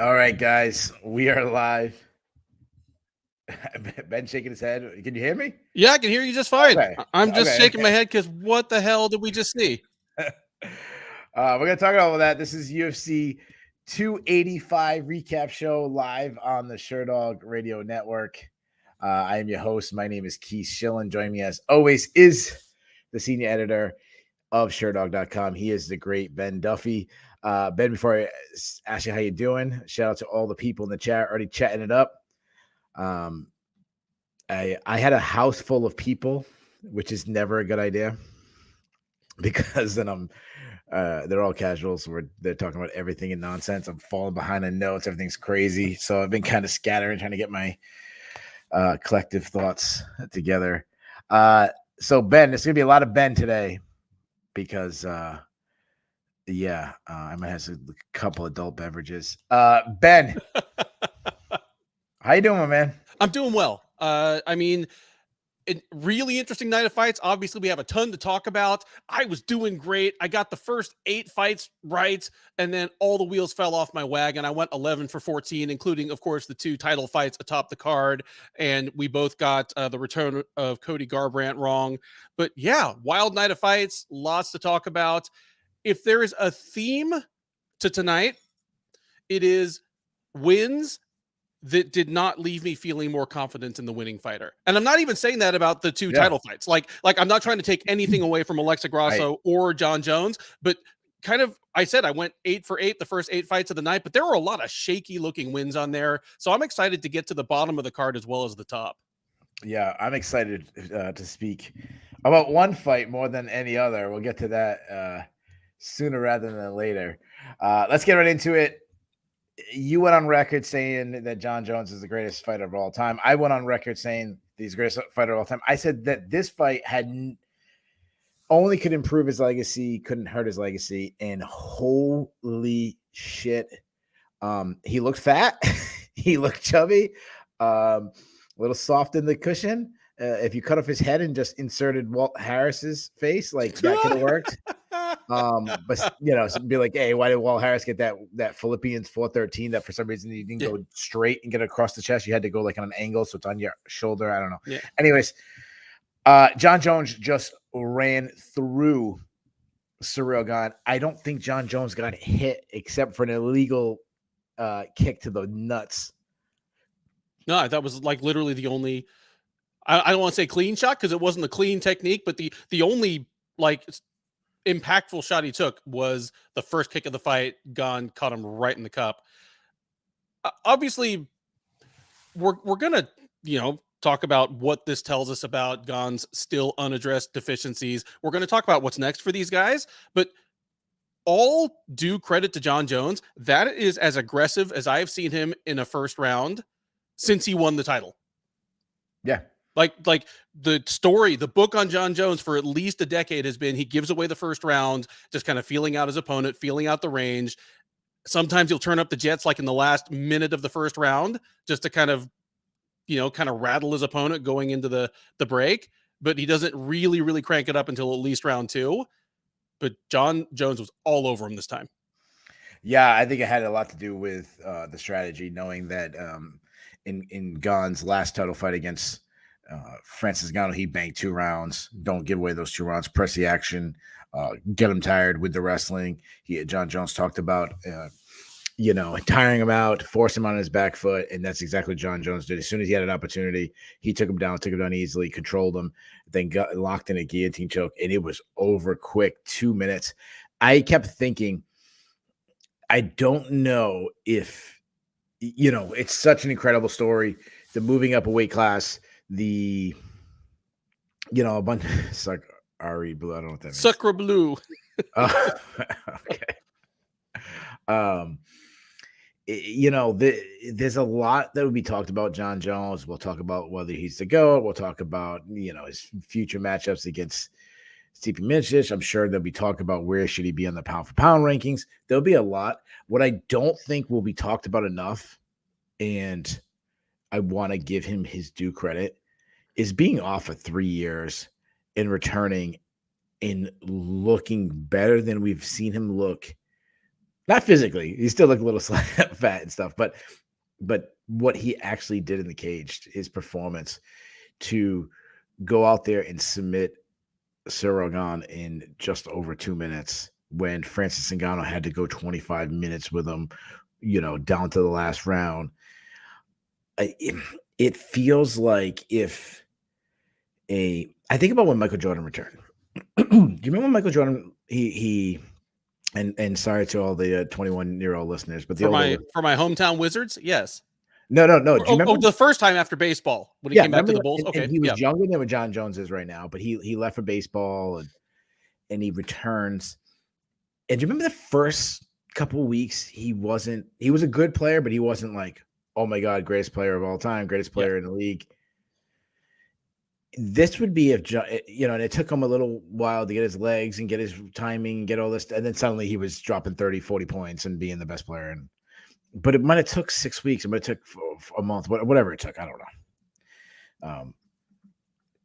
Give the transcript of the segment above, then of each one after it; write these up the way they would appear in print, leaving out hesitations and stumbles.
All right, guys, we are live. Ben shaking his head. Can you hear me? Yeah, I can hear you just fine. Okay. I'm just Okay. shaking my head because what the hell did we just see? We're gonna talk about all that. This is UFC 285 recap show live on the Sherdog Radio Network. I am your host. My name is Keith Shillan. Joining me as always is the senior editor of Sherdog.com. He is the great Ben Duffy. Ben, before I ask you how you doing, shout out to all the people in the chat already chatting it up. I had a house full of people, which is never a good idea because then they're all casuals. They're talking about everything and nonsense. I'm falling behind on notes. Everything's crazy. So I've been kind of scattering, trying to get my collective thoughts together. So Ben, there's gonna be a lot of Ben today because I might have a couple adult beverages. Ben, how you doing, my man? I'm doing well. I mean, a really interesting night of fights. Obviously, we have a ton to talk about. I was doing great. I got the first 8 fights right, and then all the wheels fell off my wagon. I went 11 for 14, including, of course, the 2 title fights atop the card, and we both got the return of Cody Garbrandt wrong. But yeah, wild night of fights, lots to talk about. If there is a theme to tonight, it is wins that did not leave me feeling more confident in the winning fighter. And I'm not even saying that about the 2 title fights. Like I'm not trying to take anything away from Alexa Grasso or Jon Jones, but kind of, I said I went 8 for 8 the first 8 fights of the night, but there were a lot of shaky looking wins on there. So I'm excited to get to the bottom of the card as well as the top. Yeah, I'm excited to speak about one fight more than any other. We'll get to that sooner rather than later. Let's get right into it. You went on record saying that Jon Jones is the greatest fighter of all time. I went on record saying he's the greatest fighter of all time. I said that this fight only could improve his legacy, couldn't hurt his legacy. And holy shit, he looked fat. He looked chubby, a little soft in the cushion. If you cut off his head and just inserted Walt Harris's face, like that could have worked. But be like, hey, why did Walt Harris get that Philippians 413 that for some reason you didn't go straight and get across the chest? You had to go like on an angle, so it's on your shoulder. I don't know. Yeah. Anyways, Jon Jones just ran through CirylGane. I don't think Jon Jones got hit except for an illegal kick to the nuts. No, that was like literally the only. I don't want to say clean shot because it wasn't a clean technique, but the only like impactful shot he took was the first kick of the fight. Gane caught him right in the cup. Obviously, we're gonna talk about what this tells us about Gane's still unaddressed deficiencies. We're gonna talk about what's next for these guys, but all due credit to Jon Jones. That is as aggressive as I have seen him in a first round since he won the title. Yeah. Like the story, the book on Jon Jones for at least a decade has been he gives away the first round, just kind of feeling out his opponent, feeling out the range. Sometimes he'll turn up the jets like in the last minute of the first round just to kind of rattle his opponent going into the break. But he doesn't really crank it up until at least round 2. But Jon Jones was all over him this time. Yeah, I think it had a lot to do with the strategy, knowing that in Gane's last title fight against Francis Ngannou, he banked 2 rounds. Don't give away those 2 rounds. Press the action. Get him tired with the wrestling. Jon Jones talked about, tiring him out, force him on his back foot, and that's exactly what Jon Jones did. As soon as he had an opportunity, he took him down easily, controlled him, then got locked in a guillotine choke, and it was over quick. 2 minutes. I kept thinking, I don't know if, it's such an incredible story. The moving up a weight class, a bunch it's like Ari Blue. I don't know what that means. Sucre Blue. Okay. There's a lot that would be talked about Jon Jones. We'll talk about whether he's the GOAT. We'll talk about, his future matchups against Stipe Miocic. I'm sure there'll be talk about where should he be on the pound for pound rankings. There'll be a lot. What I don't think will be talked about enough, and I want to give him his due credit, is being off for 3 years and returning and looking better than we've seen him look Not physically. He still looked a little fat and stuff, but what he actually did in the cage, his performance to go out there and submit CirylGane in just over 2 minutes when Francis Ngannou had to go 25 minutes with him, down to the last round. It feels like I think about when Michael Jordan returned. Do you remember when Michael Jordan, and sorry to all the 21-year-old listeners, but for my hometown Wizards, yes. No. Do you remember the first time after baseball when he came back to the Bulls? And he was younger than what Jon Jones is right now, but he left for baseball and he returns. And do you remember the first couple of weeks? He was a good player, but he wasn't like, oh my God, greatest player of all time, greatest player in the league. This would be if, and it took him a little while to get his legs and get his timing and get all this. And then suddenly he was dropping 30, 40 points and being the best player. But it might have took 6 weeks. It might have took a month, whatever it took. I don't know.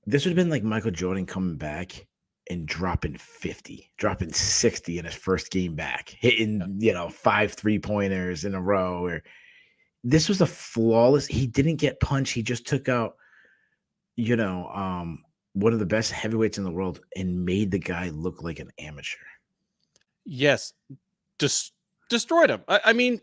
This would have been like Michael Jordan coming back and dropping 50, dropping 60 in his first game back, hitting, 5 3-pointers in a row. This was a flawless. He didn't get punched. He just took out, one of the best heavyweights in the world and made the guy look like an amateur. Yes. Just destroyed him. I mean,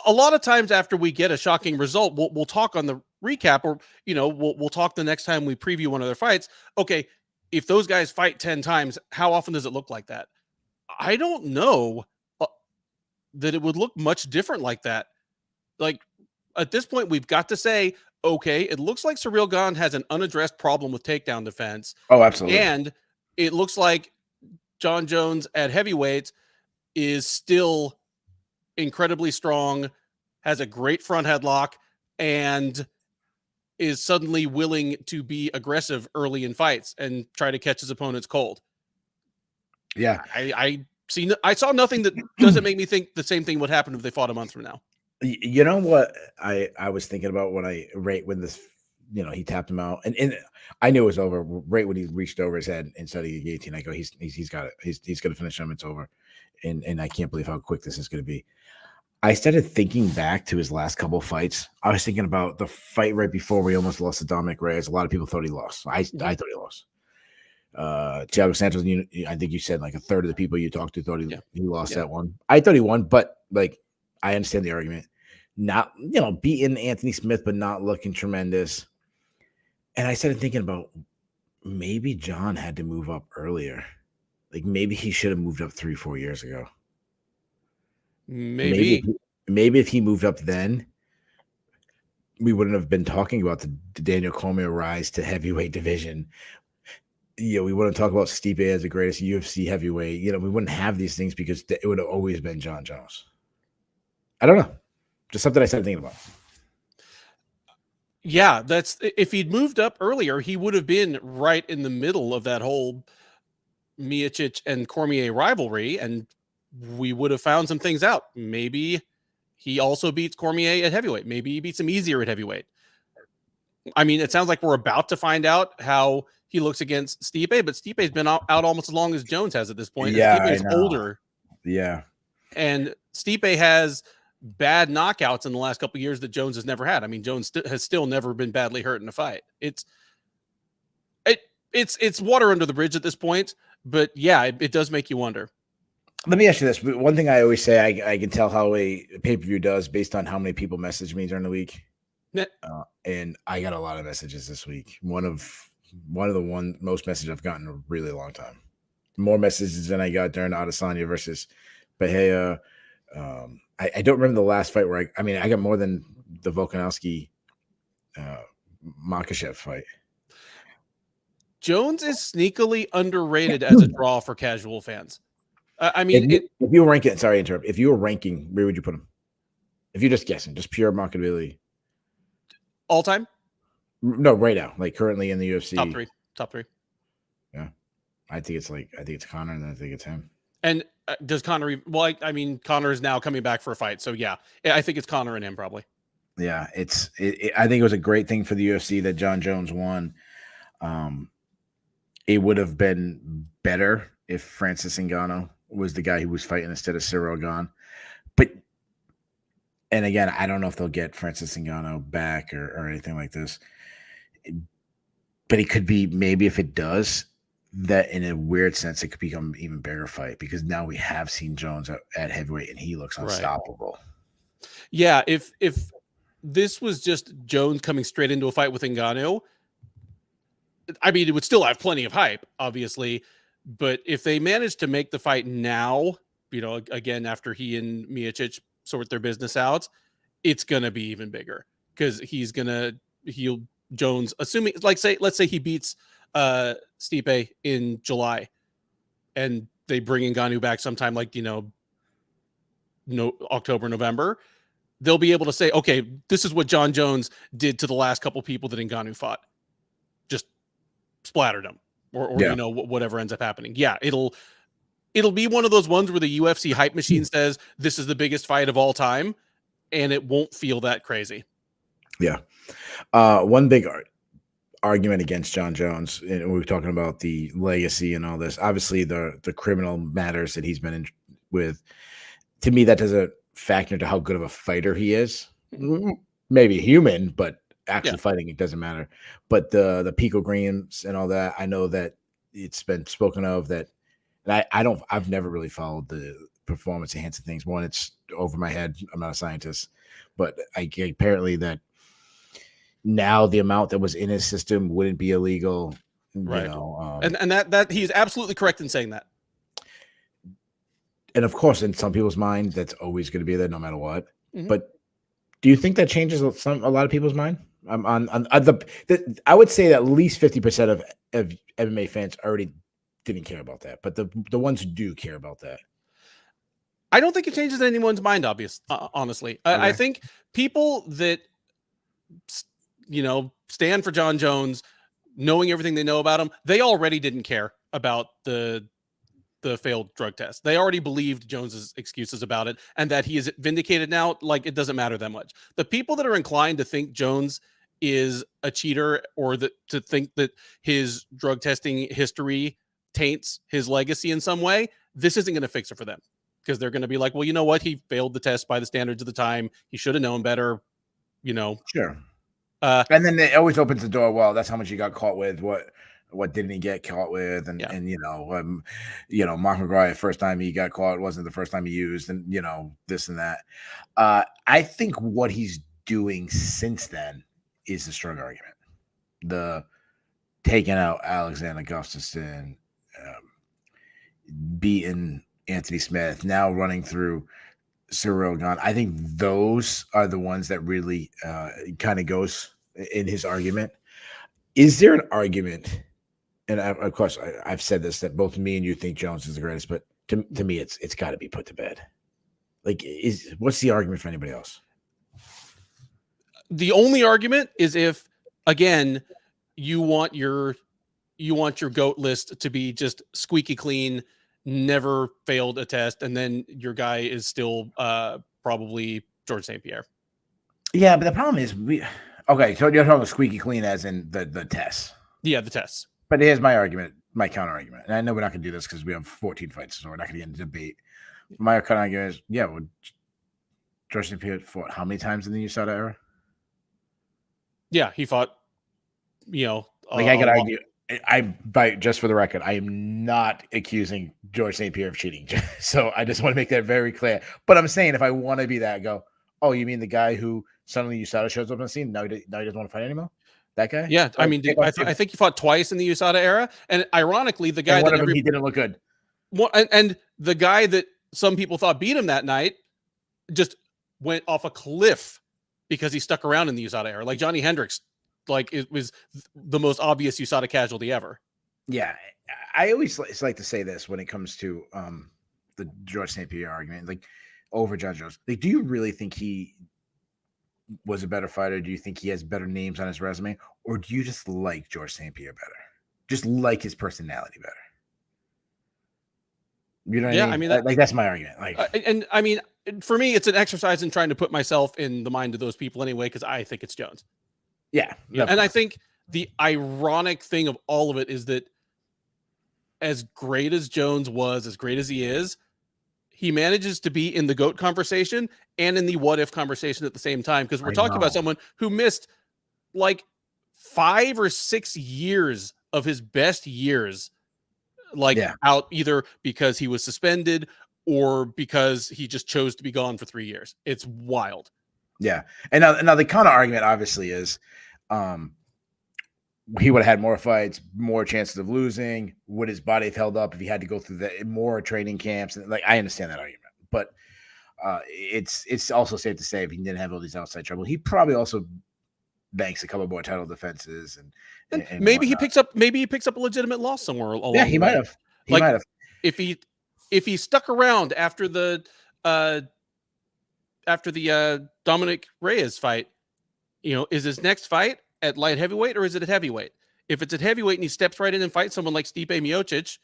a lot of times after we get a shocking result, we'll talk on the recap, or we'll talk the next time we preview one of their fights. Okay, if those guys fight 10 times, how often does it look like that? I don't know that it would look much different like that. Like at this point, we've got to say, okay, it looks like CirylGane has an unaddressed problem with takedown defense. Oh, absolutely. And it looks like Jon Jones at heavyweight is still incredibly strong, has a great front headlock, and is suddenly willing to be aggressive early in fights and try to catch his opponents cold. Yeah. I saw nothing that doesn't make me think the same thing would happen if they fought a month from now. You know what I was thinking about when this, he tapped him out and I knew it was over right when he reached over his head instead of the guillotine. I go, he's got it. He's going to finish him. It's over. And I can't believe how quick this is going to be. I started thinking back to his last couple of fights. I was thinking about the fight right before we almost lost to Dominic Reyes. A lot of people thought he lost. I thought he lost. Thiago Santos, I think you said like a third of the people you talked to thought he lost that one. I thought he won, but like I understand the argument. Not, beating Anthony Smith, but not looking tremendous. And I started thinking about maybe Jon had to move up earlier. Like maybe he should have moved up 3-4 years ago. Maybe if he moved up then, we wouldn't have been talking about the Daniel Cormier rise to heavyweight division. We wouldn't talk about Stipe as the greatest UFC heavyweight. We wouldn't have these things because it would have always been Jon Jones. I don't know. Just something I started thinking about. Yeah, if he'd moved up earlier, he would have been right in the middle of that whole Miocic and Cormier rivalry, and we would have found some things out. Maybe he also beats Cormier at heavyweight. Maybe he beats him easier at heavyweight. I mean, it sounds like we're about to find out how he looks against Stipe, but Stipe's been out almost as long as Jones has at this point. Yeah, Stipe's older. Yeah. And Stipe has bad knockouts in the last couple of years that Jones has never had. I mean, Jones has still never been badly hurt in a fight. It's water under the bridge at this point, but yeah, it does make you wonder. Let me ask you this. One thing I always say, I can tell how a pay-per-view does based on how many people message me during the week. And I got a lot of messages this week. One of the most messages I've gotten in a really long time. More messages than I got during Adesanya versus Bahia. I don't remember the last fight where I got more than the Volkanovski Makhachev fight. Jones is sneakily underrated as a draw for casual fans. If you were ranking, sorry to interrupt. If you were ranking, where would you put him? If you're just guessing, just pure marketability. All time? No, right now, like currently in the UFC. Top three. Yeah, I think it's Conor, and then I think it's him. And does Conor? Well, Conor is now coming back for a fight, so yeah, I think it's Conor and him probably. Yeah, I think it was a great thing for the UFC that Jon Jones won. It would have been better if Francis Ngannou was the guy who was fighting instead of CirylGane. But, and again, I don't know if they'll get Francis Ngannou back or anything like this. But it could be, maybe if it does, that in a weird sense, it could become an even bigger fight, because now we have seen Jones at heavyweight and he looks unstoppable. Right. Yeah, if this was just Jones coming straight into a fight with Ngannou, I mean, it would still have plenty of hype, obviously. But if they manage to make the fight now, you know, again, after he and Miocic sort their business out, it's going to be even bigger, because he'll Jones, assuming, let's say he beats Stipe in July and they bring Ngannou back sometime like, October, November, they'll be able to say, okay, this is what Jon Jones did to the last couple people that Ngannou fought. Just splattered them or whatever ends up happening. Yeah, it'll be one of those ones where the UFC hype machine says this is the biggest fight of all time, and it won't feel that crazy. Yeah. One big argument against Jon Jones, and we were talking about the legacy and all this, obviously the criminal matters that he's been in with, to me, that doesn't factor into how good of a fighter he is. Maybe human, but actually fighting, it doesn't matter. But the Pico Greens and all that, I know that it's been spoken of that, and I've never really followed the performance enhancing things. One, it's over my head. I'm not a scientist, but apparently that now the amount that was in his system wouldn't be illegal, right? And that he's absolutely correct in saying that. And of course, in some people's mind, that's always going to be there no matter what. Mm-hmm. But do you think that changes a lot of people's mind? I would say that at least 50% of MMA fans already didn't care about that, but the ones who do care about that, I don't think it changes anyone's mind. Honestly, okay. I think people that stand for Jon Jones, knowing everything they know about him, they already didn't care about the failed drug test. They already believed Jones's excuses about it, and that he is vindicated now. Like, it doesn't matter that much. The people that are inclined to think Jones is a cheater, or to think that his drug testing history taints his legacy in some way, this isn't going to fix it for them, because they're going to be like, well, you know what? He failed the test by the standards of the time. He should have known better, Sure. And then it always opens the door. Well, that's how much he got caught with. What didn't he get caught with? And Mark McGuire, first time he got caught wasn't the first time he used, and this and that. I think what he's doing since then is the strong argument. The taking out Alexander Gustafsson, beating Anthony Smith, now running through CirylGane. I think those are the ones that really kind of goes in his argument. Is there an argument? And of course, I've said this, that both me and you think Jones is the greatest, but to me, it's got to be put to bed. Like, what's the argument for anybody else? The only argument is if, again, you want your GOAT list to be just squeaky clean, never failed a test, and then your guy is still probably George St. Pierre. Yeah, but the problem is so you're talking squeaky clean as in the tests. Yeah, the tests. But here's my argument, my counter argument. And I know we're not going to do this because we have 14 fights, so we're not going to get into debate. My counter argument is, George St. Pierre fought how many times in the USADA era? Yeah, he fought, I could argue. Just for the record, I am not accusing George St. Pierre of cheating. So I just want to make that very clear. But I'm saying, if I want to be that, go, oh, you mean the guy who suddenly USADA shows up on the scene? Now he doesn't want to fight anymore? That guy? Yeah, I mean, I think he fought twice in the USADA era, and ironically, the guy that he didn't look good. And the guy that some people thought beat him that night just went off a cliff because he stuck around in the USADA era. Like Johnny Hendricks, like, it was the most obvious USADA casualty ever. Yeah, I always like to say this when it comes to the George St. Pierre argument, like, over Jon Jones. Like, do you really think he was a better fighter? Do you think he has better names on his resume, or do you just like George St. Pierre better? Just like his personality better? You know what I mean? Like, that's my argument. Like, and I mean, for me, it's an exercise in trying to put myself in the mind of those people anyway, because I think it's Jones. Yeah. And I think the ironic thing of all of it is that as great as Jones was, as great as he is, he manages to be in the GOAT conversation and in the what if conversation at the same time. Because we're talking about someone who missed like 5 or 6 years of his best years, like out either because he was suspended or because he just chose to be gone for 3 years. It's wild. Yeah. And now the counter argument obviously is, he would have had more fights, more chances of losing. Would his body have held up if he had to go through more training camps? And like, I understand that argument, but it's also safe to say if he didn't have all these outside trouble, he probably also banks a couple more title defenses, and maybe he picks up a legitimate loss somewhere along. Yeah, he might have. He might have. If he stuck around after the Dominic Reyes fight, is his next fight at light heavyweight or is it at heavyweight? If it's at heavyweight and he steps right in and fights someone like Stipe Miocic,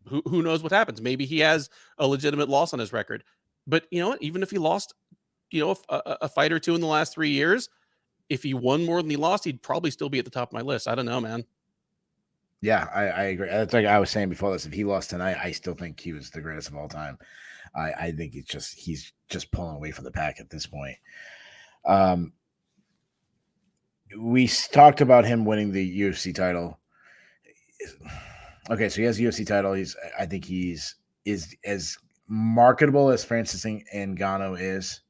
who knows what happens? Maybe he has a legitimate loss on his record. But you know what? Even if he lost, a fight or two in the last 3 years, if he won more than he lost, he'd probably still be at the top of my list. I don't know, man. Yeah, I agree. That's like I was saying before this. If he lost tonight, I still think he was the greatest of all time. I think he's just pulling away from the pack at this point. We talked about him winning the UFC title. Okay, so he has a UFC title. I think he's as marketable as Francis Ngannou is.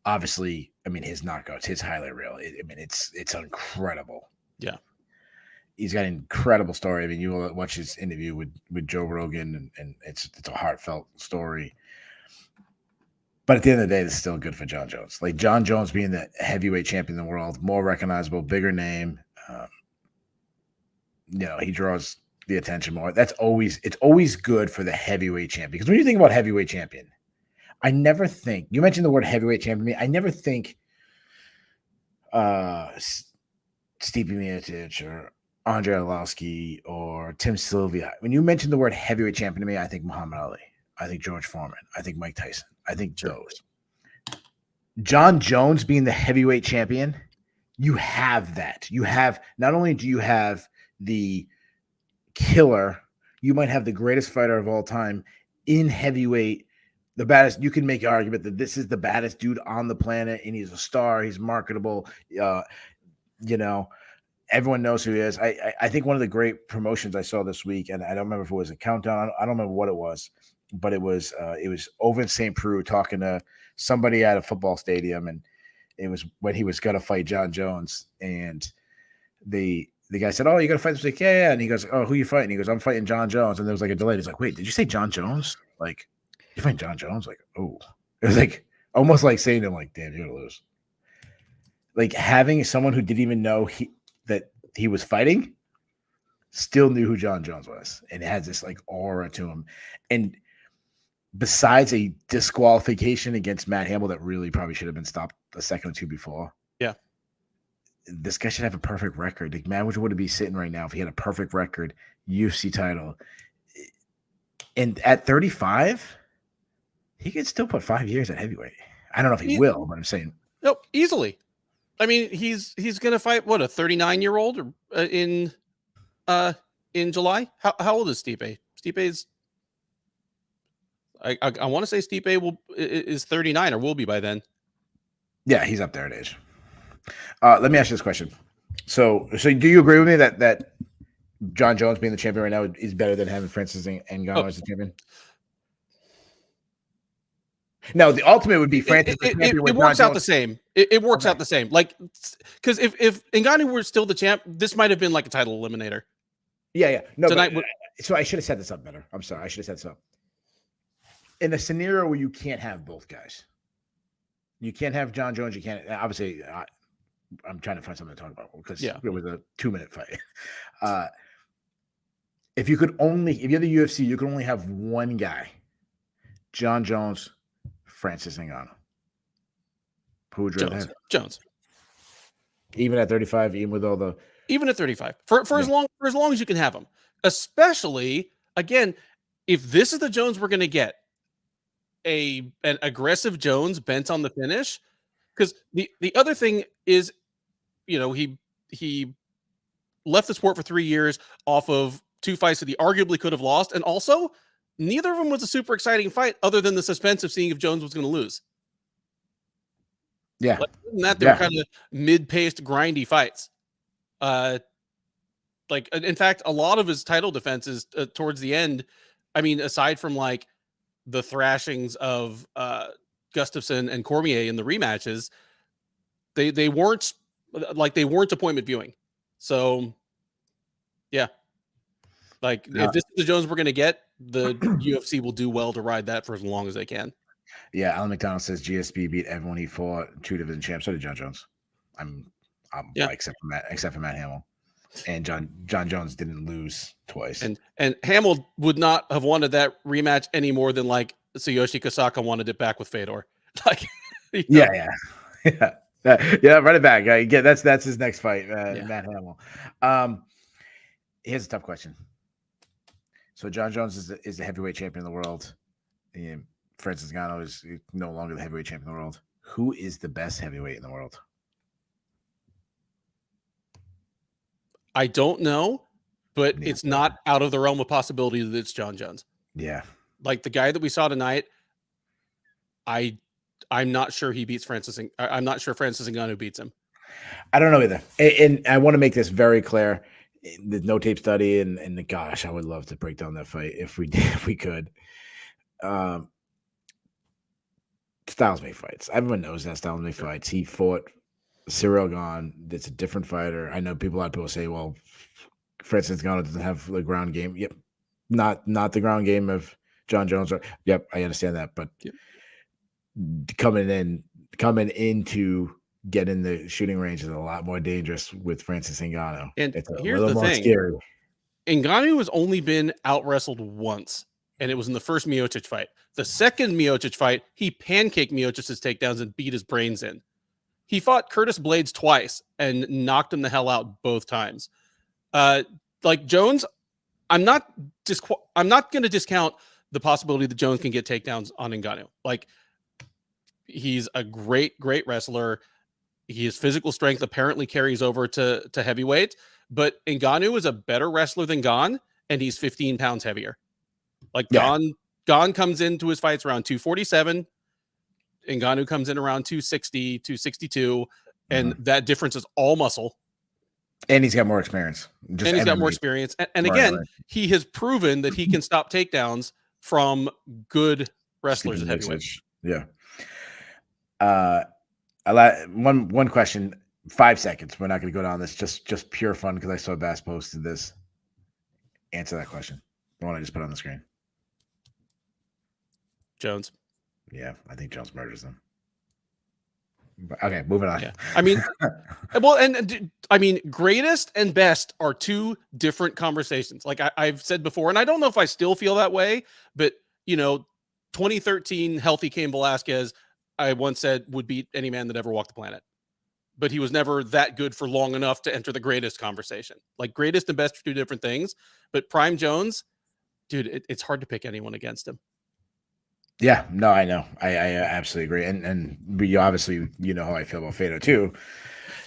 Obviously, I mean, his knockouts, his highlight reel. It's incredible. Yeah, he's got an incredible story. I mean, you will watch his interview with Joe Rogan, and it's a heartfelt story. But at the end of the day, it's still good for Jon Jones. Like Jon Jones being the heavyweight champion in the world, more recognizable, bigger name. He draws the attention more. It's always good for the heavyweight champion. Because when you think about heavyweight champion, I never think, you mentioned the word heavyweight champion. I never think Stipe Miocic or Andre Arlovski or Tim Sylvia. When you mention the word heavyweight champion to me, I think Muhammad Ali. I think George Foreman. I think Mike Tyson. I think those. Jon Jones being the heavyweight champion, you have that. You have, not only do you have the killer, you might have the greatest fighter of all time in heavyweight, the baddest. You can make an argument that this is the baddest dude on the planet, and he's a star. He's marketable. Everyone knows who he is. I think one of the great promotions I saw this week, and I don't remember if it was a countdown. I don't remember what it was, but it was over in St. Preux talking to somebody at a football stadium, and it was when he was going to fight Jon Jones, and the guy said, "Oh, you got to fight this week?" Yeah. And he goes, "Oh, who you fighting?" He goes, "I'm fighting Jon Jones." And there was like a delay. He's like, "Wait, did you say Jon Jones? Like, you fighting Jon Jones?" Like, oh, it was like almost like saying to him, like, "Damn, you're gonna lose." Like having someone who didn't even know that he was fighting still knew who Jon Jones was, and it had this like aura to him. And besides a disqualification against Matt Hamill that really probably should have been stopped a second or two before. Yeah. This guy should have a perfect record. Like, man, would be sitting right now if he had a perfect record, UFC title. And at 35, he could still put 5 years at heavyweight. I don't know if he will, but I'm saying. Nope, easily. I mean, he's going to fight, what, a 39-year-old in July? How old is Stipe? Stipe's, I want to say Stipe is 39 or will be by then. Yeah, he's up there in age. Let me ask you this question. So do you agree with me that Jon Jones being the champion right now is better than having Francis Ngannou as the champion? No, the ultimate would be Francis. It works out the same. It works out the same. Like, because if Ngannou were still the champ, this might have been like a title eliminator. Yeah. No, so I should have set this up better. I'm sorry. I should have set this up. In a scenario where you can't have both guys, you can't have Jon Jones. You can't, obviously, I'm trying to find something to talk about because it was a 2-minute fight. If you're the UFC, you can only have one guy, Jon Jones, Francis Ngannou. Who would you rather have? Jones. Even at 35, even at 35, for as long as you can have him. Especially, again, if this is the Jones we're going to get, an aggressive Jones bent on the finish, because the other thing is, he left the sport for 3 years off of 2 fights that he arguably could have lost, and also neither of them was a super exciting fight other than the suspense of seeing if Jones was going to lose. Yeah. Like, other than that, they were kind of mid-paced, grindy fights. Like, in fact, a lot of his title defenses towards the end, I mean, aside from like the thrashings of Gustafsson and Cormier in the rematches, they weren't appointment viewing. So yeah, like if this is the Jones we're going to get, the UFC will do well to ride that for as long as they can. Yeah, Alan McDonald says GSP beat everyone he fought, 2 division champs. So did Jon Jones. Except for Matt Hamill. And Jon Jones didn't lose twice. And Hamill would not have wanted that rematch any more than like Tsuyoshi Kosaka wanted it back with Fedor. Like, yeah, run it back. That's his next fight, Matt Hamill. Here's a tough question. So Jon Jones is the heavyweight champion of the world. Francis Ngannou is no longer the heavyweight champion of the world. Who is the best heavyweight in the world? I don't know, but it's not out of the realm of possibility that it's Jon Jones. Yeah. Like the guy that we saw tonight, I'm not sure he beats Francis. I'm not sure Francis Ngannou beats him. I don't know either. And I want to make this very clear. The no tape study and gosh, I would love to break down that fight if we could. Styles make fights. Everyone knows that Styles make fights. He fought CirylGane. It's a different fighter. I know a lot of people say, well, Francis Ngannou doesn't have the ground game. Yep. Not the ground game of Jon Jones. Yep, I understand that. But coming into getting the shooting range is a lot more dangerous with Francis Ngannou. And it's here's the thing. Scary. Ngannou has only been out-wrestled once, and it was in the first Miocic fight. The second Miocic fight, he pancaked Miocic's takedowns and beat his brains in. He fought Curtis Blades twice and knocked him the hell out both times. Like Jones, I'm not going to discount the possibility that Jones can get takedowns on Ngannou. Like, he's a great wrestler. His physical strength apparently carries over to heavyweight, but Ngannou is a better wrestler than Gane, and he's 15 pounds heavier. Like Gane comes into his fights around 247. Ngannou comes in around 260, 262, and that difference is all muscle. And he's got more experience. And again, he has proven that he can stop takedowns from good wrestlers at heavyweight. Yeah. One question, 5 seconds. We're not going to go down this. Just pure fun because I saw Bass posted this. Answer that question. The one I just put on the screen. Jones. Yeah, I think Jones murders them. Okay, moving on. Yeah. I mean, well, and I mean, greatest and best are two different conversations. Like I've said before, and I don't know if I still feel that way, but 2013 healthy Cain Velasquez, I once said would beat any man that ever walked the planet, but he was never that good for long enough to enter the greatest conversation. Like greatest and best are two different things, but Prime Jones, dude, it's hard to pick anyone against him. Yeah, no, I know. I absolutely agree. And we obviously, how I feel about Fedor too.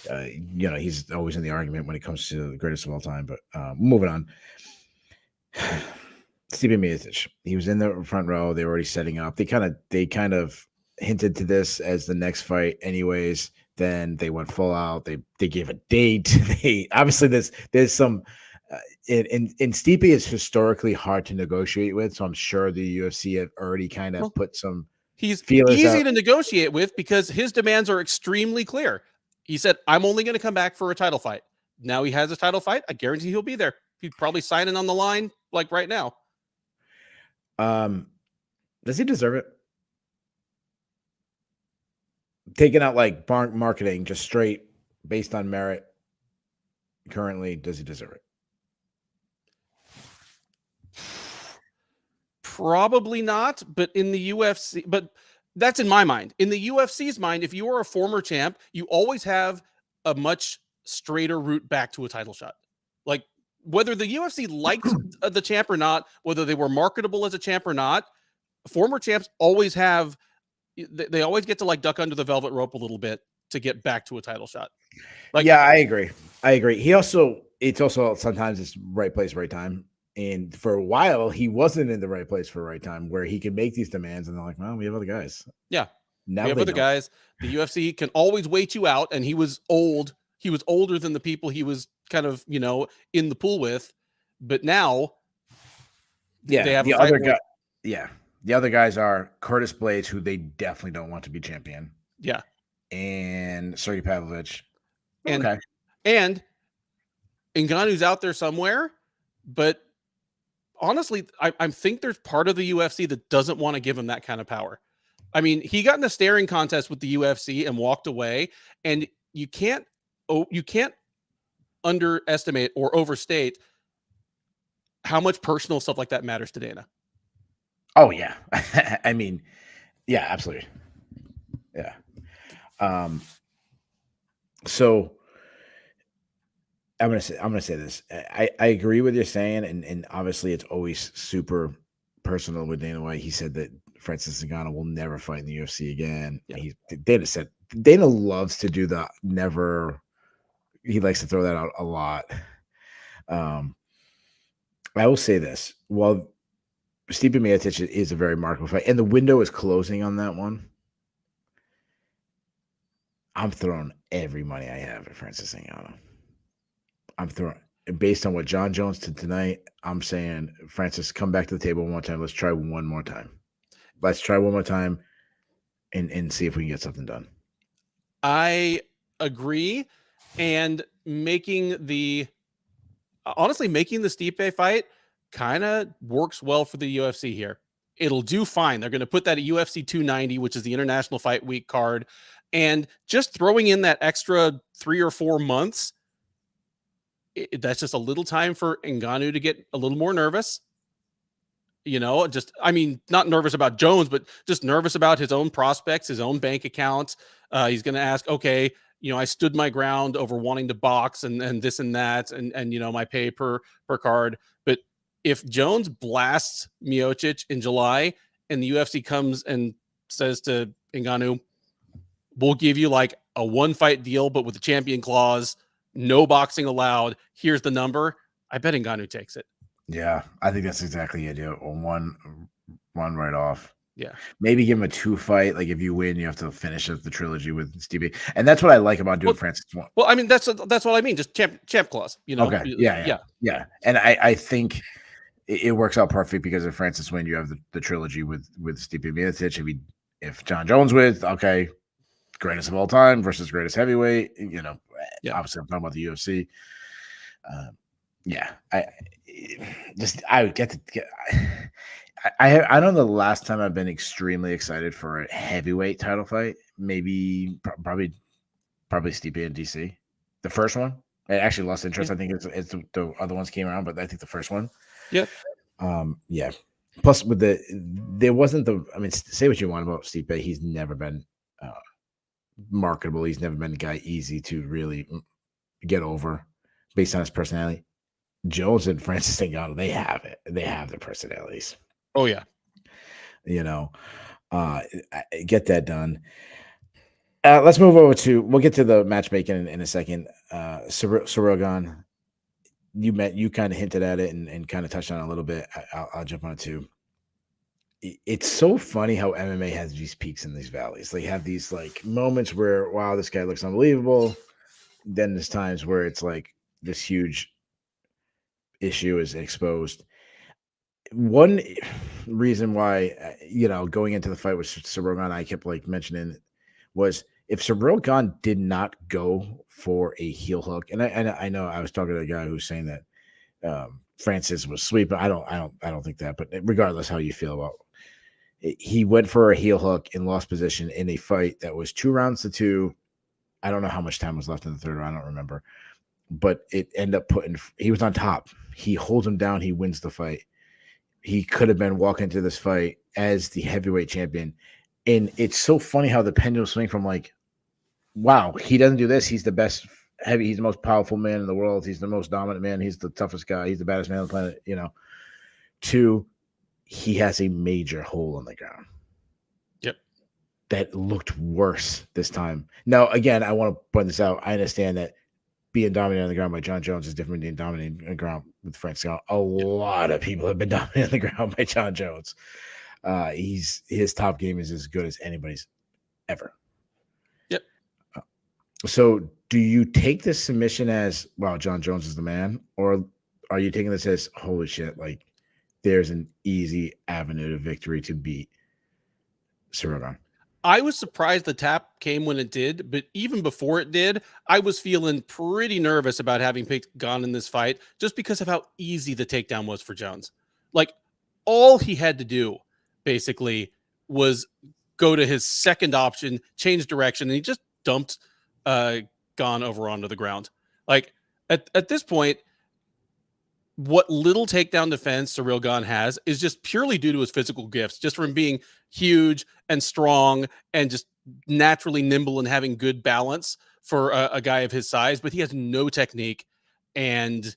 He's always in the argument when it comes to the greatest of all time. But moving on. Stipe Miocic, he was in the front row. They were already setting up. They kind of hinted to this as the next fight anyways. Then they went full out. They gave a date. Obviously there's some and Stipe is historically hard to negotiate with, so I'm sure the UFC have already kind of put some. He's easy to negotiate with because his demands are extremely clear. He said, "I'm only going to come back for a title fight." Now he has a title fight. I guarantee he'll be there. He's probably signing on the line like right now. Does he deserve it? Taking out like marketing just straight based on merit. Currently, does he deserve it? Probably not, but in the UFC, but that's in my mind. In the UFC's mind, if you are a former champ, you always have a much straighter route back to a title shot. Like whether the UFC liked the champ or not, whether they were marketable as a champ or not, former champs always have, they always get to like duck under the velvet rope a little bit to get back to a title shot. Like, yeah, I agree. It's also sometimes it's right place, right time. And for a while, he wasn't in the right place for the right time where he could make these demands. And they're like, well, we have other guys. Yeah. Now We have they other don't. guys. The UFC can always wait you out. And he was old. He was older than the people he was kind of, in the pool with. But now Yeah. they have The a fight other where, guy. Yeah. The other guys are Curtis Blades, who they definitely don't want to be champion. yeah. And Sergey Pavlovich. And Okay. and Ngannou's out there somewhere, but honestly, I think there's part of the UFC that doesn't want to give him that kind of power. I mean, he got in a staring contest with the UFC and walked away, and you can't underestimate or overstate how much personal stuff like that matters to Dana. Oh yeah. I mean, yeah, absolutely. Yeah. So I'm gonna say this. I agree with you saying, and obviously it's always super personal with Dana White. He said that Francis Ngannou will never fight in the UFC again. Yeah. Dana said Dana loves to do the never. He likes to throw that out a lot. I will say this: while Stipe Miocic is a very marketable fight, and the window is closing on that one, I'm throwing every money I have at Francis Ngannou. I'm throwing, based on what Jon Jones did tonight, I'm saying, Francis, come back to the table one more time. Let's try one more time. Let's try one more time and see if we can get something done. I agree. And making the Stipe fight kind of works well for the UFC here. It'll do fine. They're going to put that at UFC 290, which is the International Fight Week card. And just throwing in that extra 3 or 4 months, that's just a little time for Ngannou to get a little more nervous. Not nervous about Jones, but just nervous about his own prospects, his own bank account. He's going to ask, okay, I stood my ground over wanting to box and this and that, and my pay per card. But if Jones blasts Miocic in July and the UFC comes and says to Ngannou, we'll give you like a 1-fight deal, but with the champion clause, no boxing allowed. Here's the number. I bet Ngannou takes it. Yeah, I think that's exactly it. One right off. Yeah, maybe give him a 2-fight. Like if you win, you have to finish up the trilogy with Stevie, and that's what I like about doing Francis one. Well, I mean that's what I mean. Just champ clause. Okay. Yeah. And I think it works out perfect because if Francis wins, you have the trilogy with Stipe Miocic. If Jon Jones wins, okay, greatest of all time versus greatest heavyweight. Obviously I'm talking about the UFC. I would get to get. I don't know the last time I've been extremely excited for a heavyweight title fight. Maybe probably Stipe and DC. The first one, I actually lost interest. I think it's the other ones came around, but I think the first one. Yeah. Yeah. Plus, there wasn't the. I mean, say what you want about Stipe, he's never been marketable. He's never been a guy easy to really get over based on his personality. Jones and Francis Ngannou, they have it. They have their personalities. Oh yeah. Get that done. Let's move over we'll get to the matchmaking in a second. CirylGane, you kind of hinted at it and kind of touched on it a little bit. I'll jump on it too. It's so funny how MMA has these peaks and these valleys. They have these like moments where, wow, this guy looks unbelievable. Then there's times where it's like this huge issue is exposed. One reason why, going into the fight with CirylGane, I kept like mentioning was if CirylGane did not go for a heel hook, and I know I was talking to a guy who's saying that Francis was sweeping. I don't think that, but regardless how you feel about it, he went for a heel hook and lost position in a fight that was 2 rounds to 2. I don't know how much time was left in the third round. I don't remember, but it ended up he was on top. He holds him down. He wins the fight. He could have been walking into this fight as the heavyweight champion. And it's so funny how the pendulum swing from like, wow, he doesn't do this. He's the best heavy. He's the most powerful man in the world. He's the most dominant man. He's the toughest guy. He's the baddest man on the planet, to he has a major hole in the ground. Yep. That looked worse this time. Now, again, I want to point this out. I understand that being dominated on the ground by Jon Jones is different than being dominated on the ground with Francis Ngannou. A lot of people have been dominated on the ground by Jon Jones. His top game is as good as anybody's ever. Yep. So do you take this submission as, wow, Jon Jones is the man, or are you taking this as, holy shit, like there's an easy avenue to victory to beat CirylGane? I was surprised the tap came when it did, but even before it did, I was feeling pretty nervous about having picked Gane in this fight just because of how easy the takedown was for Jones. Like, all he had to do basically was go to his second option, change direction, and he just dumped Gane over onto the ground. Like, at this point, what little takedown defense CirylGane has is just purely due to his physical gifts, just from being huge and strong and just naturally nimble and having good balance for a guy of his size. But he has no technique, and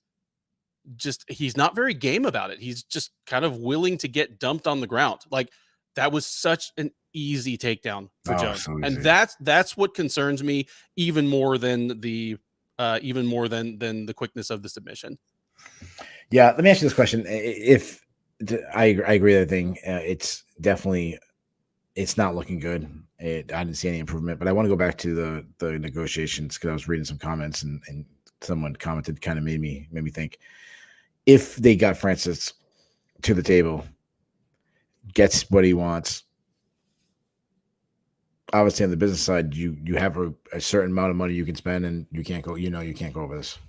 just he's not very game about it. He's just kind of willing to get dumped on the ground. Like, that was such an easy takedown for Jones, So and easy. that's what concerns me even more than the quickness of the submission. Yeah, let me ask you this question. If I agree with that thing, it's definitely, it's not looking good. I didn't see any improvement, but I want to go back to the negotiations because I was reading some comments and someone commented, kind of made me think, if they got Francis to the table, gets what he wants, obviously on the business side, you have a certain amount of money you can spend, and you can't go over this.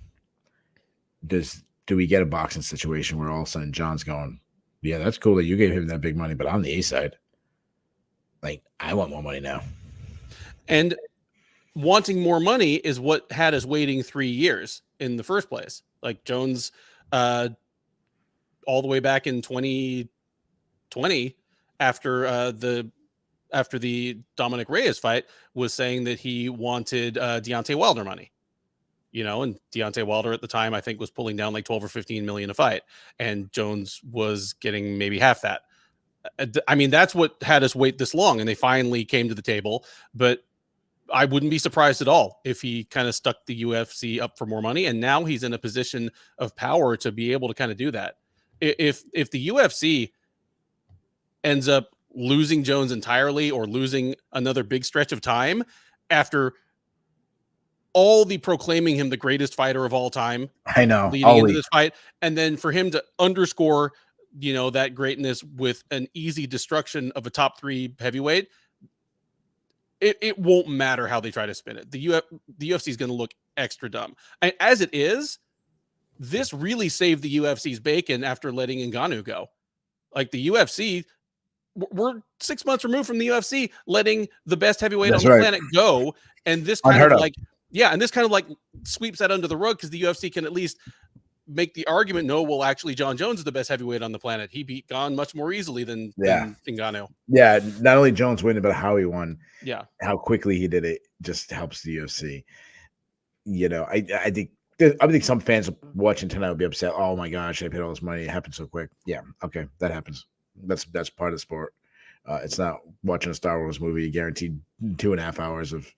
Do we get a boxing situation where all of a sudden John's going, yeah, that's cool that you gave him that big money, but on the A side, like, I want more money now. And wanting more money is what had us waiting 3 years in the first place. Like, Jones, all the way back in 2020, after the Dominic Reyes fight, was saying that he wanted Deontay Wilder money. And Deontay Wilder at the time, I think, was pulling down like 12 or 15 million a fight, and Jones was getting maybe half that. I mean, that's what had us wait this long, and they finally came to the table. But I wouldn't be surprised at all if he kind of stuck the UFC up for more money, and now he's in a position of power to be able to kind of do that. If the UFC ends up losing Jones entirely, or losing another big stretch of time after all the proclaiming him the greatest fighter of all time, I know, leading into this fight, and then for him to underscore, that greatness with an easy destruction of a top 3 heavyweight, it won't matter how they try to spin it. The UFC is going to look extra dumb. And as it is, this really saved the UFC's bacon after letting Ngannou go. Like, the UFC, we're 6 months removed from the UFC letting the best heavyweight on the planet go, and this kind of like, and this kind of like sweeps that under the rug, because the UFC can at least make the argument, no, well, actually, Jon Jones is the best heavyweight on the planet. He beat Gane much more easily than Ngannou. Yeah, not only Jones winning, but how he won. Yeah, how quickly he did it just helps the UFC. I think some fans watching tonight will be upset. Oh my gosh, I paid all this money. It happened so quick. Yeah, okay, that happens. That's part of the sport. It's not watching a Star Wars movie. Guaranteed 2.5 hours of,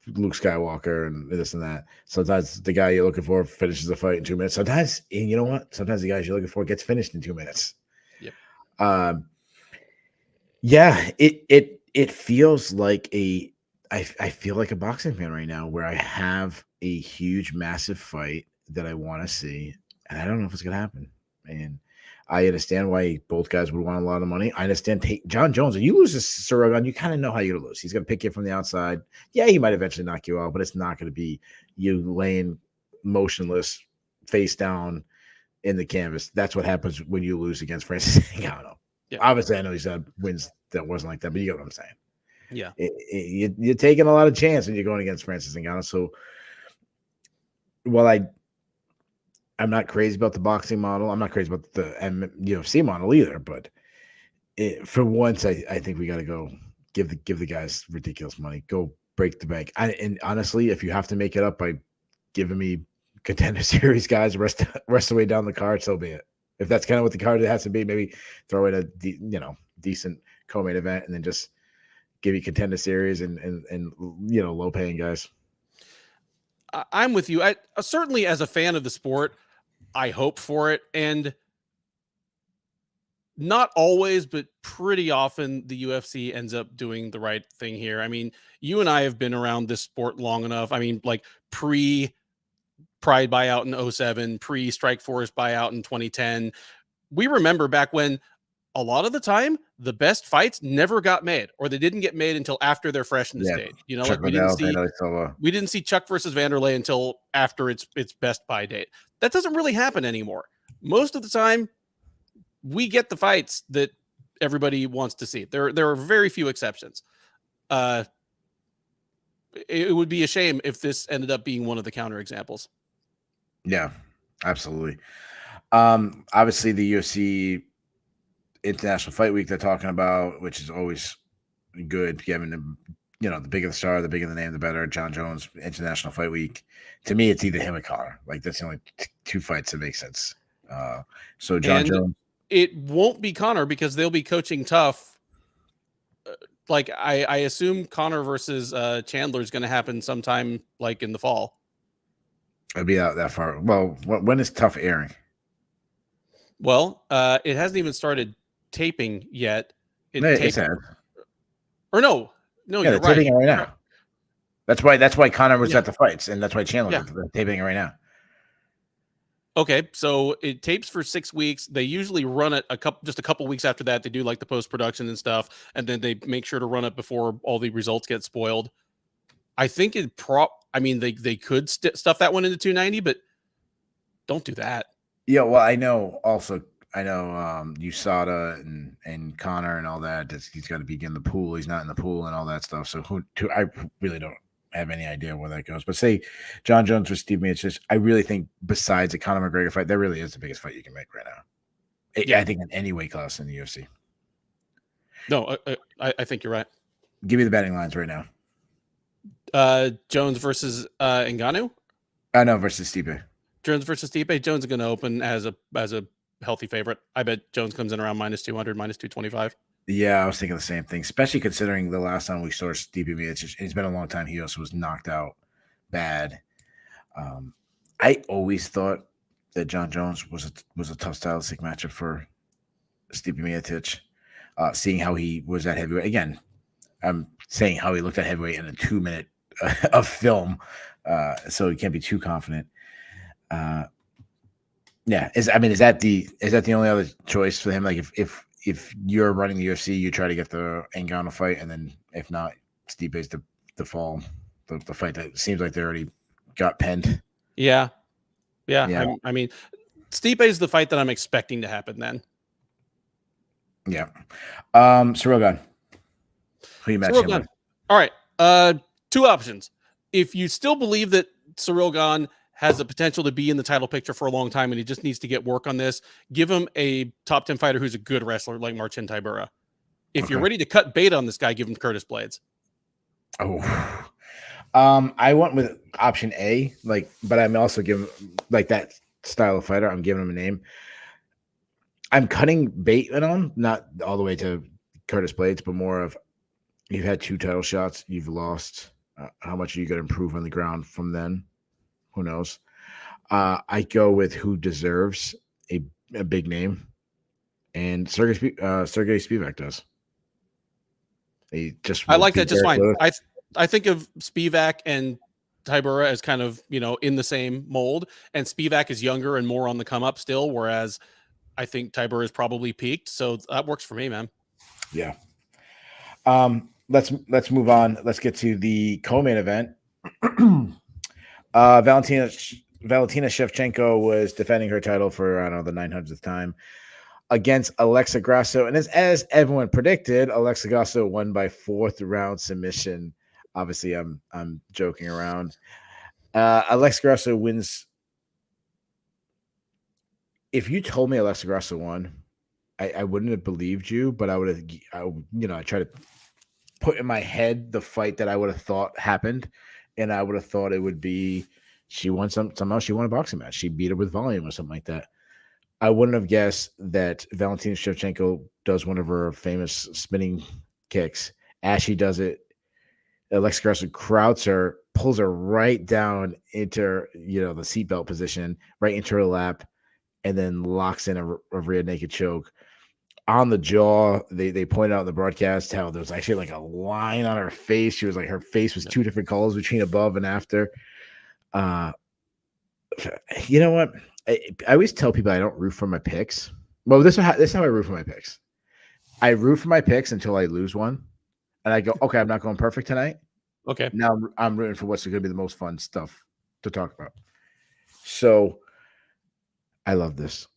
Luke Skywalker and this and that. Sometimes the guy you're looking for finishes the fight in 2 minutes. Sometimes, and you know what? Sometimes the guys you're looking for gets finished in 2 minutes. Yep. Yeah, it feels like I feel like a boxing fan right now, where I have a huge, massive fight that I want to see, and I don't know if it's gonna happen. And I understand why both guys would want a lot of money. I understand Jon Jones. If you lose to CirylGane, you kind of know how you're gonna lose. He's gonna pick you from the outside. Yeah, he might eventually knock you out, but it's not gonna be you laying motionless, face down in the canvas. That's what happens when you lose against Francis Ngannou. Yeah. Obviously, I know he's had wins that wasn't like that, but you get what I'm saying. Yeah, you're taking a lot of chance when you're going against Francis Ngannou. So, while I'm not crazy about the boxing model, I'm not crazy about the UFC model either. But for once, I think we got to go give the guys ridiculous money. Go break the bank. And honestly, if you have to make it up by giving me contender series guys rest the way down the card, so be it. If that's kind of what the card has to be, maybe throw in a decent co-main event, and then just give you contender series and low paying guys. I'm with you. I certainly, as a fan of the sport, I hope for it, and not always, but pretty often the UFC ends up doing the right thing here. I mean, you and I have been around this sport long enough. I mean, like pre Pride buyout in 07, pre Strike Force buyout in 2010. We remember back when a lot of the time the best fights never got made, or they didn't get made until after they're fresh in the Yeah, stage. You know, Chuck like Liddell, Vanderlei Silva. we didn't see Chuck versus Vanderlei until after its best buy date. That doesn't really happen anymore. Most of the time, we get the fights that everybody wants to see. There are very few exceptions. It would be a shame if this ended up being one of the counterexamples. Yeah, absolutely. Obviously the UFC International Fight Week they're talking about, which is always good, given the bigger the star, the bigger the name, the better. Jon Jones International Fight Week. To me, it's either him or Conor. Like that's the only two fights that make sense. So Jon Jones. It won't be Conor because they'll be coaching tough. Like I assume Conor versus Chandler is going to happen sometime like in the fall. It'll be out that far. Well, when is Tough airing? Well, it hasn't even started taping yet. It's or no, yeah, you're they're taping right. it right now. That's why Conor was Yeah. at the fights, and that's why Chandler was taping it right now. Okay, so it tapes for 6 weeks. They usually run it just a couple weeks after that. They do like the post production and stuff, and then they make sure to run it before all the results get spoiled. I think they could stuff that one into 290, but don't do that. Yeah, well, I know USADA and Conor and all that. He's got to be in the pool. He's not in the pool and all that stuff. So I really don't have any idea where that goes. But say Jon Jones or Steve Miocic, I really think besides the Conor McGregor fight, that really is the biggest fight you can make right now. Yeah. I think in any weight class in the UFC. No, I think you're right. Give me the betting lines right now. Jones versus Ngannou? No, versus Stipe. Jones versus Stipe. Jones is going to open as a healthy favorite. I bet Jones comes in around -200, -225. Yeah, I was thinking the same thing, especially considering the last time we saw Stipe Miocic. It's been a long time. He also was knocked out bad. I always thought that Jon Jones was a tough stylistic matchup for Stipe Miocic. Seeing how he was at heavyweight again, I'm saying how he looked at heavyweight in a 2-minute of film, so you can't be too confident. Yeah, is that the only other choice for him? Like if you're running the UFC, you try to get the Ngannou fight, and then if not, Stipe's the fall, the fight that seems like they already got penned. Yeah. I mean, Stipe is the fight that I'm expecting to happen then. Yeah. CirylGane. Who you matching with? All right. 2 options. If you still believe that CirylGane has the potential to be in the title picture for a long time and he just needs to get work on this, give him a top 10 fighter who's a good wrestler like Marcin Tybura. If you're ready to cut bait on this guy, give him Curtis Blades. Oh. I went with option A, but I'm also giving that style of fighter. I'm giving him a name. I'm cutting bait on him, not all the way to Curtis Blades, but more of you've had 2 title shots, you've lost. How much are you going to improve on the ground from then? Who knows? I go with who deserves a big name, and Sergey Spivak does. I like that just fine. I think of Spivak and Tybura as kind of, in the same mold, and Spivak is younger and more on the come up still, whereas I think Tybura is probably peaked. So that works for me, man. Yeah. Let's move on. Let's get to the co-main event. Valentina Shevchenko was defending her title for, the 900th time against Alexa Grasso. And as everyone predicted, Alexa Grasso won by 4th round submission. Obviously, I'm joking around. Alexa Grasso wins. If you told me Alexa Grasso won, I wouldn't have believed you, but I try to put in my head the fight that I would have thought happened, and I would have thought it would be she won somehow she won a boxing match. She beat her with volume or something like that. I wouldn't have guessed that Valentina Shevchenko does one of her famous spinning kicks as she does it. Alexa Grasso crowds her, pulls her right down into the seatbelt position, right into her lap, and then locks in a rear naked choke on the jaw. They pointed out in the broadcast how there was actually like a line on her face. She was like, her face was two different colors between above and after. You know what? I always tell people I don't root for my picks. Well, this is how I root for my picks. I root for my picks until I lose one, and I go, okay, I'm not going perfect tonight. Okay. Now I'm rooting for what's going to be the most fun stuff to talk about. So I love this,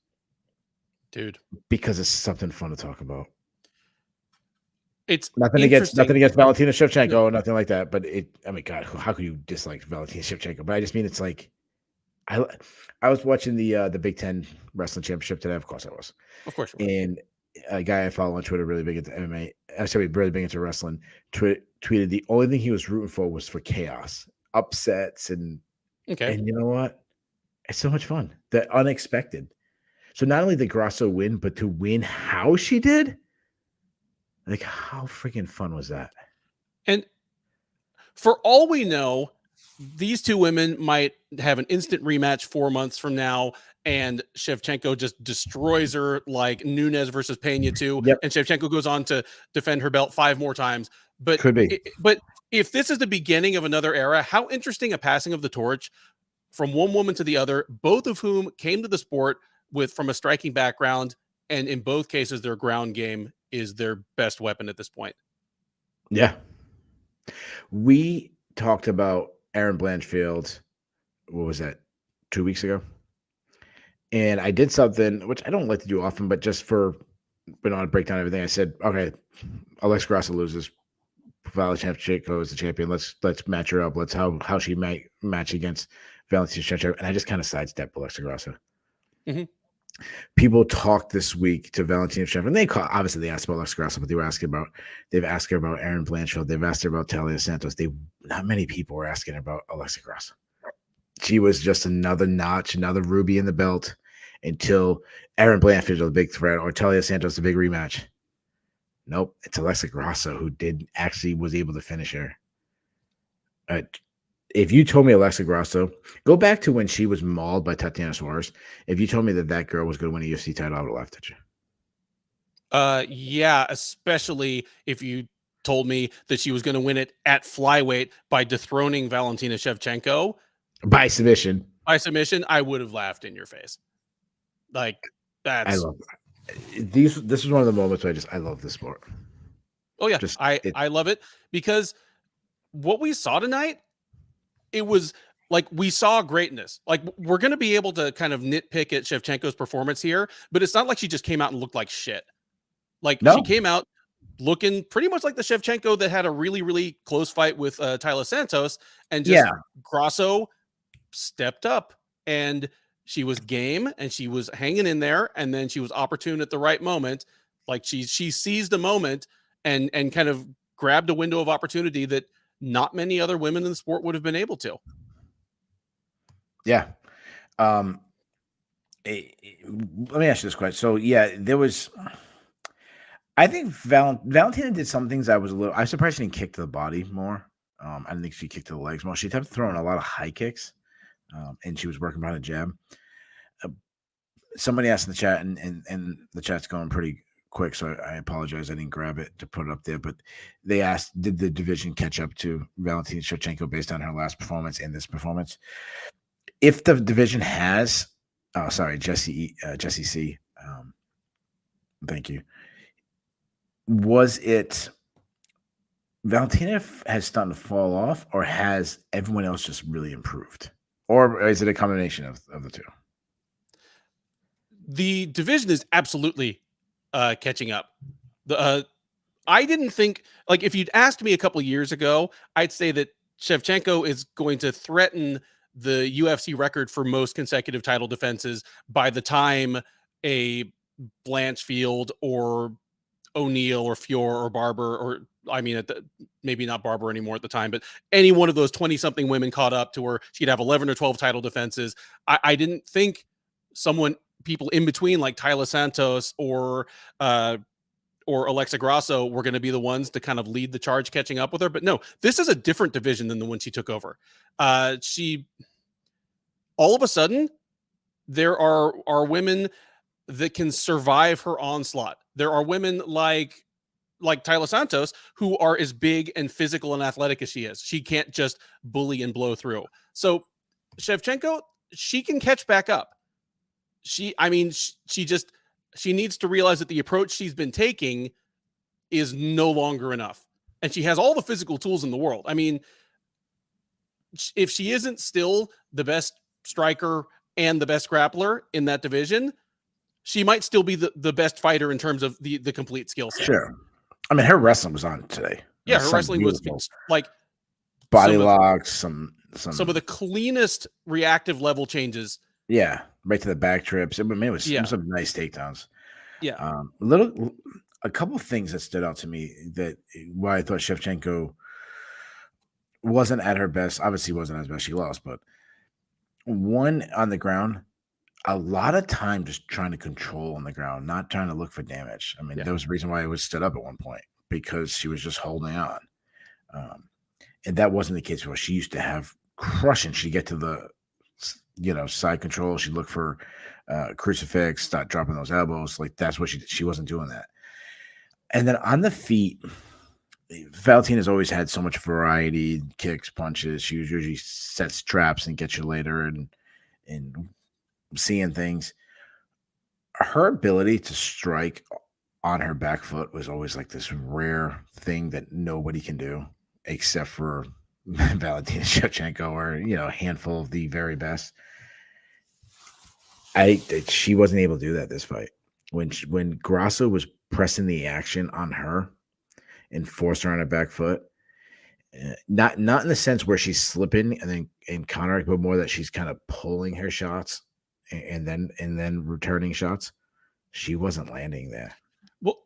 dude, because it's something fun to talk about. It's nothing against Valentina Shevchenko, nothing like that. But God, how could you dislike Valentina Shevchenko? But I just mean, it's like, I was watching the Big Ten Wrestling Championship today. Of course I was. Of course. And a guy I follow on Twitter, really big into MMA, really big into wrestling, tweeted the only thing he was rooting for was for chaos, upsets, and you know what? It's so much fun. The unexpected. So not only did Grasso win, but to win how she did, like, how freaking fun was that? And for all we know, these two women might have an instant rematch 4 months from now, and Shevchenko just destroys her like Nunes versus Penne 2, and Shevchenko goes on to defend her belt 5 more times. But could be. But if this is the beginning of another era, how interesting a passing of the torch from one woman to the other, both of whom came to the sport from a striking background, and in both cases, their ground game is their best weapon at this point. Yeah. We talked about Erin Blanchfield, what was that, 2 weeks ago? And I did something which I don't like to do often, but just for to break down everything, I said, okay, Alexa Grasso loses, Valentina Shevchenko is the champion. Let's match her up. Let's how she might match against Valentina Shevchenko. And I just kind of sidestepped Alexa Grasso. Mm-hmm. People talked this week to Valentina Shevchenko, and obviously they asked about Alexa Grasso, but they've asked her about Erin Blanchfield. They've asked her about Talia Santos. Not many people were asking about Alexa Grasso. She was just another notch, another ruby in the belt, until Erin Blanchfield was a big threat, or Talia Santos a big rematch. Nope, it's Alexa Grasso who was able to finish her. If you told me Alexa Grasso, go back to when she was mauled by Tatiana Suarez. If you told me that girl was going to win a UFC title, I would have laughed at you. Yeah, especially if you told me that she was going to win it at flyweight by dethroning Valentina Shevchenko by submission. I would have laughed in your face. Like, that's. I love that. This is one of the moments where I love this sport. Oh yeah, I love it, because what we saw tonight, it was like, we saw greatness. Like, we're going to be able to kind of nitpick at Shevchenko's performance here, but it's not like she just came out and looked like shit. Like, she came out looking pretty much like the Shevchenko that had a really, really close fight with Taila Santos, and just Grasso stepped up, and she was game, and she was hanging in there, and then she was opportune at the right moment. Like, she seized a moment and kind of grabbed a window of opportunity that not many other women in the sport would have been able to. Yeah. Let me ask you this question. So there was, I think Valentina did some things I was surprised she didn't kick to the body more. I didn't think she kicked to the legs more. She kept throwing a lot of high kicks, and she was working behind a jab. Somebody asked in the chat, and the chat's going pretty quick, so I apologize. I didn't grab it to put it up there, but they asked, did the division catch up to Valentina Shevchenko based on her last performance and this performance? If the division has, Jesse C. Thank you. Was it Valentina has started to fall off, or has everyone else just really improved? Or is it a combination of the two? The division is absolutely catching up. I didn't think, like, if you'd asked me a couple years ago, I'd say that Shevchenko is going to threaten the UFC record for most consecutive title defenses by the time a Blanchfield or O'Neal or Fior or Barber, or maybe not Barber anymore at the time, but any one of those 20-something women caught up to where she'd have 11 or 12 title defenses. I didn't think people in between, like Taila Santos or or Alexa Grasso were going to be the ones to kind of lead the charge catching up with her. But no, this is a different division than the one she took over. She all of a sudden, there are women that can survive her onslaught. There are women like Tyler Santos who are as big and physical and athletic as she is. She can't just bully and blow through. So Shevchenko, she can catch back up. She needs to realize that the approach she's been taking is no longer enough. And she has all the physical tools in the world. I mean, if she isn't still the best striker and the best grappler in that division, she might still be the best fighter in terms of the complete skill set. Sure. I mean, her wrestling was on today. Yeah, her wrestling was like body locks, some of the cleanest reactive level changes. Yeah, right to the back trips. It was some nice takedowns. Yeah. A couple of things that stood out to me that why I thought Shevchenko wasn't at her best. Obviously, wasn't as best. She lost, but one on the ground, a lot of time just trying to control on the ground, not trying to look for damage. I mean, there was a reason why it was stood up at one point, because she was just holding on. And that wasn't the case before. She used to have crushing. She'd get to the, side control. She'd look for crucifix, start dropping those elbows. Like, that's what she wasn't doing that. And then on the feet, Valentina's always had so much variety, kicks, punches. She usually sets traps and gets you later and seeing things. Her ability to strike on her back foot was always like this rare thing that nobody can do except for Valentina Shevchenko or, a handful of the very best. She wasn't able to do that this fight. When Grasso was pressing the action on her and forced her on her back foot, not in the sense where she's slipping and then countering, but more that she's kind of pulling her shots and then returning shots. She wasn't landing there. Well,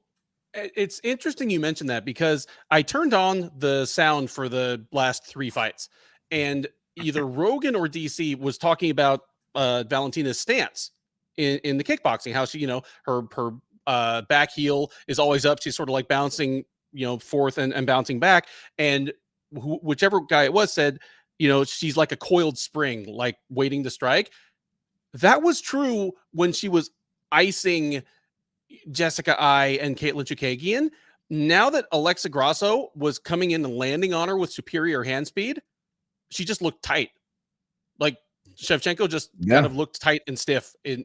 it's interesting you mentioned that, because I turned on the sound for the last 3 fights, and either Rogan or DC was talking about Valentina's stance in the kickboxing, how she, her back heel is always up. She's sort of like bouncing, forth and bouncing back. And whichever guy it was said, she's like a coiled spring, like waiting to strike. That was true when she was icing Jessica Ai and Caitlin Chukagian. Now that Alexa Grasso was coming in and landing on her with superior hand speed, she just looked tight. Like Shevchenko just kind of looked tight and stiff and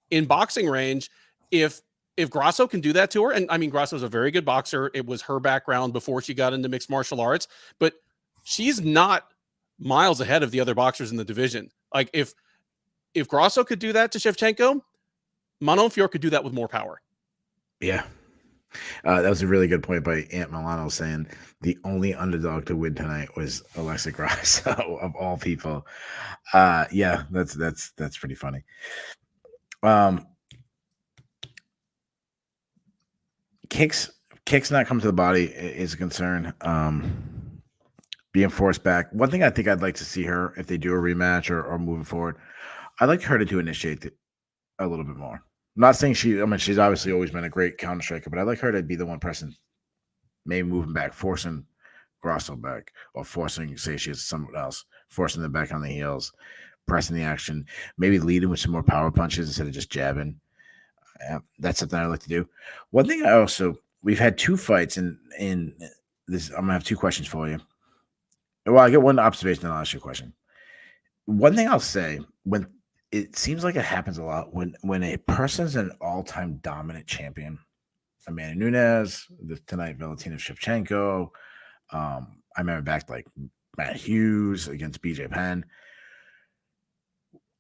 in boxing range. If Grasso can do that to her, and I mean, Grasso is a very good boxer. It was her background before she got into mixed martial arts, but she's not miles ahead of the other boxers in the division. Like if Grasso could do that to Shevchenko, Manon Fior could do that with more power. Yeah. That was a really good point by Ant Milano, saying the only underdog to win tonight was Alexa Grasso of all people. Yeah, that's pretty funny. Kicks not coming to the body is a concern. Being forced back. One thing I think I'd like to see her, if they do a rematch or moving forward, I'd like her to initiate it a little bit more. I'm not saying she's obviously always been a great counter striker, but I'd like her to be the one pressing, maybe moving back, forcing Grasso back, or forcing, say she has someone else, forcing them back on the heels, pressing the action, maybe leading with some more power punches instead of just jabbing. That's something I'd like to do. One thing we've had 2 fights in this. I'm going to have 2 questions for you. Well, I get one observation and I'll ask you a question. One thing I'll say, when it seems like it happens a lot when a person's an all-time dominant champion, Amanda Nunes, tonight Valentina Shevchenko. I remember back like Matt Hughes against BJ Penn.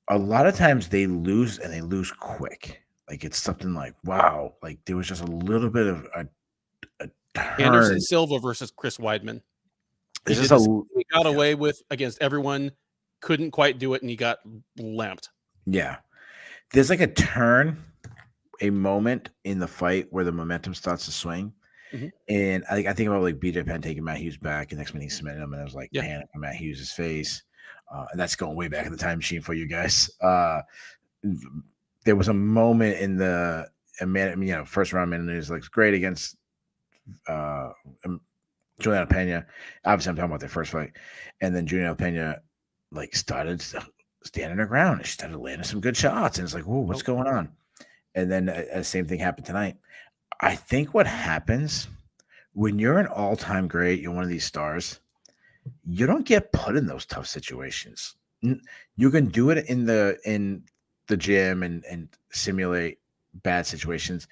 A lot of times they lose, and they lose quick. Like, it's something like, wow, like there was just a little bit of a turn. Anderson Silva versus Chris Weidman. He got away with against everyone, couldn't quite do it, and he got lamped. Yeah. There's like a turn, a moment in the fight where the momentum starts to swing. Mm-hmm. And I think about like BJ Penn taking Matt Hughes back, and next minute he submitted him, and it was like panic on Matt Hughes' face. And that's going way back in the time machine for you guys. There was a moment in the first round Martinez looks great against Juliana Pena. Obviously, I'm talking about their first fight, and then Juliana Pena started standing her ground. She started landing some good shots, and it's like, whoa, what's going on? And then the same thing happened tonight. I think what happens when you're an all-time great, you're one of these stars, you don't get put in those tough situations. You can do it in the gym and simulate bad situations,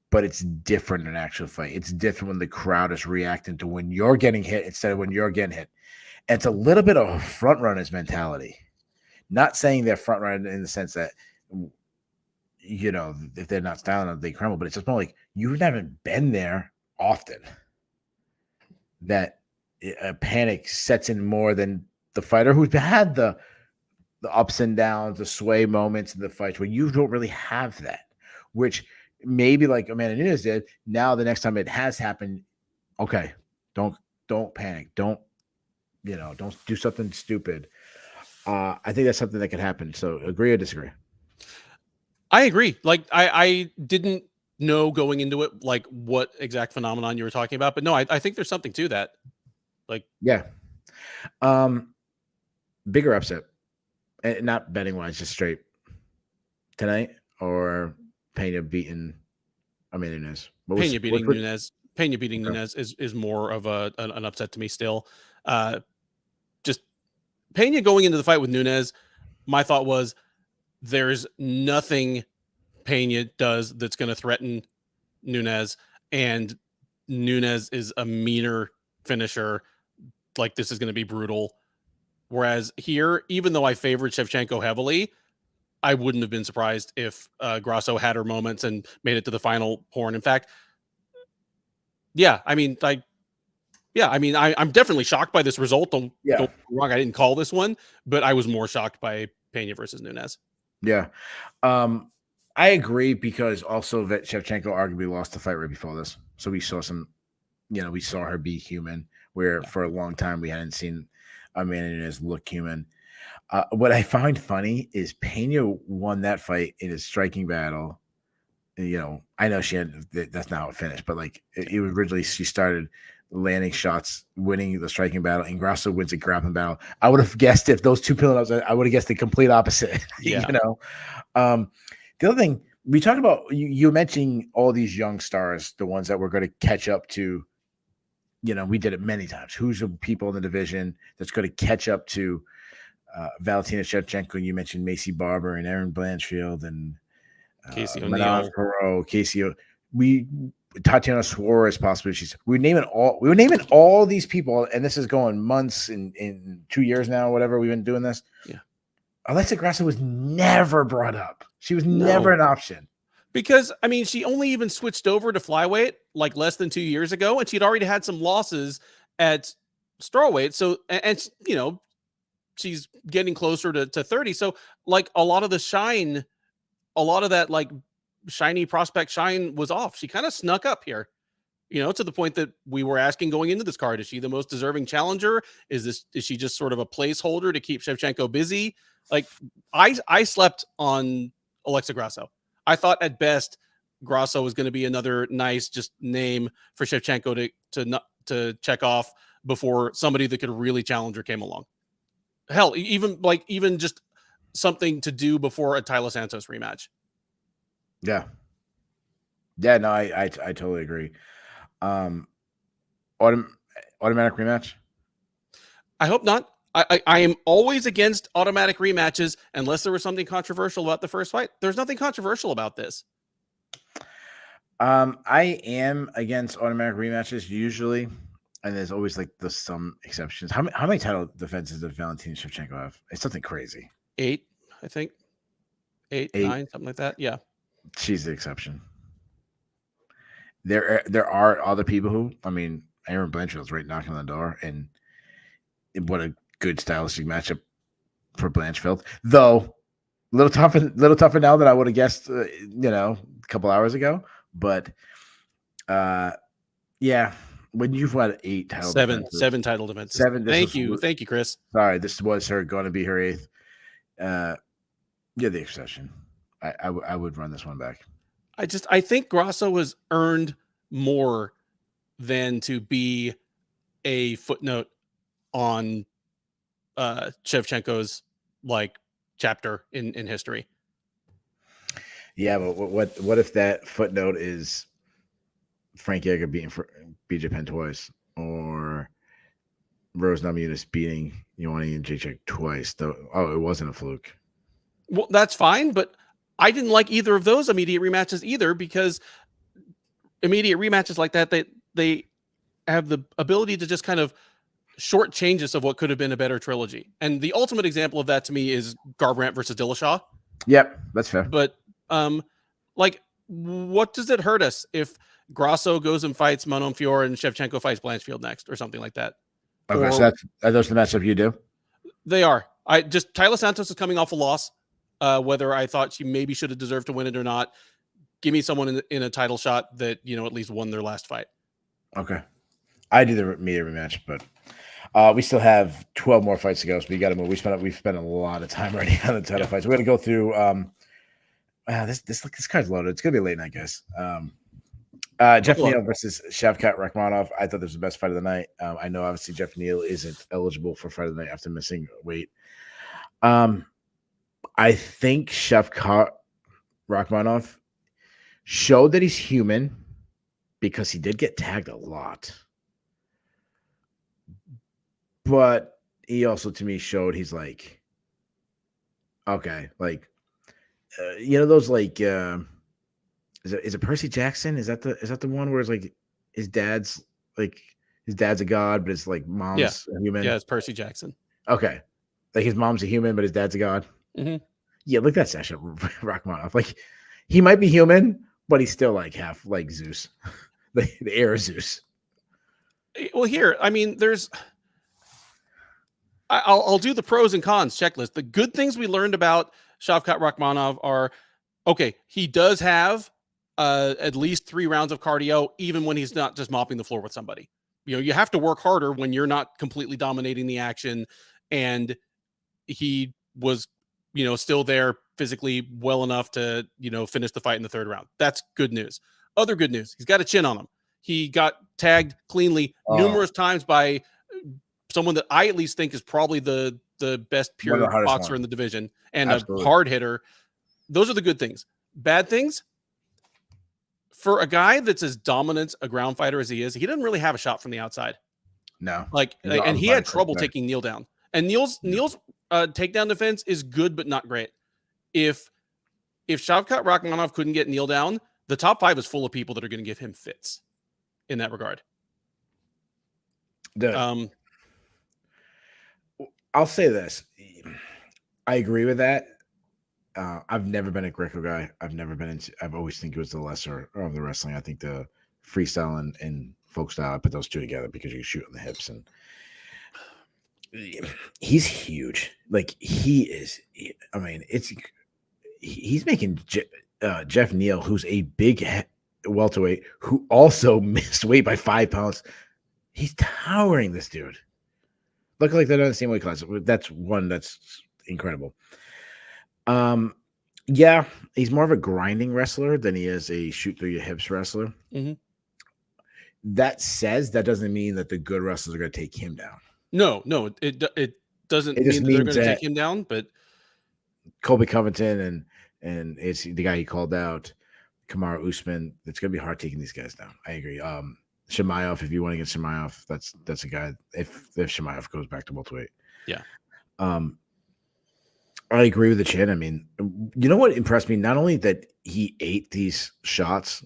but it's different in an actual fight. It's different when the crowd is reacting to when you're getting hit instead of when you're getting hit. And it's a little bit of a front runner's mentality. Not saying they're front runner in the sense that, if they're not styling, they crumble, but it's just more like you haven't been there often. That a panic sets in more than the fighter who's had the ups and downs, the sway moments in the fights where you don't really have that, which maybe like Amanda Nunes did. Now the next time it has happened, okay, don't panic. Don't do something stupid. I think that's something that could happen. So agree or disagree? I agree. Like I didn't know going into it like what exact phenomenon you were talking about, but no, I think there's something to that. Like, yeah. Bigger upset, and not betting wise, just straight tonight, or Pena beating Amanda Nunes. Pena beating Nunes. Pena beating Nunes is more of an upset to me still. Just Pena going into the fight with Nunes, my thought was there's nothing Pena does that's going to threaten Nunes, and Nunes is a meaner finisher. Like, this is going to be brutal. Whereas here, even though I favored Shevchenko heavily, I wouldn't have been surprised if Grasso had her moments and made it to the final horn. In fact, I'm definitely shocked by this result. Don't get me wrong, I didn't call this one, but I was more shocked by Pena versus Nunes. Yeah. I agree, because also that Shevchenko arguably lost the fight right before this. So we saw we saw her be human, where for a long time we hadn't seen Amanda Nunes look human. What I find funny is Pena won that fight in a striking battle. I know that's not how it finished, but it was originally she started landing shots, winning the striking battle, and Grasso wins a grappling battle. I would have guessed if those two pillars, I would have guessed the complete opposite. Yeah. The other thing we talked about, you mentioning all these young stars, the ones that we're going to catch up to. We did it many times. Who's the people in the division that's going to catch up to Valentina Shevchenko? You mentioned Macy Barber and Erin Blanchfield and Casey O'Neill, Casey. Tatiana Suarez, possibly. We were naming all these people, and this is going months in 2 years now, whatever we've been doing this. Yeah. Alexa Grasso was never brought up. She was never an option. Because, she only even switched over to flyweight like less than 2 years ago, and she'd already had some losses at strawweight. So, and she's getting closer to 30. So, a lot of the shine, a lot of that, shiny prospect shine was off. She kind of snuck up here, to the point that we were asking going into this card, is she the most deserving challenger? Is she just sort of a placeholder to keep Shevchenko busy? I slept on Alexa Grasso. I thought at best Grasso was going to be another nice just name for Shevchenko to check off before somebody that could really challenge her came along. Hell, even just something to do before a Tyler Santos rematch. Yeah. No, I totally agree. Automatic rematch? I hope not. I am always against automatic rematches unless there was something controversial about the first fight. There's nothing controversial about this. I am against automatic rematches usually, and there's always some exceptions. How many title defenses does Valentina Shevchenko have? It's something crazy. 8, I think. 8, 9, something like that. Yeah. She's the exception. There are other people who, Erin Blanchfield's right knocking on the door, and what a good stylistic matchup for Blanchfield. Though a little tougher now than I would have guessed, a couple hours ago. But yeah, when you've got 8 title defenses, 7 title defenses. Thank you, Chris. Sorry, this was going to be her 8th. Yeah, the exception. I would run this one back. I think Grasso has earned more than to be a footnote on Shevchenko's like chapter in history. Yeah, but what if that footnote is Frank Yeager beating BJ Penn twice, or Rose Namajunas beating Ioane and Jacek twice? Oh, it wasn't a fluke. Well, that's fine, but I didn't like either of those immediate rematches either, because immediate rematches like that, they have the ability to just kind of short changes of what could have been a better trilogy. And the ultimate example of that to me is Garbrandt versus Dillashaw. Yep, that's fair. But like, what does it hurt us if Grasso goes and fights Manon Fior and Shevchenko fights Blanchfield next, or something like that? Okay, or, so are those the matchup you do? They are. Tyler Santos is coming off a loss. Whether I thought she maybe should have deserved to win it or not, give me someone in a title shot that, at least won their last fight. Okay. I do the media rematch, but we still have 12 more fights to go, so we got to move. We've spent a lot of time already on the title fights. We're going to go through this card's loaded. It's going to be a late night, guys. Jeff Neal versus Shavkat Rakhmonov. I thought this was the best fight of the night. I know obviously Jeff Neal isn't eligible for fight of the night after missing weight. I think Shavkat Rakhmonov showed that he's human because he did get tagged a lot. But he also, to me, showed he's like, okay, like, those like, is it Percy Jackson? Is that the one where it's like his dad's a god, but it's like mom's a human? Yeah, it's Percy Jackson. Okay, like his mom's a human, but his dad's a god. Mm-hmm. Yeah, look at that Sasha Rakhmonov. Like, he might be human, but he's still like half like Zeus, the heir of Zeus. Well, here, I mean, I'll do the pros and cons checklist. The good things we learned about Shavkat Rakhmonov are, okay, he does have at least 3 rounds of cardio, even when he's not just mopping the floor with somebody. You have to work harder when you're not completely dominating the action, and he was, still there physically well enough to, finish the fight in the 3rd round. That's good news. Other good news, he's got a chin on him. He got tagged cleanly numerous times by someone that I at least think is probably the best pure boxer in the division, and Absolutely. A hard hitter. Those are the good things. Bad things, for a guy that's as dominant a ground fighter as he is, he doesn't really have a shot from the outside. No. And he had trouble taking Neal down. And Neal's takedown defense is good, but not great. If Shavkat Rakhmonov couldn't get Neal down, the top 5 is full of people that are going to give him fits in that regard. I'll say this. I agree with that. I've never been a Greco guy. I've always think it was the lesser of the wrestling. I think the freestyle and folk style, I put those two together because you can shoot on the hips, and he's huge. Like, he is. I mean, he's making Jeff Neal, who's a big welterweight, who also missed weight by 5 pounds. He's towering this dude. Look like they're not in the same weight class. That's incredible. Yeah, he's more of a grinding wrestler than he is a shoot through your hips wrestler. Mm-hmm. That doesn't mean that the good wrestlers are going to take him down. No, it doesn't mean that they're going to take him down. But Colby Covington and it's the guy he called out, Kamaru Usman. It's going to be hard taking these guys down. I agree. Chimaev, if you want to get Chimaev, that's a guy. If Chimaev goes back to welterweight, yeah. I agree with the chin. I mean, you know what impressed me? Not only that he ate these shots,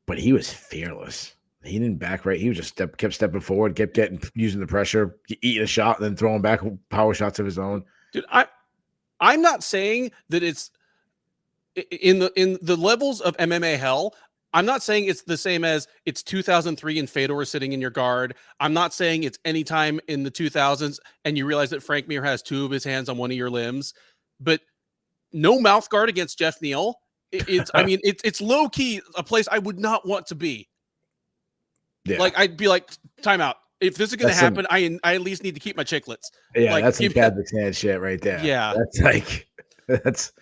but he was fearless. He didn't back right. He was just kept stepping forward, kept using the pressure, eating a shot, and then throwing back power shots of his own. Dude, I'm not saying that it's in the levels of MMA hell. I'm not saying it's the same as it's 2003 and Fedor sitting in your guard. I'm not saying it's any time in the 2000s and you realize that Frank Mir has 2 of his hands on one of your limbs, but no mouth guard against Jeff Neal. It's low key a place I would not want to be. Yeah. Like, I'd be like, timeout. If this is going to happen, I at least need to keep my chiclets. Yeah, like, that's some Kazakhstan shit right there. Yeah. That's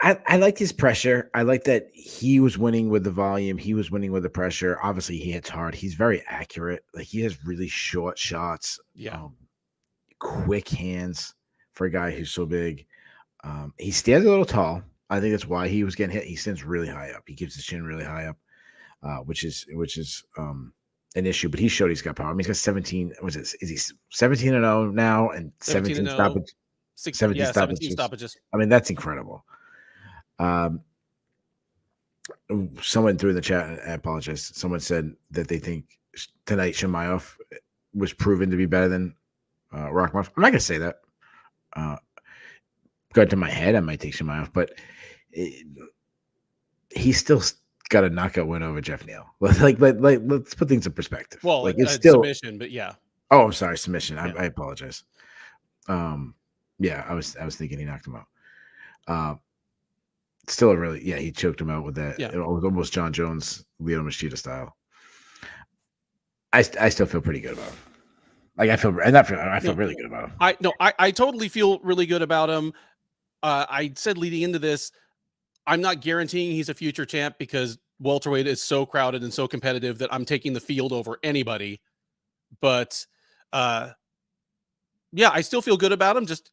I liked his pressure. I like that he was winning with the volume. He was winning with the pressure. Obviously, he hits hard. He's very accurate. Like he has really short shots. Yeah. Quick hands for a guy who's so big. He stands a little tall. I think that's why he was getting hit. He stands really high up. He keeps his chin really high up, which is an issue. But he showed he's got power. I mean, he's got 17. Was it? Is he 17-0 now and 17 stoppage? 17 stoppages. 17 stoppages. I mean, that's incredible. Someone threw in the chat, I apologize. Someone said that they think tonight Chimaev was proven to be better than Rakhmonov. I'm not gonna say that. Go to my head, I might take Chimaev, but he's still got a knockout win over Jeff Neal. Like, let's put things in perspective. Well, like it's still submission, but yeah. Oh, I'm sorry, submission. Yeah. I apologize. Yeah, I was thinking he knocked him out. Still a really, he choked him out with that. Yeah. It was almost Jon Jones, Leo Machida style. I still feel pretty good about him. Like I feel really good about him. I totally feel really good about him. I said leading into this, I'm not guaranteeing he's a future champ because welterweight is so crowded and so competitive that I'm taking the field over anybody. But yeah, I still feel good about him. Just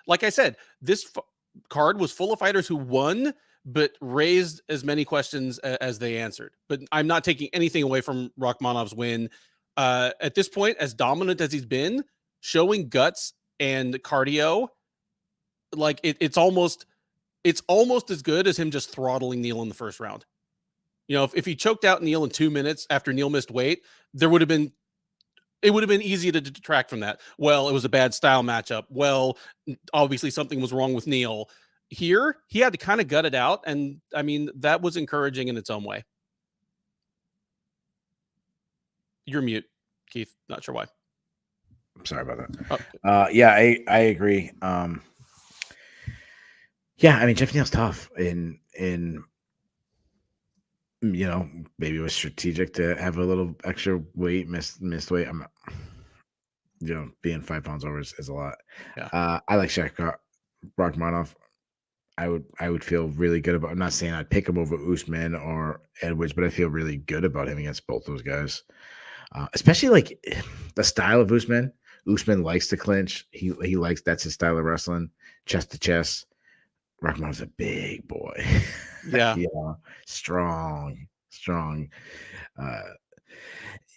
like I said, this card was full of fighters who won, but raised as many questions as they answered. But I'm not taking anything away from Rakhmonov's win. At this point, as dominant as he's been, showing guts and cardio, like it's almost as good as him just throttling Neal in the first round. You know, if he choked out Neal in 2 minutes after Neal missed weight, it would have been easy to detract from that. Well, it was a bad style matchup. Well, obviously something was wrong with Neal. Here, he had to kind of gut it out, and I mean that was encouraging in its own way. You're mute, Keith. Not sure why. I'm sorry about that. Oh. Yeah, I agree. Yeah, I mean Jeff Neal's tough, in you know, maybe it was strategic to have a little extra weight, missed weight. I'm not, you know, being 5 pounds over is a lot. Yeah. I like Shevchenko, Rakhmonov. I would feel really good about. I'm not saying I'd pick him over Usman or Edwards, but I feel really good about him against both those guys. Especially like the style of Usman. Usman likes to clinch. He likes, that's his style of wrestling, chest to chest. Rakhmonov's a big boy. Yeah. Strong.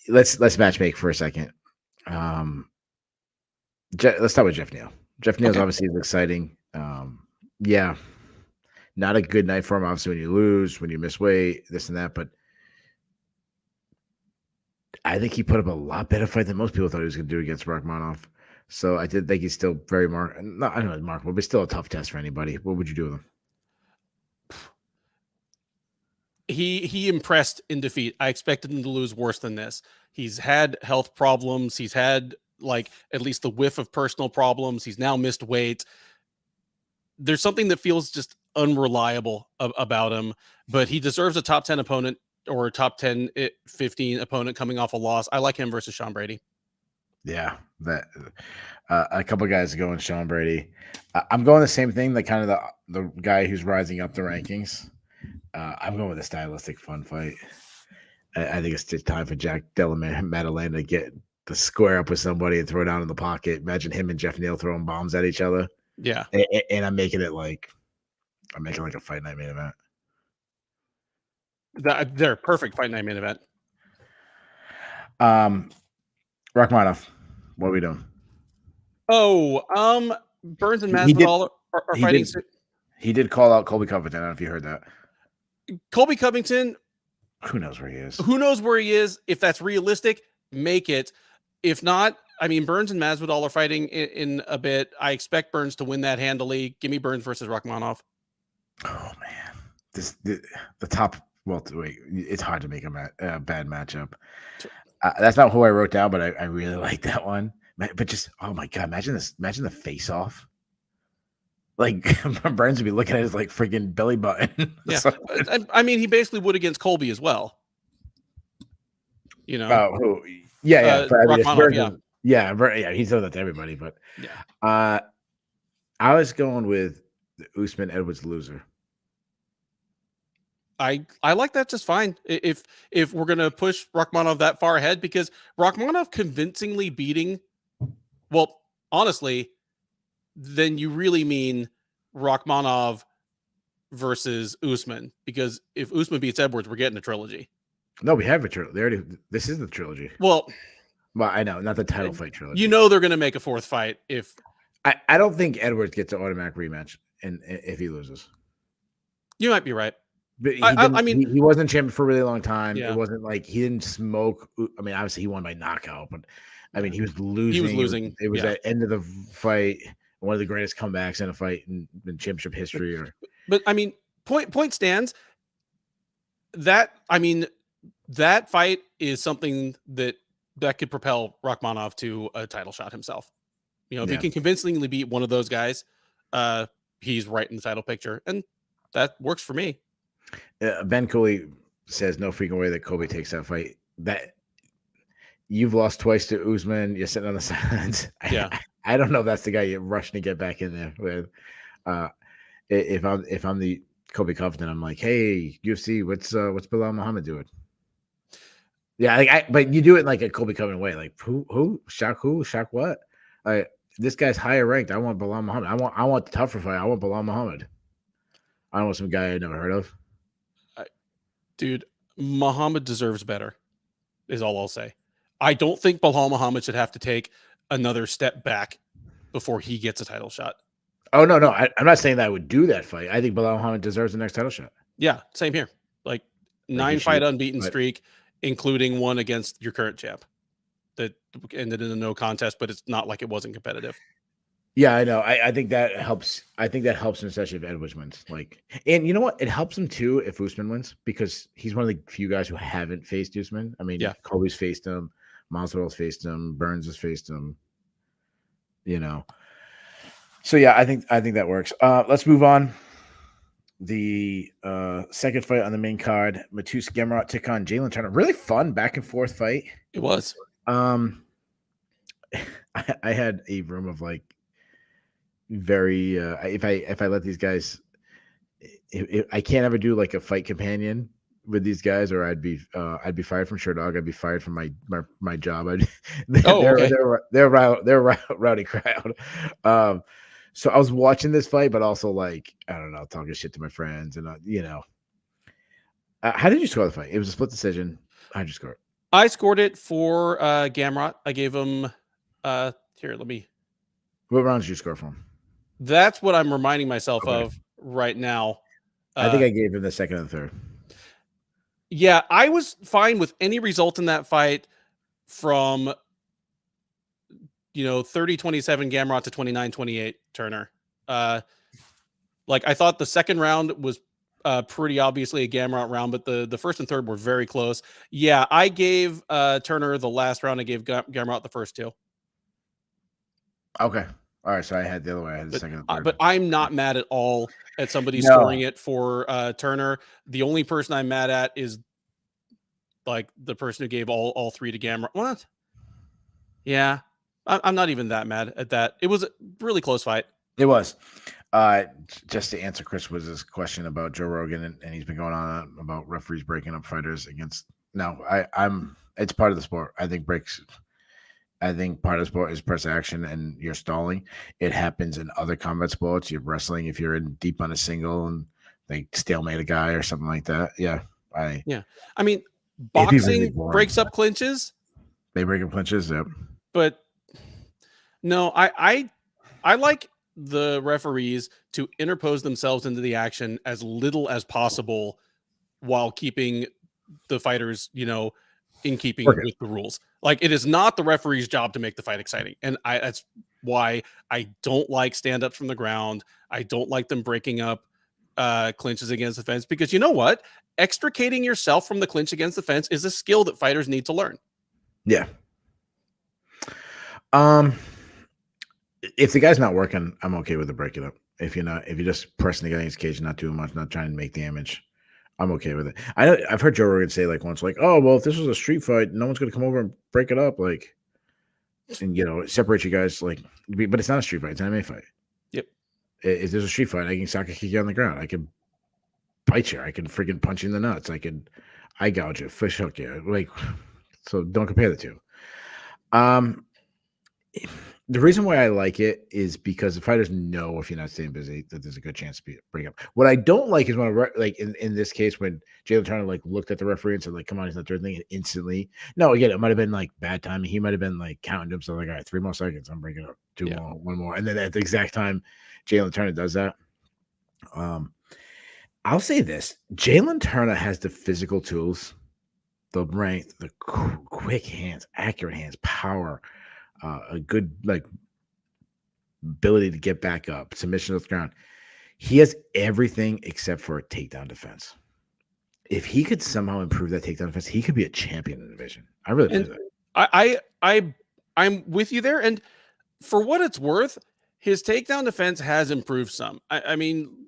Let's match make for a second. Let's start with Jeff Neal. Jeff Neal's obviously exciting. Yeah, not a good night for him. Obviously, when you lose, when you miss weight, this and that. But I think he put up a lot better fight than most people thought he was going to do against Rakhmonov. So I did think he's still very I don't know, remarkable, but still a tough test for anybody. What would you do with him? He impressed in defeat. I expected him to lose worse than this. He's had health problems. He's had like at least the whiff of personal problems. He's now missed weight. There's something that feels just unreliable about him, but he deserves a top 10 opponent or a top 10, 15 opponent coming off a loss. I like him versus Sean Brady. Yeah, that a couple of guys going Sean Brady. I'm going the same thing. Like kind of the guy who's rising up the rankings. I'm going with a stylistic fun fight. I think it's just time for Jack Della Maddalena to get the square up with somebody and throw down in the pocket. Imagine him and Jeff Neal throwing bombs at each other. Yeah, and I'm making it like a fight night main event. They're a perfect fight night main event. Rakhmonov, what are we doing? Oh, Burns and Masvidal are fighting. He did call out Colby Covington. I don't know if you heard that. Colby Covington. Who knows where he is? Who knows where he is? If that's realistic, make it. If not, I mean, Burns and Masvidal are fighting in a bit. I expect Burns to win that handily. Give me Burns versus Rakhmonov. Oh man, the top. Well, wait, it's hard to make a bad matchup. That's not who I wrote down, but I really like that one. But just, oh my god, imagine this! Imagine the face off. Like Burns would be looking at his like freaking belly button. Yeah, I mean, he basically would against Colby as well. You know. Oh, yeah. Rakhmonov, yeah. He's done that to everybody, but yeah. I was going with the Usman Edwards loser. I like that just fine. If we're gonna push Rakhmonov that far ahead, because Rakhmonov convincingly beating, well, honestly, then you really mean Rakhmonov versus Usman, because if Usman beats Edwards, we're getting a trilogy. No, we have a trilogy. This is the trilogy. Well, I know, not the title fight trilogy. You know they're going to make a fourth fight if. I don't think Edwards gets an automatic rematch, and if he loses, you might be right. But he wasn't champion for a really long time. Yeah. It wasn't like he didn't smoke. I mean, obviously he won by knockout, but I mean he was losing. He was losing. It was at the end of the fight, one of the greatest comebacks in a fight in championship history. But I mean, point stands. That fight is something that could propel Rakhmonov to a title shot himself. If he can convincingly beat one of those guys, he's right in the title picture, and that works for me. Ben Cooley says no freaking way that Kobe takes that fight. That you've lost twice to Usman. You're sitting on the sidelines. Yeah, I don't know if that's the guy you're rushing to get back in there with. If I'm the Kobe Covington, I'm like, hey, UFC, what's Bilal Muhammad doing? Yeah, but you do it like a Kobe Covington way, like who? Shaq what? This guy's higher ranked. I want Bilal Muhammad. I want the tougher fight. I want Bilal Muhammad. I don't want some guy I never heard of. Dude, Muhammad deserves better, is all I'll say. I don't think Bilal Muhammad should have to take another step back before he gets a title shot. Oh, no. I'm not saying that I would do that fight. I think Bilal Muhammad deserves the next title shot. Yeah, same here. Like 9-fight unbeaten streak, including one against your current champ that ended in a no contest, but it's not like it wasn't competitive. Yeah, I know. I think that helps. I think that helps him, especially if Edwards wins. And you know what? It helps him too if Usman wins, because he's one of the few guys who haven't faced Usman. I mean, Kobe's faced him, Masvidal's faced him, Burns has faced him. So yeah, I think that works. Let's move on. The second fight on the main card: Matus Gamrot took on Jalen Turner. Really fun back and forth fight. It was. I had a room of very if I let these guys, I can't ever do like a fight companion with these guys, or I'd be fired from Sherdog. I'd be fired from my job. They're a rowdy crowd. So I was watching this fight, but also I don't know, talking shit to my friends, and how did you score the fight? It was a split decision. How did you score it? I scored it for Gamrot. I gave him here. What round did you score from? That's what I'm reminding myself of right now. I think I gave him the second and third. Yeah, I was fine with any result in that fight from 30-27 Gamrot to 29-28 Turner. I thought the second round was pretty obviously a Gamrot round, but the first and third were very close. Yeah, I gave Turner the last round. I gave Gamrot the first two. Okay. All right, so I had the other way. I had the second and third. But I'm not mad at all at somebody scoring it for Turner. The only person I'm mad at is the person who gave all three to Gamrot. What? Yeah, I'm not even that mad at that. It was a really close fight. It was. Just to answer Chris Wiz's question about Joe Rogan, and he's been going on about referees breaking up fighters against. No, it's part of the sport. I think part of the sport is press action and you're stalling. It happens in other combat sports. You're wrestling if you're in deep on a single and they stalemate a guy or something like that. Yeah. I mean, boxing breaks up clinches. They break up clinches, yep. But no, I like the referees to interpose themselves into the action as little as possible while keeping the fighters, in keeping with the rules. It is not the referee's job to make the fight exciting. And that's why I don't like stand-ups from the ground. I don't like them breaking up clinches against the fence, because you know what? Extricating yourself from the clinch against the fence is a skill that fighters need to learn. Yeah. If the guy's not working, I'm okay with the break it up. If you're just pressing the guy against cage, not doing much, not trying to make damage, I'm okay with it. I've heard Joe Rogan say once, oh, well, if this was a street fight, no one's going to come over and break it up. And separate you guys, but it's not a street fight. It's an MMA fight. Yep. If there's a street fight, I can soccer kick you on the ground. I can bite you. I can freaking punch you in the nuts. I could eye gouge you, fish hook you. Like, so don't compare the two. The reason why I like it is because the fighters know if you're not staying busy that there's a good chance to bring up. What I don't like is when like in this case when Jalen Turner like looked at the referee and said like, "Come on, he's not doing anything," and instantly. No, again, it might have been like bad timing. He might have been like counting himself like, "All right, 3 more seconds. I'm bringing up 2 more, 1 more," and then at the exact time Jalen Turner does that. I'll say this: Jalen Turner has the physical tools, the strength, the quick hands, accurate hands, power. A good like ability to get back up, submission to the ground. He has everything except for a takedown defense. If he could somehow improve that takedown defense, he could be a champion in the division. I really believe that. I'm with you there, and for what it's worth, his takedown defense has improved some. I mean,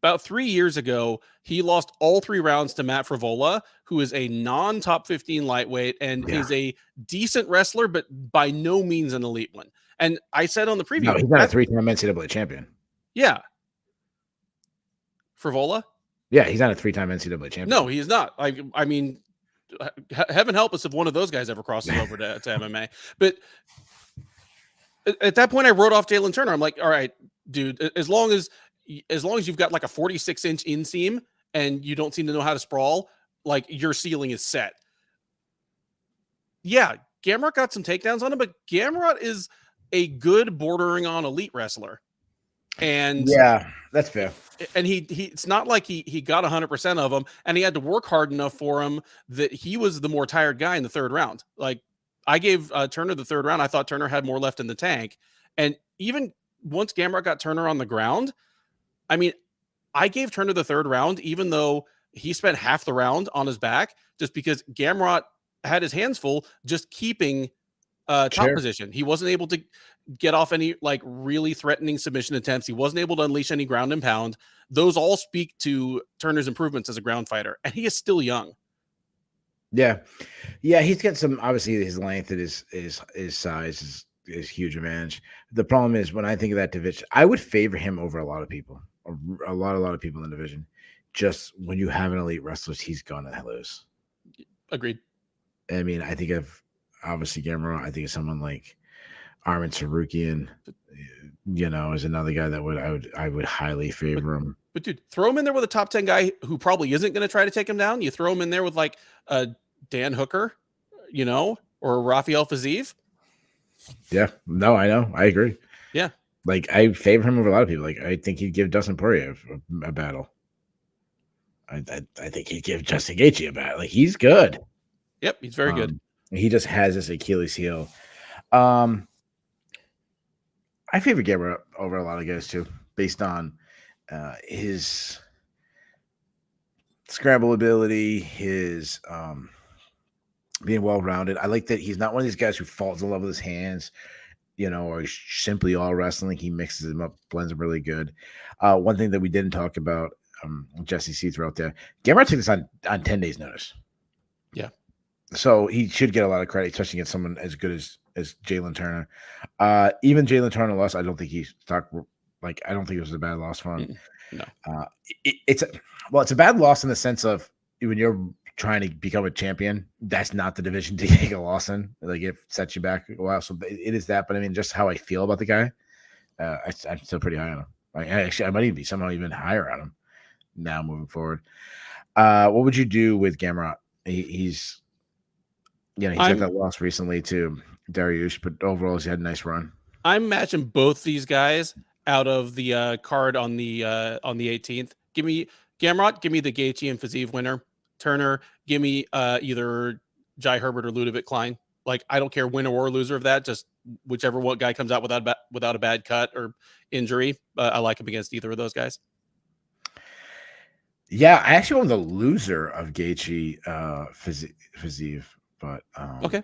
about 3 years ago, he lost all 3 rounds to Matt Frivola, who is a non-top 15 lightweight and is a decent wrestler, but by no means an elite one. And I said on the preview, no, he's not a 3-time NCAA champion. Yeah. Frivola? Yeah, he's not a 3-time NCAA champion. No, he's not. I mean, heaven help us if one of those guys ever crosses over to MMA. But at that point, I wrote off Jalen Turner. I'm like, all right, dude, as long as you've got like a 46-inch inseam and you don't seem to know how to sprawl, like your ceiling is set. Yeah, Gamrot got some takedowns on him, but Gamrot is a good bordering on elite wrestler. And yeah, that's fair. And he it's not like he got 100% of them, and he had to work hard enough for him that he was the more tired guy in the 3rd round. Like I gave Turner the 3rd round. I thought Turner had more left in the tank. And even once Gamrot got Turner on the ground, I mean, I gave Turner the 3rd round, even though he spent half the round on his back, just because Gamrot had his hands full just keeping top position. He wasn't able to get off any like really threatening submission attempts. He wasn't able to unleash any ground and pound. Those all speak to Turner's improvements as a ground fighter, and he is still young. Yeah, he's got some. Obviously, his length and his size is huge advantage. The problem is when I think of that division, I would favor him over a lot of people, a lot of people in the division. Just when you have an elite wrestler, he's gonna lose. Agreed. I mean, I think of obviously Gamrot. I think of someone like Armin Sarukian, is another guy that I would highly favor him. But dude, throw him in there with a top 10 guy who probably isn't going to try to take him down. You throw him in there with like Dan Hooker, or Rafael Fiziev. Yeah, no, I know. I agree. Yeah. Like I favor him over a lot of people. Like I think he'd give Dustin Poirier a battle. I think he'd give Justin Gaethje a battle. Like he's good. Yep, he's very good. He just has this Achilles heel. I favor Gamrot over a lot of guys too, based on his scramble ability, his being well-rounded. I like that he's not one of these guys who falls in love with his hands, or he's simply all wrestling. He mixes them up, blends them really good. One thing that we didn't talk about, Jesse C threw out there, Gamrot took this on 10 days notice. Yeah. So he should get a lot of credit, especially against someone as good as Jalen Turner. Even Jalen Turner lost. I don't think he's I don't think it was a bad loss for him. No. It's a bad loss in the sense of when you're trying to become a champion, that's not the division to take a loss in. Like it sets you back a while. So it is that. But I mean, just how I feel about the guy, I'm still pretty high on him. I might even be somehow even higher on him now moving forward. What would you do with Gamrot? He's got that loss recently to Dariush, but overall he's had a nice run. I'm matching both these guys out of the card on the 18th. Give me Gamrot, give me the Gaethje and Fiziev winner. Turner, give me either Jai Herbert or Ludovic Klein. Like I don't care winner or loser of that, just whichever one guy comes out without a bad cut or injury. I like him against either of those guys. Yeah, I actually want the loser of Gaethje Fiziev. But okay,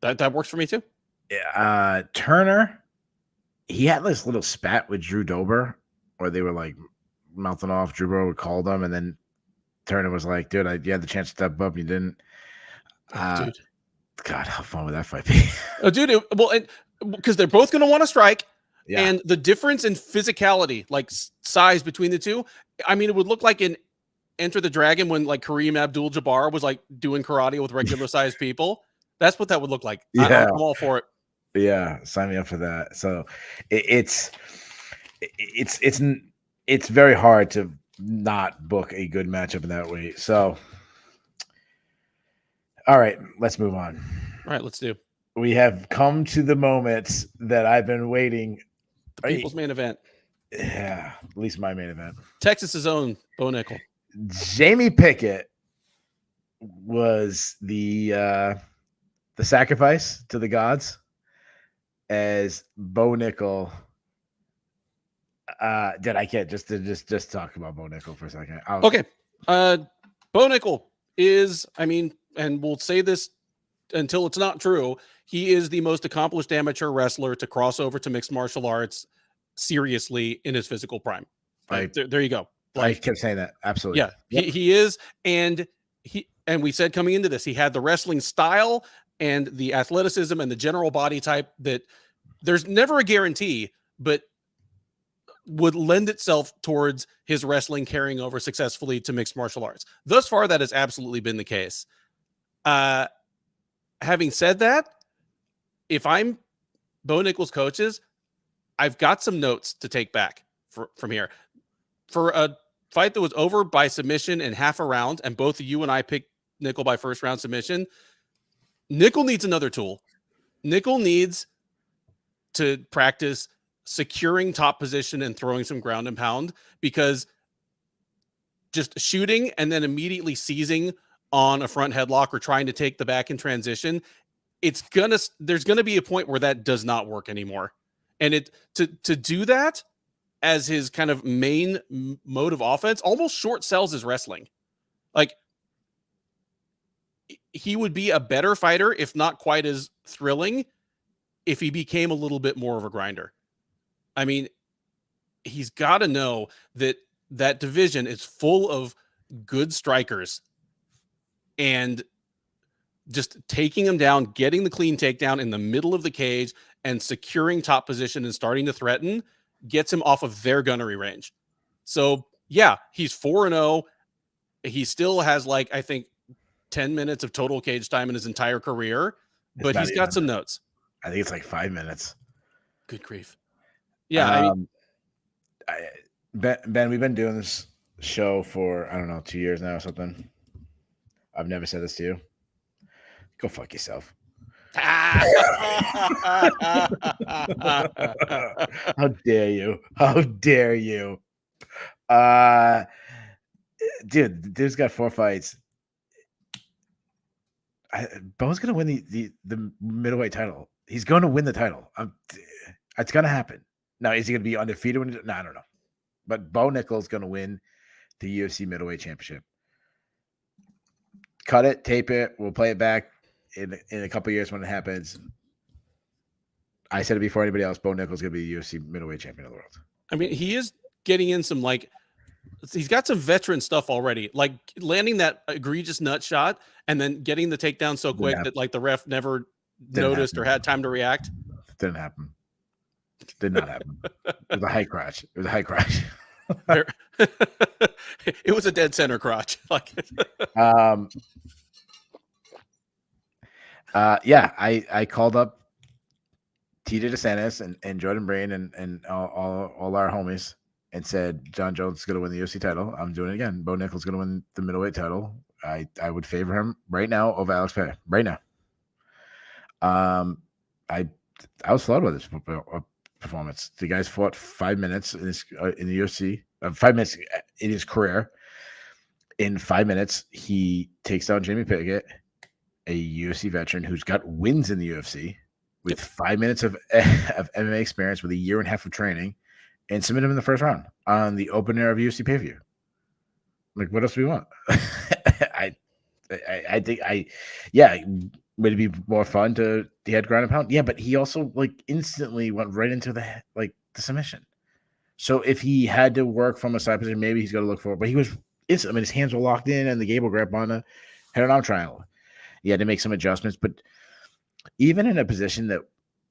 that works for me too. Yeah, Turner, he had this little spat with Drew Dober, where they were like mouthing off. Drew Dober called him, and then Turner was like, "Dude, you had the chance to step up, you didn't." Dude, God, how fun would that fight be? Oh, dude, because they're both going to want to strike, and the difference in physicality, like size between the two, I mean, it would look like an Enter the Dragon when like Kareem Abdul-Jabbar was like doing karate with regular sized people. That's what that would look like. Yeah. I'm all for it. Yeah, sign me up for that. So it's very hard to not book a good matchup in that weight. So, all right, let's move on. All right, let's do. We have come to the moment that I've been waiting. The people's main event. Yeah, at least my main event. Texas's own Bo Nickal. Jamie Pickett was the sacrifice to the gods, as Bo Nickal. I can't just talk about Bo Nickal for a second. Okay. Bo Nickal is, I mean, and we'll say this until it's not true, he is the most accomplished amateur wrestler to cross over to mixed martial arts seriously in his physical prime. There you go. Like, I kept saying that. Absolutely. Yeah, yep. he is. And we said coming into this, he had the wrestling style and the athleticism and the general body type that there's never a guarantee, but would lend itself towards his wrestling carrying over successfully to mixed martial arts. Thus far, that has absolutely been the case. Having said that, if I'm Bo Nickal's coaches, I've got some notes to take back from here. For a fight that was over by submission in half a round, and both you and I picked Nickal by first round submission, Nickal needs another tool. Nickal needs to practice securing top position and throwing some ground and pound, because just shooting and then immediately seizing on a front headlock or trying to take the back in transition, there's gonna be a point where that does not work anymore. And to do that as his kind of main mode of offense almost short sells his wrestling. Like, he would be a better fighter, if not quite as thrilling, if he became a little bit more of a grinder. I mean, he's got to know that that division is full of good strikers, and just taking them down, getting the clean takedown in the middle of the cage and securing top position and starting to threaten gets him off of their gunnery range. So yeah, he's 4-0. He still has, like, I think 10 minutes of total cage time in his entire career, but he's got some notes. I think it's like 5 minutes. Good grief. Yeah. Ben, we've been doing this show for, I don't know, 2 years now or something. I've never said this to you. Go fuck yourself. How dare you? How dare you? Dude, dude's got 4 fights. Bo's gonna win the middleweight title. He's going to win the title. It's gonna happen. Now, is he gonna be undefeated? No, I don't know. But Bo Nickal's gonna win the UFC middleweight championship. Cut it, tape it. We'll play it back in a couple of years when it happens. I said it before anybody else. Bo Nickal's gonna be the UFC middleweight champion of the world. I mean, he is getting in some, like, he's got some veteran stuff already, like landing that egregious nut shot and then getting the takedown so quick that, like, the ref never noticed or had time to react. Didn't happen. Did not happen. It was a high crotch. It was a high crotch. It was a dead center crotch. Like, yeah, I called up TJ DeSantis and Jordan Brain and all our homies and said Jon Jones is going to win the UFC title. I'm doing it again. Bo Nickal's going to win the middleweight title. I would favor him right now over Alex Penne. Right now. I was floored with this performance. The guy's fought 5 minutes in the UFC. 5 minutes in his career. In 5 minutes, he takes down Jamie Pickett, a UFC veteran who's got wins in the UFC with 5 minutes of MMA experience, with a year and a half of training, and submit him in the first round on the opener of UFC pay-per-view. Like, what else do we want? I think would it be more fun to he had ground and pound? Yeah, but he also, like, instantly went right into the submission. So if he had to work from a side position, maybe he's got to look for it. But he was instant. I mean, his hands were locked in and the gable grip on the head and arm triangle. He had to make some adjustments, but even in a position that,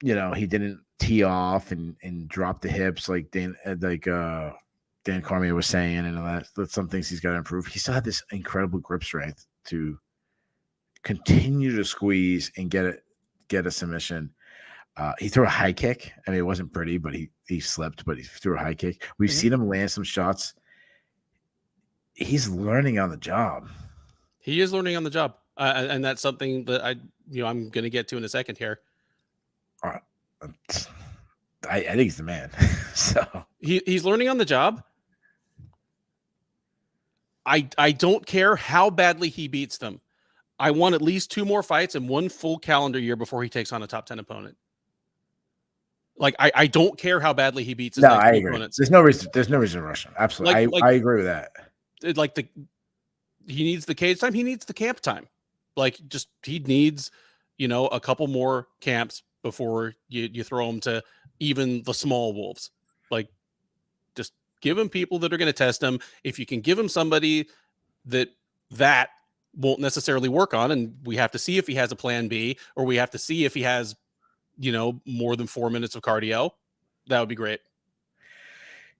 you know, he didn't tee off and drop the hips like Dan Cormier was saying, and that's some things he's got to improve. He still had this incredible grip strength to continue to squeeze and get a submission. He threw a high kick. I mean, it wasn't pretty, but he slipped, but he threw a high kick. We've seen him land some shots. He's learning on the job. He is learning on the job. And that's something that I'm going to get to in a second here. I think he's the man. So he's learning on the job. I don't care how badly he beats them. I want at least 2 more fights and 1 full calendar year before he takes on a top 10 opponent. Like I don't care how badly he beats his next opponents. There's no reason to rush him. Absolutely. I agree with that. He needs the cage time, he needs the camp time. He needs, a couple more camps before you throw him to even the small wolves. Just give him people that are going to test him. If you can give him somebody that won't necessarily work on, and we have to see if he has a plan B, or we have to see if he has, more than 4 minutes of cardio, that would be great.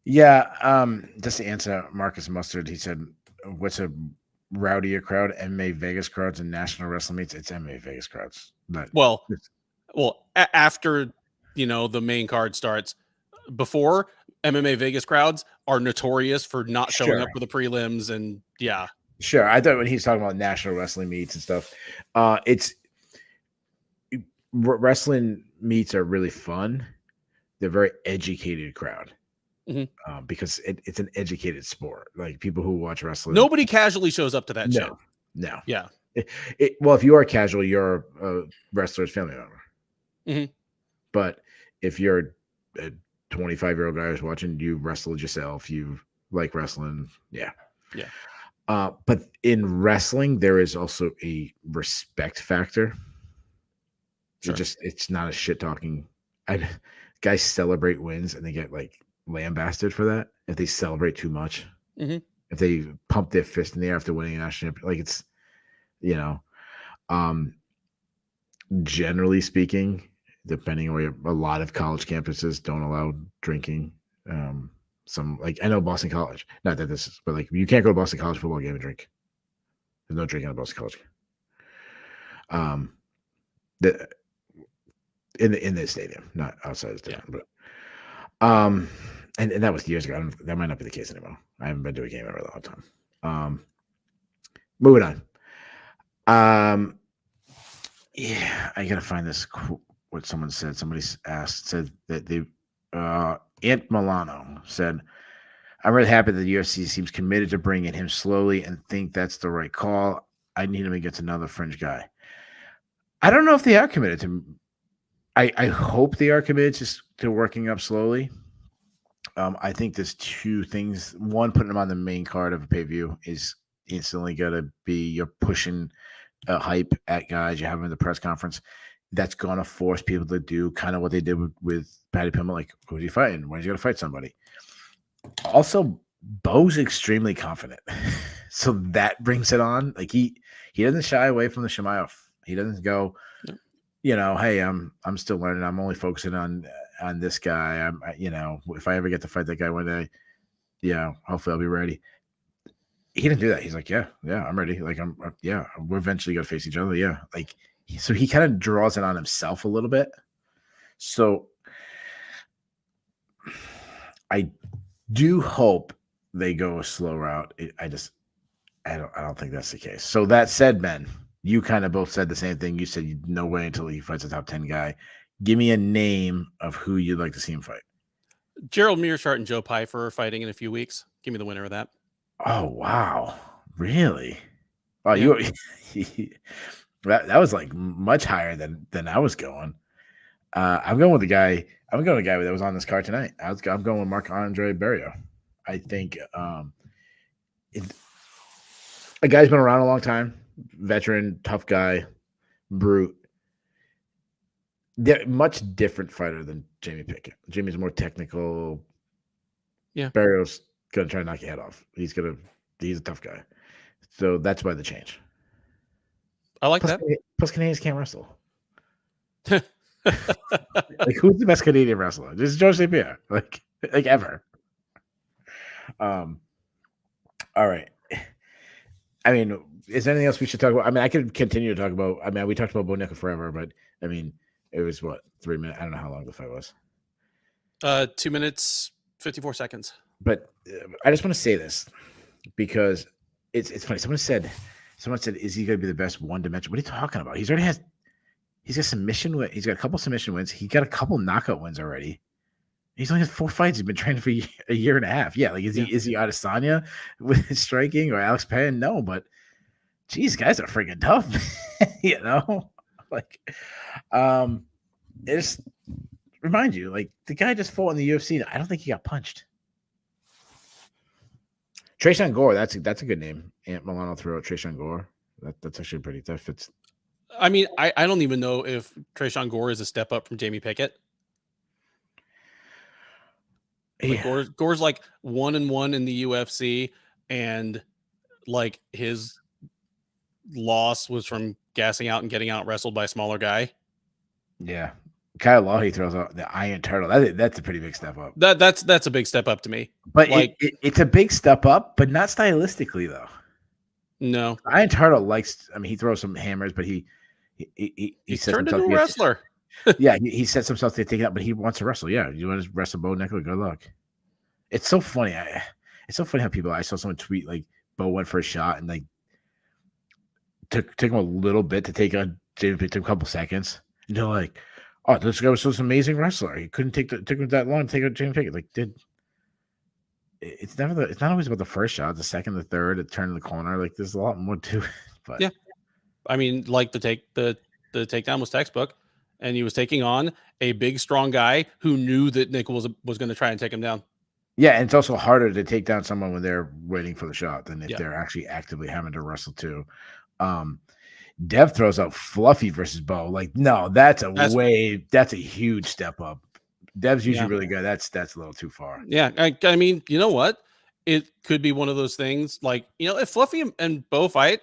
Yeah. Just to answer Marcus Mustard, he said, what's a rowdier crowd, MMA Vegas crowds and national wrestling meets? It's MMA Vegas crowds. But after the main card starts, before, MMA Vegas crowds are notorious for not showing up for the prelims, and sure. I thought when he's talking about national wrestling meets and stuff, it's wrestling meets are really fun. They're very educated crowd. Because it's an educated sport. Like people who watch wrestling, nobody casually shows up to that shit. No. Yeah. Well, if you are casual, you're a wrestler's family member. But if you're a 25-year-old guy who's watching, you wrestled yourself, you like wrestling, yeah. But in wrestling, there is also a respect factor. Sure. It's not a shit talking. Guys celebrate wins and they get lambasted for that if they celebrate too much. If they pump their fist in the air after winning a national championship, it's generally speaking, depending on where a lot of college campuses don't allow drinking. Some I know Boston College, not that this is, but you can't go to Boston College football game and drink. There's no drinking at Boston College. In the stadium, not outside the stadium, but and that was years ago. That might not be the case anymore. I haven't been to a game in a long time. Moving on. Yeah, I gotta find this quote. What someone said. Somebody said that they Ant Milano said, "I'm really happy that the UFC seems committed to bringing him slowly and think that's the right call. I need him against another fringe guy." I don't know if they are committed to. I hope they are committed to working up slowly. I think there's 2 things. One, putting them on the main card of a pay-per-view is instantly going to be you're pushing a hype at guys. You have them in the press conference. That's going to force people to do kind of what they did with Paddy Pimblett, who's he fighting? When is he going to fight somebody? Also, Bo's extremely confident. So that brings it on. He doesn't shy away from the Shemaev. He doesn't go, hey, I'm still learning. I'm only focusing on this guy. If I ever get to fight that guy one day, hopefully I'll be ready. He didn't do that. He's like, yeah, I'm ready. We're eventually gonna face each other. Yeah. So he kind of draws it on himself a little bit. So I do hope they go a slow route. I don't think that's the case. So that said, Ben, you kind of both said the same thing. You said no way until he fights a top 10 guy. Give me a name of who you'd like to see him fight. Gerald Meerschaert and Joe Pyfer are fighting in a few weeks. Give me the winner of that. Oh, wow. Really? Wow, yeah. That was much higher than I was going. I'm going with the guy. I'm going with the guy that was on this card tonight. I'm going with Marc-Andre Barriault. I think a guy's been around a long time, veteran, tough guy, brute. They're much different fighter than Jamie Pickett. Jamie's more technical. Yeah. Barriault's gonna try to knock your head off. He's a tough guy. So that's why the change. I like that. Plus Canadians can't wrestle. Who's the best Canadian wrestler? This is George St. Pierre. Ever. All right. I mean, is there anything else we should talk about? I mean, I could continue to talk about. I mean, we talked about Bo Nickal forever, but I mean, it was what 3 minutes. I don't know how long the fight was. 2 minutes 54 seconds. But I just want to say this because it's funny. Someone said, "Is he going to be the best one dimension?" What are you talking about? He's got submission. He's got a couple submission wins. He got a couple knockout wins already. He's only had 4 fights. He's been training for a year and a half. Yeah, like is he Adesanya with his striking or Alex Penne? No, but geez, guys are freaking tough. You know, like it's remind you, like the guy just fought in the UFC. I don't think he got punched. Tresean Gore, that's a good name. Ant Milano threw out Tresean Gore. That's actually pretty. That fits. I mean, I don't even know if Tresean Gore is a step up from Jamie Pickett. Like Gore's like 1-1 in the UFC, and like his loss was from gassing out and getting out wrestled by a smaller guy. Yeah, Kyle Lawley throws out the Iron Turtle. That's a pretty big step up. That's a big step up to me. But like it's a big step up, but not stylistically though. No, Iron Turtle likes. I mean, he throws some hammers, but he turned into a wrestler. Yeah, he sets himself to take it out, but he wants to wrestle. Yeah, you want to wrestle Bo Nickal? Good luck. It's so funny. It's so funny how people. I saw someone tweet like Bo went for a shot and like took him a little bit to take on Jamie Pickett, a couple seconds, and they're like, "Oh, this guy was such an amazing wrestler. He couldn't took him that long to take out Jamie Pickett." Like, it's not always about the first shot, the second, the third, the turn in the corner. Like, there's a lot more to it. But yeah, I mean, like the takedown was textbook, and he was taking on a big, strong guy who knew that Nickal was going to try and take him down. Yeah, and it's also harder to take down someone when they're waiting for the shot than if they're actually actively having to wrestle too. Dev throws out Fluffy versus Bo. Like, no, that's a huge step up. Dev's usually really good. That's a little too far. Yeah, I mean, you know what? It could be one of those things. Like, you know, if Fluffy and Bo fight,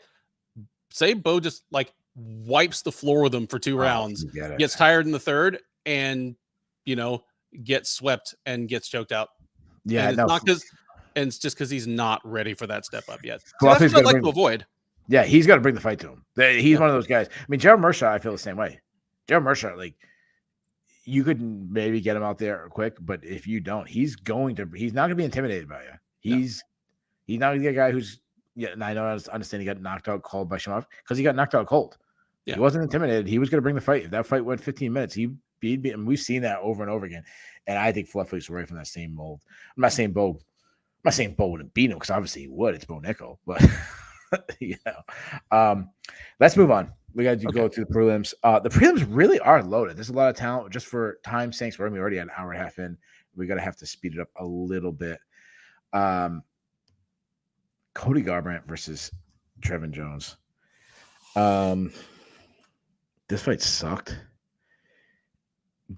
say Bo just like wipes the floor with him for 2 rounds, gets tired in the third, and you know gets swept and gets choked out. Yeah, and it's not because, and it's just because he's not ready for that step up yet. So that's what I'd like to avoid. Yeah, he's got to bring the fight to him. He's one of those guys. I mean, Gerald Mershaw, I feel the same way. Gerald Mershaw, like you could maybe get him out there quick, but if you don't, he's not going to be intimidated by you. He's not going to be a guy who's and I know I understand he got knocked out cold by Shamov because he got knocked out cold. Yeah. He wasn't intimidated. He was going to bring the fight. If that fight went 15 minutes, he'd be, and we've seen that over and over again. And I think Fluffy's right from that same mold. I'm not saying Bo wouldn't beat him because obviously he would. It's Bo Nickal, but let's move on. We got to go through the prelims. The prelims really are loaded. There's a lot of talent. Just for time's sake, we're already an hour and a half in. We're gonna have to speed it up a little bit. Cody Garbrandt versus Trevin Jones. This fight sucked.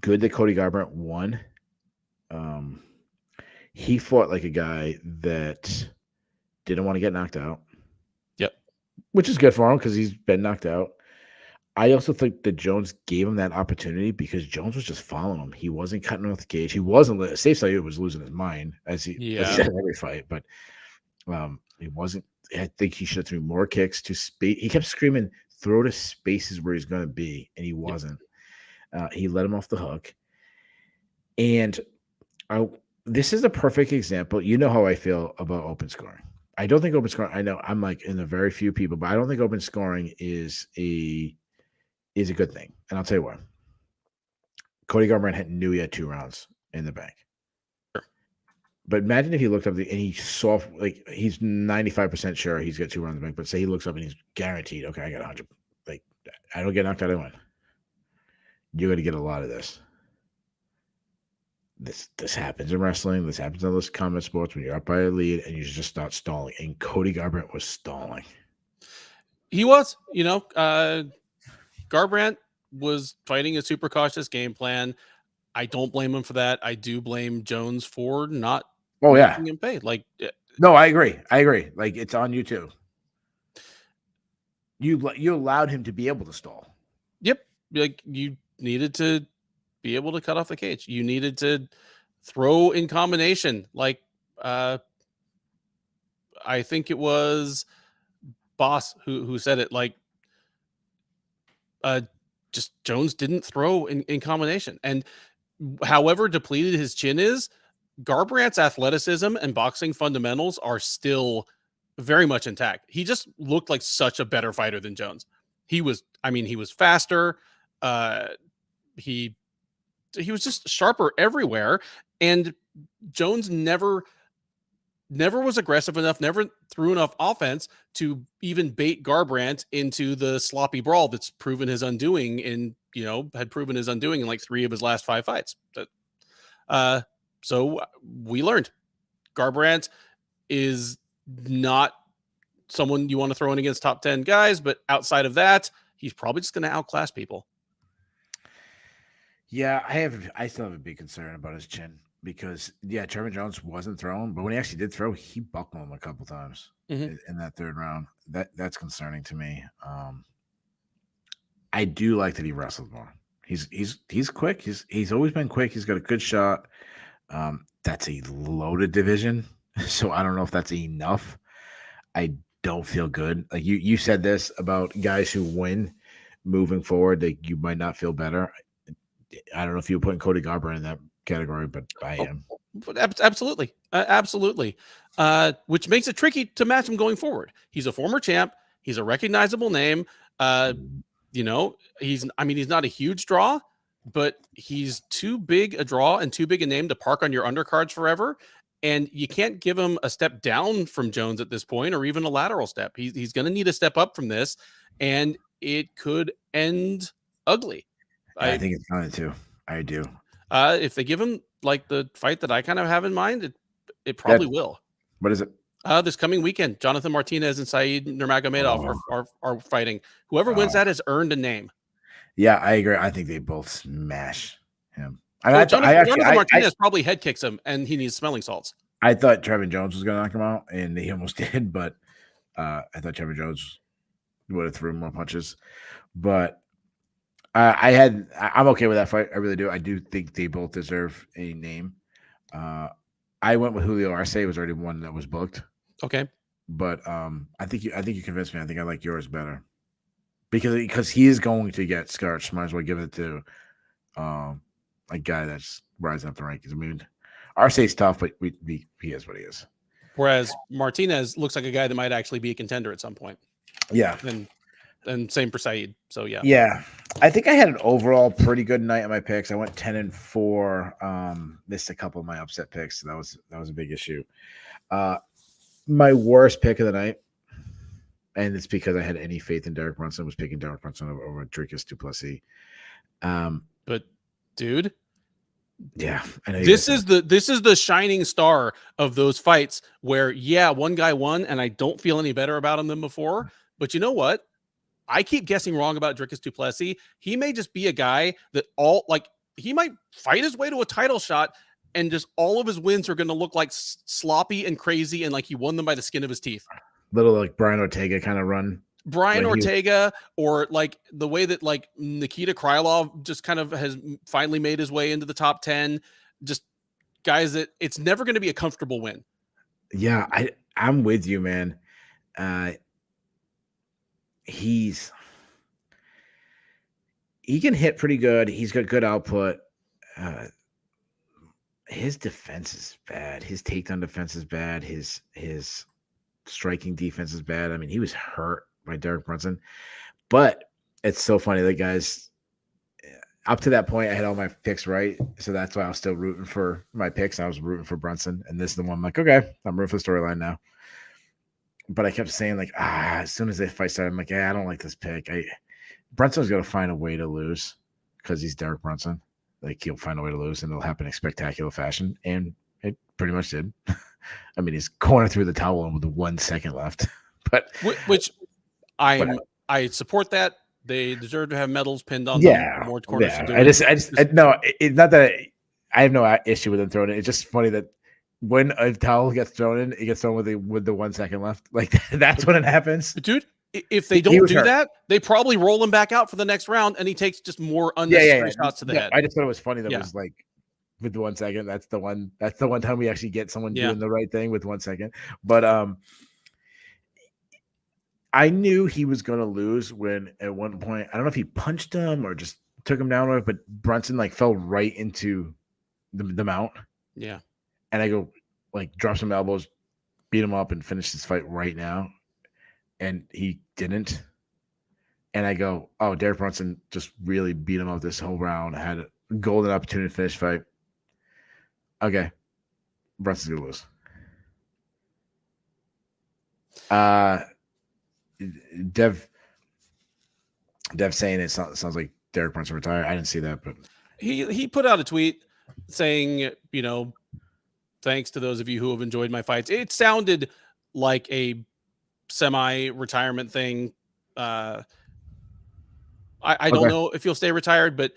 Good that Cody Garbrandt won. He fought like a guy that didn't want to get knocked out. Yep. Which is good for him because he's been knocked out. I also think that Jones gave him that opportunity because Jones was just following him. He wasn't cutting off the cage. He wasn't. Safe Sayu was losing his mind as he said in every fight, but he wasn't. I think he should have threw more kicks to space. He kept screaming, "Throw to spaces where he's going to be," and he wasn't. He let him off the hook. And this is a perfect example. You know how I feel about open scoring. I don't think open scoring. I know I'm like in the very few people, but I don't think open scoring is a good thing. And I'll tell you why. Cody Garbrandt knew he had 2 rounds in the bank. Sure. But imagine if he looked up and he saw, like, he's 95% sure he's got 2 rounds in the bank, but say he looks up and he's guaranteed, okay, I got 100. Like, I don't get knocked out, I win. You're going to get a lot of this. This happens in wrestling. This happens in those combat sports when you're up by a lead and you just start stalling. And Cody Garbrandt was stalling. He was, Garbrandt was fighting a super cautious game plan. I don't blame him for that. I do blame Jones for not making him pay. Like, no, I agree. Like, it's on you too. You allowed him to be able to stall. Yep. Like, you needed to be able to cut off the cage. You needed to throw in combination. Like, I think it was Boss who said it, like, just Jones didn't throw in combination. And however depleted his chin is, Garbrandt's athleticism and boxing fundamentals are still very much intact. He just looked like such a better fighter than Jones. He was faster. He was just sharper everywhere. And Jones never was aggressive enough, never threw enough offense to even bait Garbrandt into the sloppy brawl that's proven his undoing had proven his undoing in like 3 of his last 5 fights. So we learned Garbrandt is not someone you want to throw in against top 10 guys, but outside of that, he's probably just going to outclass people. Yeah, I still have a big concern about his chin because Trevor Jones wasn't throwing, but when he actually did throw, he buckled him a couple times in that 3rd round. That's concerning to me. I do like that he wrestled more. He's quick. He's always been quick. He's got a good shot. That's a loaded division, so I don't know if that's enough. I don't feel good. Like you said this about guys who win moving forward, that you might not feel better. I don't know if you're putting Cody Garbrandt in that category, but I am. Absolutely. Which makes it tricky to match him going forward. He's a former champ. He's a recognizable name. He's not a huge draw, but he's too big a draw and too big a name to park on your undercards forever. And you can't give him a step down from Jones at this point, or even a lateral step. He's going to need a step up from this, and it could end ugly. I think it's going to. I do. If they give him like the fight that I kind of have in mind, it probably will. What is it? This coming weekend, Jonathan Martinez and Said Nurmagomedov are fighting. Whoever wins that has earned a name. Yeah, I agree. I think they both smash him. Jonathan Martinez probably head kicks him, and he needs smelling salts. I thought Trevor Jones was going to knock him out, and he almost did, but I thought Trevor Jones would have threw more punches. But I'm okay with that fight. I really do. I do think they both deserve a name. I went with Julio Arce. It was already one that was booked. Okay. But I think you convinced me. I think I like yours better. Because he is going to get scorched. Might as well give it to a guy that's rising up the rankings. I mean, Arce's tough, but he is what he is. Whereas Martinez looks like a guy that might actually be a contender at some point. Yeah. And same for Said. So yeah. Yeah. I think I had an overall pretty good night on my picks. I went 10-4. Missed a couple of my upset picks. So that was a big issue. My worst pick of the night, and it's because I had any faith in Derek Brunson, was picking Derek Brunson over Dricus du Plessis. But dude, yeah, I know this is the shining star of those fights where one guy won, and I don't feel any better about him than before. But you know what? I keep guessing wrong about Dricus du Plessis. He may just be a guy that he might fight his way to a title shot, and just all of his wins are going to look like sloppy and crazy, and like he won them by the skin of his teeth. Little like Brian Ortega kind of run. Brian Ortega, or like the way that like Nikita Krylov just kind of has finally made his way into the top 10. Just guys that it's never going to be a comfortable win. Yeah, I'm with you, man. He can hit pretty good. He's got good output. His defense is bad. His takedown defense is bad. His striking defense is bad. I mean, he was hurt by Derek Brunson. But it's so funny that guys, up to that point, I had all my picks right. So that's why I was still rooting for my picks. I was rooting for Brunson. And this is the one I'm like, okay, I'm rooting for the storyline now. But I kept saying, like, as soon as the fight started, I'm like, I don't like this pick. Brunson's going to find a way to lose because he's Derek Brunson. Like, he'll find a way to lose, and it'll happen in spectacular fashion. And it pretty much did. I mean, he's cornered through the towel with 1 second left. But I support that. They deserve to have medals pinned on them. More corners. Yeah. No, it's not that I have no issue with him throwing it. It's just funny that when a towel gets thrown in, it gets thrown with the 1 second left. Like, that's when it happens. Dude, if they don't do that, they probably roll him back out for the next round, and he takes just more unnecessary shots to the head. I just thought it was funny that it was like with the 1 second. That's the one time we actually get someone doing the right thing with 1 second. But I knew he was going to lose when at one point, I don't know if he punched him or just took him down, but Brunson like fell right into the mount. Yeah. And I go, like, drop some elbows, beat him up, and finish this fight right now. And he didn't. And I go, oh, Derek Brunson just really beat him up this whole round. Had a golden opportunity to finish fight. Okay. Brunson's going to lose. Dev saying it sounds like Derek Brunson retired. I didn't see that, but he put out a tweet saying, you know, thanks to those of you who have enjoyed my fights. It sounded like a semi-retirement thing. I don't know if he'll stay retired, but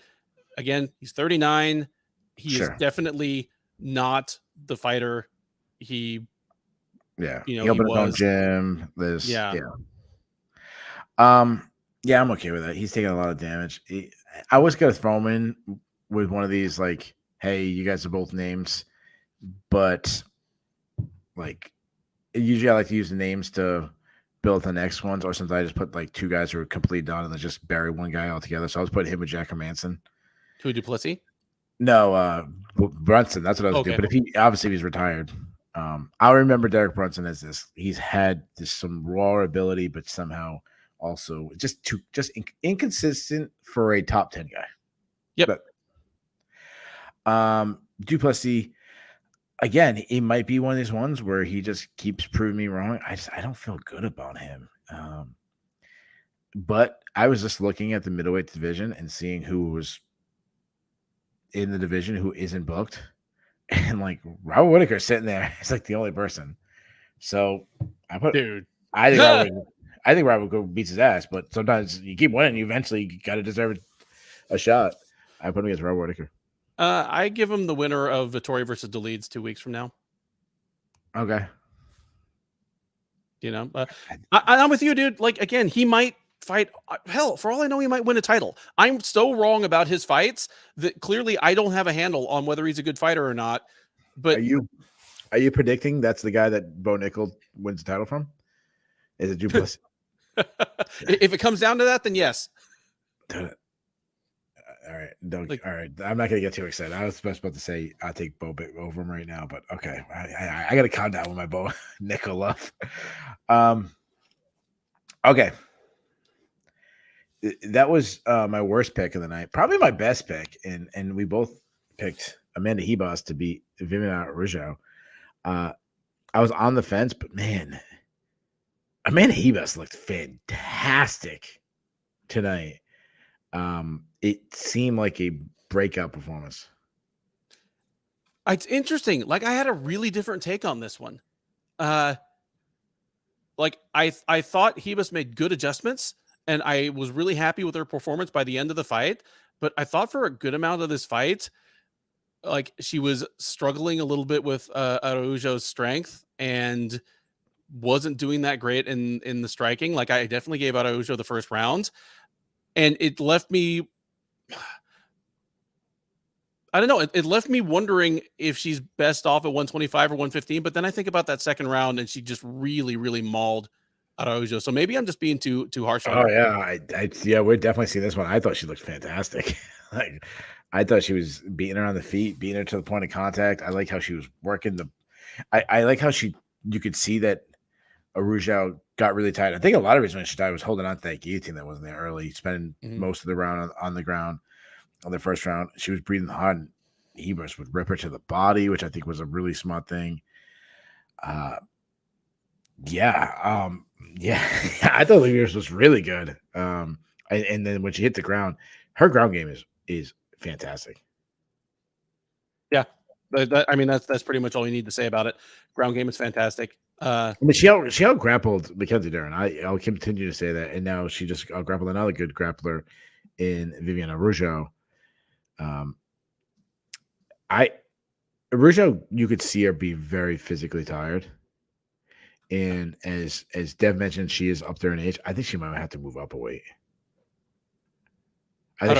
again, he's 39. He is definitely not the fighter he he opened his own gym. Yeah, I'm okay with that. He's taking a lot of damage. I was gonna throw him in with one of these, like, hey, you guys are both names, but like usually I like to use the names to build the next ones, or sometimes I just put like two guys who are completely done and then just bury one guy altogether. So I was putting him with Jack Hermanson. Who, Duplessis? No, Brunson. That's what I was doing. But if he's retired. I remember Derek Brunson as this. He's had some raw ability, but somehow also just inconsistent for a top 10 guy. Yep. But, Duplessis, again, he might be one of these ones where he just keeps proving me wrong. I don't feel good about him. But I was just looking at the middleweight division and seeing who was in the division who isn't booked. And like Robert Whittaker sitting there, it's like the only person. So I think Robert beats his ass, but sometimes you keep winning, you eventually got to deserve a shot. I put him against Robert Whittaker. I give him the winner of Vettori versus Deleeds 2 weeks from now. Okay. You know, I'm with you, dude. Like, again, he might fight. Hell, for all I know, he might win a title. I'm so wrong about his fights that clearly I don't have a handle on whether he's a good fighter or not. But are you predicting that's the guy that Bo Nickal wins the title from? Is it Duplessis? If it comes down to that, then yes. All right. All right. I'm not going to get too excited. I was about to say I'll take Bo over him right now, but okay. I got to calm down with my Bo Nickal love. Okay. That was my worst pick of the night. Probably my best pick. And we both picked Amanda Ribas to beat Viviane Araujo. I was on the fence, but man, Amanda Ribas looked fantastic tonight. It seemed like a breakout performance. It's interesting. Like, I had a really different take on this one. Like, I thought Ribas made good adjustments, and I was really happy with her performance by the end of the fight. But I thought for a good amount of this fight, like, she was struggling a little bit with Araujo's strength and wasn't doing that great in the striking. Like, I definitely gave Araujo the first round, and it left me, I don't know, it left me wondering if she's best off at 125 or 115. But then I think about that second round, and she just really, really mauled Araujo. So maybe I'm just being too harsh on her. Yeah, we're definitely seeing this one. I thought she looked fantastic. Like, I thought she was beating her on the feet, beating her to the point of contact. I like how she was working I like how you could see that Araujo got really tight. I think a lot of reason when she died was holding on to that guillotine that wasn't there early, spending most of the round on the ground. On the first round, she was breathing hard, and Ribas would rip her to the body, which I think was a really smart thing. I thought Ribas was really good. And then when she hit the ground, her ground game is fantastic. Yeah, I mean that's pretty much all you need to say about it. Ground game is fantastic. I mean, she out grappled Mackenzie Dern. I'll continue to say that, and now she just out grappled another good grappler in Viviane Araujo. Araujo, you could see her be very physically tired, and as Dev mentioned, she is up there in age. I think she might have to move up a weight. I think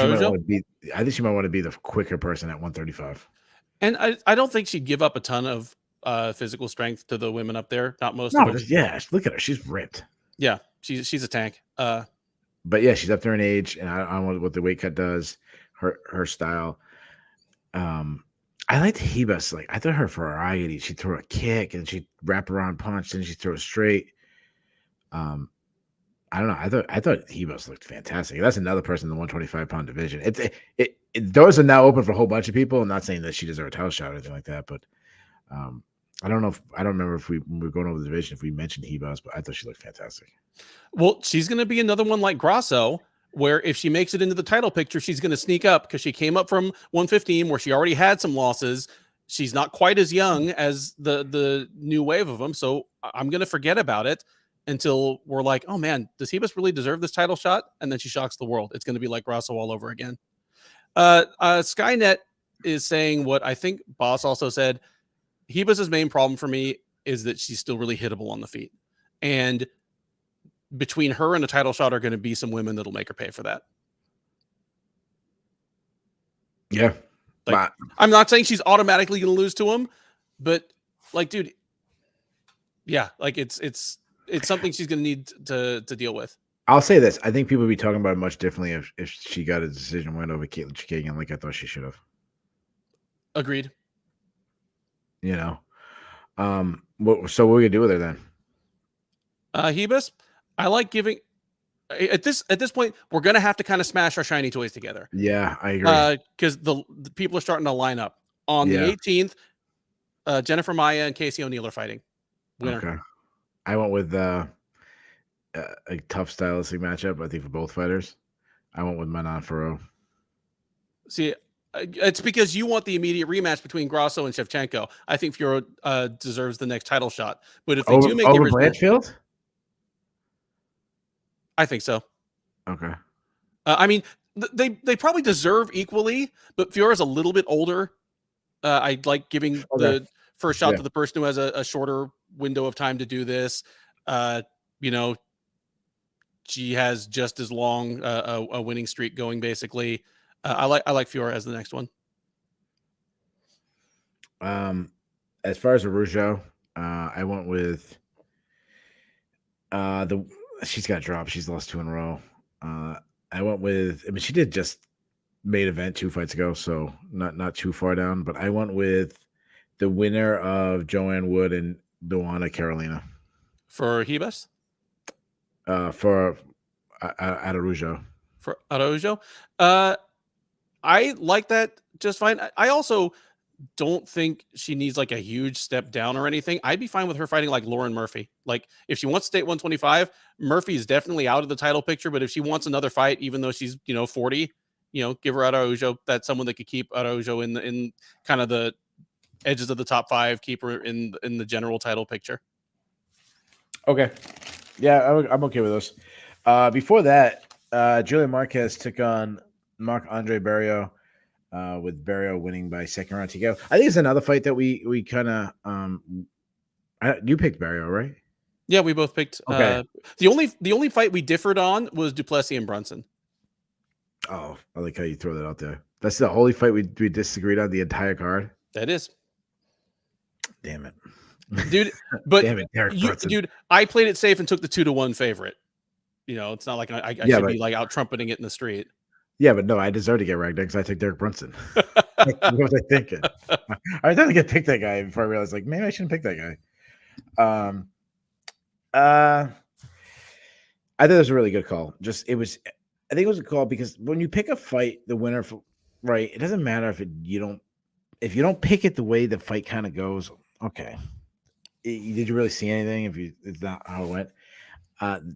she might want to be the quicker person at 135. And I don't think she'd give up a ton of physical strength to the women up there. Not most of them. Yeah, look at her. She's ripped. Yeah. she's a tank. But yeah, she's up there in age, and I don't know what the weight cut does. Her style. I liked Ribas. Like I thought her variety. She'd throw a kick and she'd wrap around punch, and she'd throw it straight. I don't know. I thought Ribas looked fantastic. That's another person in the 125-pound division. Doors are now open for a whole bunch of people. I'm not saying that she deserves a title shot or anything like that, but I don't remember if when we were going over the division if we mentioned Ribas, but I thought she looked fantastic. Well, she's going to be another one like Grasso, where if she makes it into the title picture, she's going to sneak up because she came up from 115 where she already had some losses. She's not quite as young as the new wave of them. So I'm going to forget about it until we're like, oh man, does Ribas really deserve this title shot? And then she shocks the world. It's going to be like Grasso all over again. Skynet is saying what I think Boss also said. Ribas's main problem for me is that she's still really hittable on the feet. And between her and a title shot are going to be some women that'll make her pay for that. Yeah. Like, I'm not saying she's automatically going to lose to him, but like, dude, yeah, like it's something she's going to need to deal with. I'll say this. I think people would be talking about it much differently if she got a decision win over Caitlin Chikagian like I thought she should have. Agreed. You know, so what are we gonna do with her then? Ribas, I like giving at this point, we're gonna have to kind of smash our shiny toys together. Yeah, I agree. Because the people are starting to line up. On the 18th, Jennifer Maia and Casey O'Neill are fighting. Winner. Okay. I went with a tough stylistic matchup, I think, for both fighters. I went with Manon Farrow. See, it's because you want the immediate rematch between Grasso and Shevchenko. I think Fiora deserves the next title shot. But if they do make the original, Blanchfield? I think so. Okay. I mean, they probably deserve equally, but Fiora's a little bit older. I like giving the first shot to the person who has a shorter window of time to do this. You know, she has just as long a winning streak going, basically. I like Fiora as the next one. As far as Araujo, I went with she's got dropped. She's lost 2 in a row. I went with, I mean, she did just main event 2 fights ago, so not too far down. But I went with the winner of Joanne Wood and Duana Carolina. For Ribas? For Araujo. For Araujo? I like that just fine. I also don't think she needs like a huge step down or anything. I'd be fine with her fighting like Lauren Murphy. Like if she wants to stay at 125, Murphy is definitely out of the title picture. But if she wants another fight, even though she's 40, give her Araujo. That's someone that could keep Araujo in kind of the edges of the top 5, keep her in the general title picture. Okay, yeah, I'm okay with those. Before that, Julian Marquez took on Marc-Andre Barriault, with Barriault winning by second round TKO. I think it's another fight that we kind of you picked Barriault, right? Yeah, we both picked. Okay. The only fight we differed on was Duplessis and Brunson. Oh, I like how you throw that out there. That's the only fight we disagreed on the entire card. That is. Damn it, dude! But damn it, dude, I played it safe and took the 2-1 favorite. It's not like I should be like out trumpeting it in the street. Yeah, but no, I deserve to get ragged because I took Derek Brunson. What was I thinking? I was trying to get pick that guy before I realized, like, maybe I shouldn't pick that guy. I thought it was a really good call. I think it was a call because when you pick a fight, the winner, right? It doesn't matter if you don't pick it the way the fight kind of goes. Okay, did you really see anything? If it's not how it went,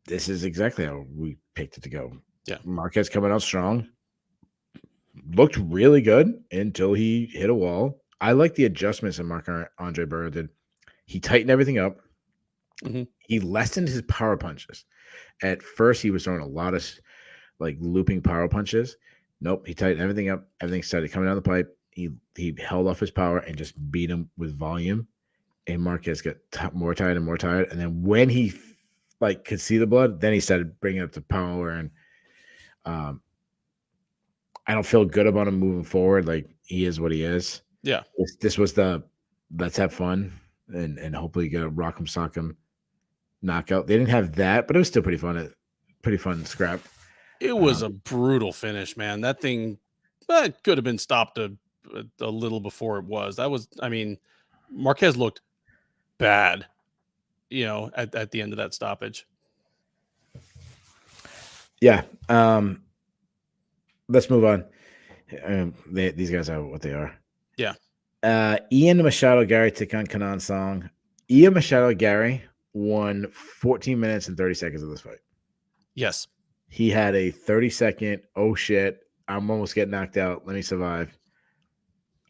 this is exactly how we picked it to go. Yeah, Marquez coming out strong, looked really good until he hit a wall. I like the adjustments that Marc-Andre Barriault did. He tightened everything up. Mm-hmm. He lessened his power punches. At first, he was throwing a lot of like looping power punches. Nope, he tightened everything up. Everything started coming down the pipe. He held off his power and just beat him with volume. And Marquez got more tired and more tired. And then when he could see the blood, then he started bringing up the power. And I don't feel good about him moving forward. Like, he is what he is. Yeah. This was let's have fun and hopefully get a rock'em sock'em knockout. They didn't have that, but it was still pretty fun. Pretty fun scrap. It was a brutal finish, man. That thing could have been stopped a little before it was. That was, I mean, Marquez looked bad, at the end of that stoppage. Yeah. Let's move on. These guys are what they are. Yeah. Ian Machado Gary took on Kenan Song. Ian Machado Gary won 14 minutes and 30 seconds of this fight. Yes. He had a 30-second, oh shit, I'm almost getting knocked out. Let me survive.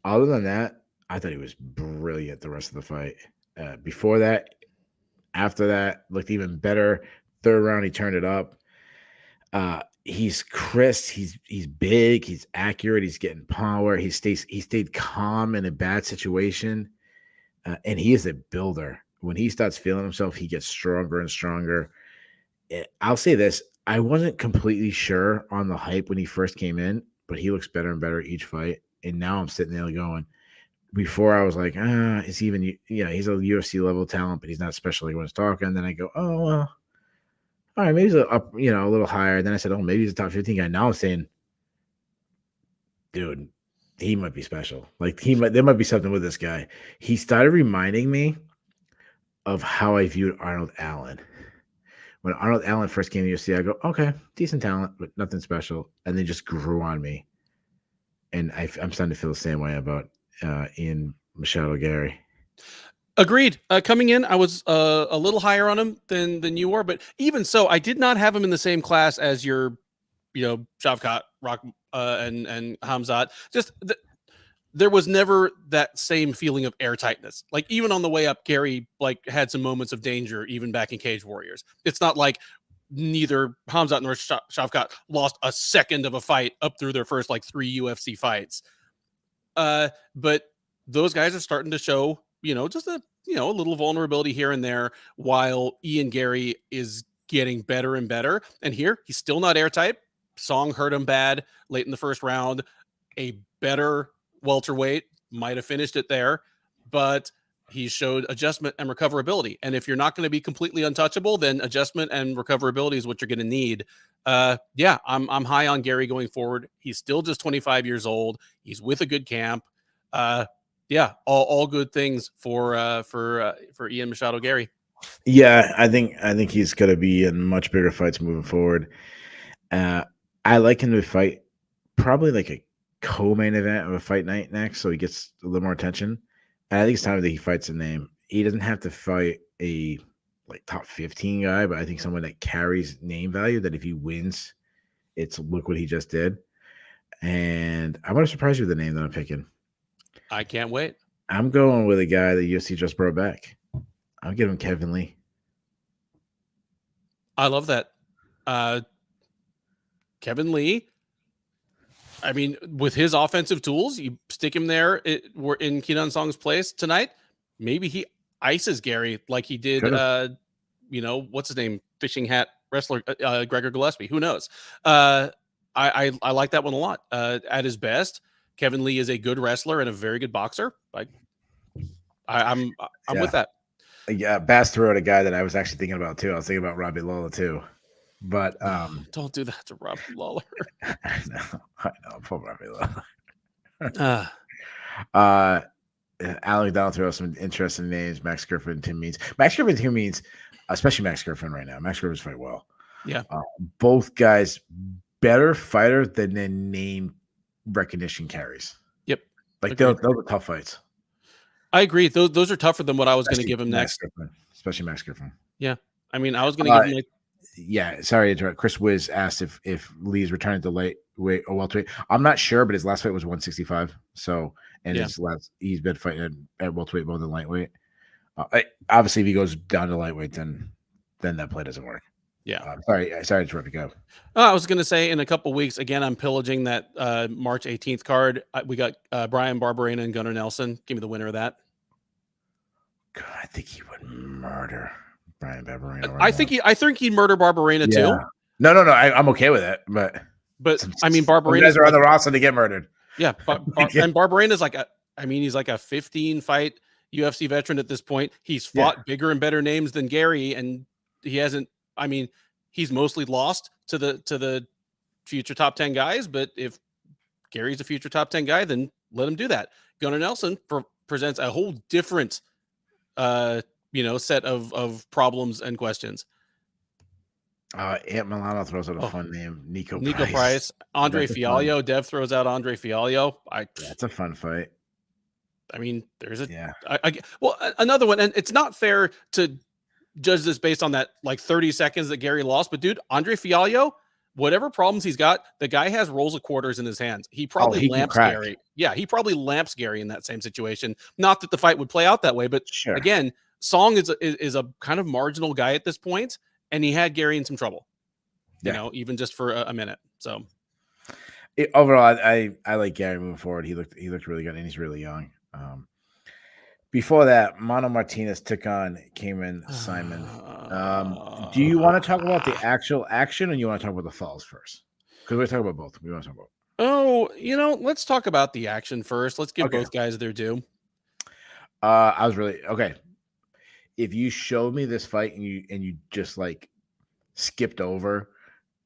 Other than that, I thought he was brilliant the rest of the fight. Before that, after that, looked even better. Third round, he turned it up. He's crisp. He's big. He's accurate. He's getting power. He stayed calm in a bad situation, and he is a builder. When he starts feeling himself, he gets stronger and stronger. I'll say this: I wasn't completely sure on the hype when he first came in, but he looks better and better each fight. And now I'm sitting there going, before I was like, is he even? He's a UFC level talent, but he's not special like when he's talking. And then I go, oh well. All right, maybe he's a little higher. Then I said, oh, maybe he's a top 15 guy. Now I'm saying, dude, he might be special. Like there might be something with this guy. He started reminding me of how I viewed Arnold Allen. When Arnold Allen first came to UFC, I go, okay, decent talent, but nothing special. And they just grew on me. And I'm starting to feel the same way about Ian Machado Gary. Agreed. Coming in, I was a little higher on him than you were, but even so, I did not have him in the same class as your, Shavkat, and Hamzat. There was never that same feeling of airtightness. Like even on the way up, Gary had some moments of danger, even back in Cage Warriors. It's not like neither Hamzat nor Shavkat lost a second of a fight up through their first 3 UFC fights. But those guys are starting to show, just a little vulnerability here and there, while Ian Gary is getting better and better. And here, he's still not airtight. Song hurt him bad late in the first round. A better welterweight might have finished it there, but he showed adjustment and recoverability. And if you're not going to be completely untouchable, then adjustment and recoverability is what you're going to need. I'm high on Gary going forward. He's still just 25 years old. He's with a good camp. All good things for Ian Machado Gary. Yeah, I think he's going to be in much bigger fights moving forward. I like him to fight probably like a co-main event of a fight night next, so he gets a little more attention. And I think it's time that he fights a name. He doesn't have to fight a top 15 guy, but I think someone that carries name value, that if he wins, it's look what he just did. And I want to surprise you with the name that I'm picking. I can't wait. I'm going with a guy that UFC just brought back. I'm giving Kevin Lee. I love that. Kevin Lee. I mean, with his offensive tools, you stick him there in Kenan Song's place tonight. Maybe he ices Gary like he did, what's his name? Fishing hat wrestler, Gregor Gillespie. Who knows? I like that one a lot. At his best, Kevin Lee is a good wrestler and a very good boxer. I'm with that. Yeah, Bass threw out a guy that I was actually thinking about too. I was thinking about Robbie Lawler too. But don't do that to Robbie Lawler. I know, poor Robbie Lawler. Alec Donald threw out some interesting names. Max Griffin, Tim Means. Max Griffin, Tim Means, especially Max Griffin right now. Max Griffin's fight well. Yeah. Both guys better fighter than their name recognition carries. Yep. Those are tough fights. I agree. Those are tougher than what I was going to give him next. Especially Max Griffin. Yeah. I mean, I was going to give him yeah, sorry to interrupt. Chris Wiz asked if Lee's returning to lightweight or welterweight. I'm not sure, but his last fight was 165. So, he's been fighting at welterweight more than lightweight. Obviously, if he goes down to lightweight, then that play doesn't work. Yeah. Sorry to interrupt you. Go. I was going to say in a couple weeks, again, I'm pillaging that March 18th card. We got Brian Barberena and Gunnar Nelson. Give me the winner of that. God, I think he would murder Brian Barberena. I think he'd murder Barberena too. No. I'm okay with it, but I mean, Barberena guys are on the roster to get murdered. Yeah, and Barberena's he's like a 15 fight UFC veteran at this point. He's fought bigger and better names than Gary, and he hasn't. I mean, he's mostly lost to the future top 10 guys. But if Gary's a future top 10 guy, then let him do that. Gunnar Nelson presents a whole different, set of problems and questions. Ant Milano throws out a fun name. Nico Price. Andre Fialho. Dev throws out Andre Fialho. That's a fun fight. I mean, there's another one, and it's not fair to judge this based on that like 30 seconds that Gary lost. But dude, Andre Fialho, whatever problems he's got, the guy has rolls of quarters in his hands. He probably lamps Gary. Yeah, he probably lamps Gary in that same situation. Not that the fight would play out that way, but again, Song is a kind of marginal guy at this point, and he had Gary in some trouble. You know, even just for a minute. So overall, I like Gary moving forward. He looked really good, and he's really young. Before that, Mano Martinez took on Cameron Simon. Do you want to talk about the actual action, or you want to talk about the falls first? Because we're talking about both. We want to talk about. Oh, let's talk about the action first. Let's give both guys their due. I was really okay. If you showed me this fight and you just like skipped over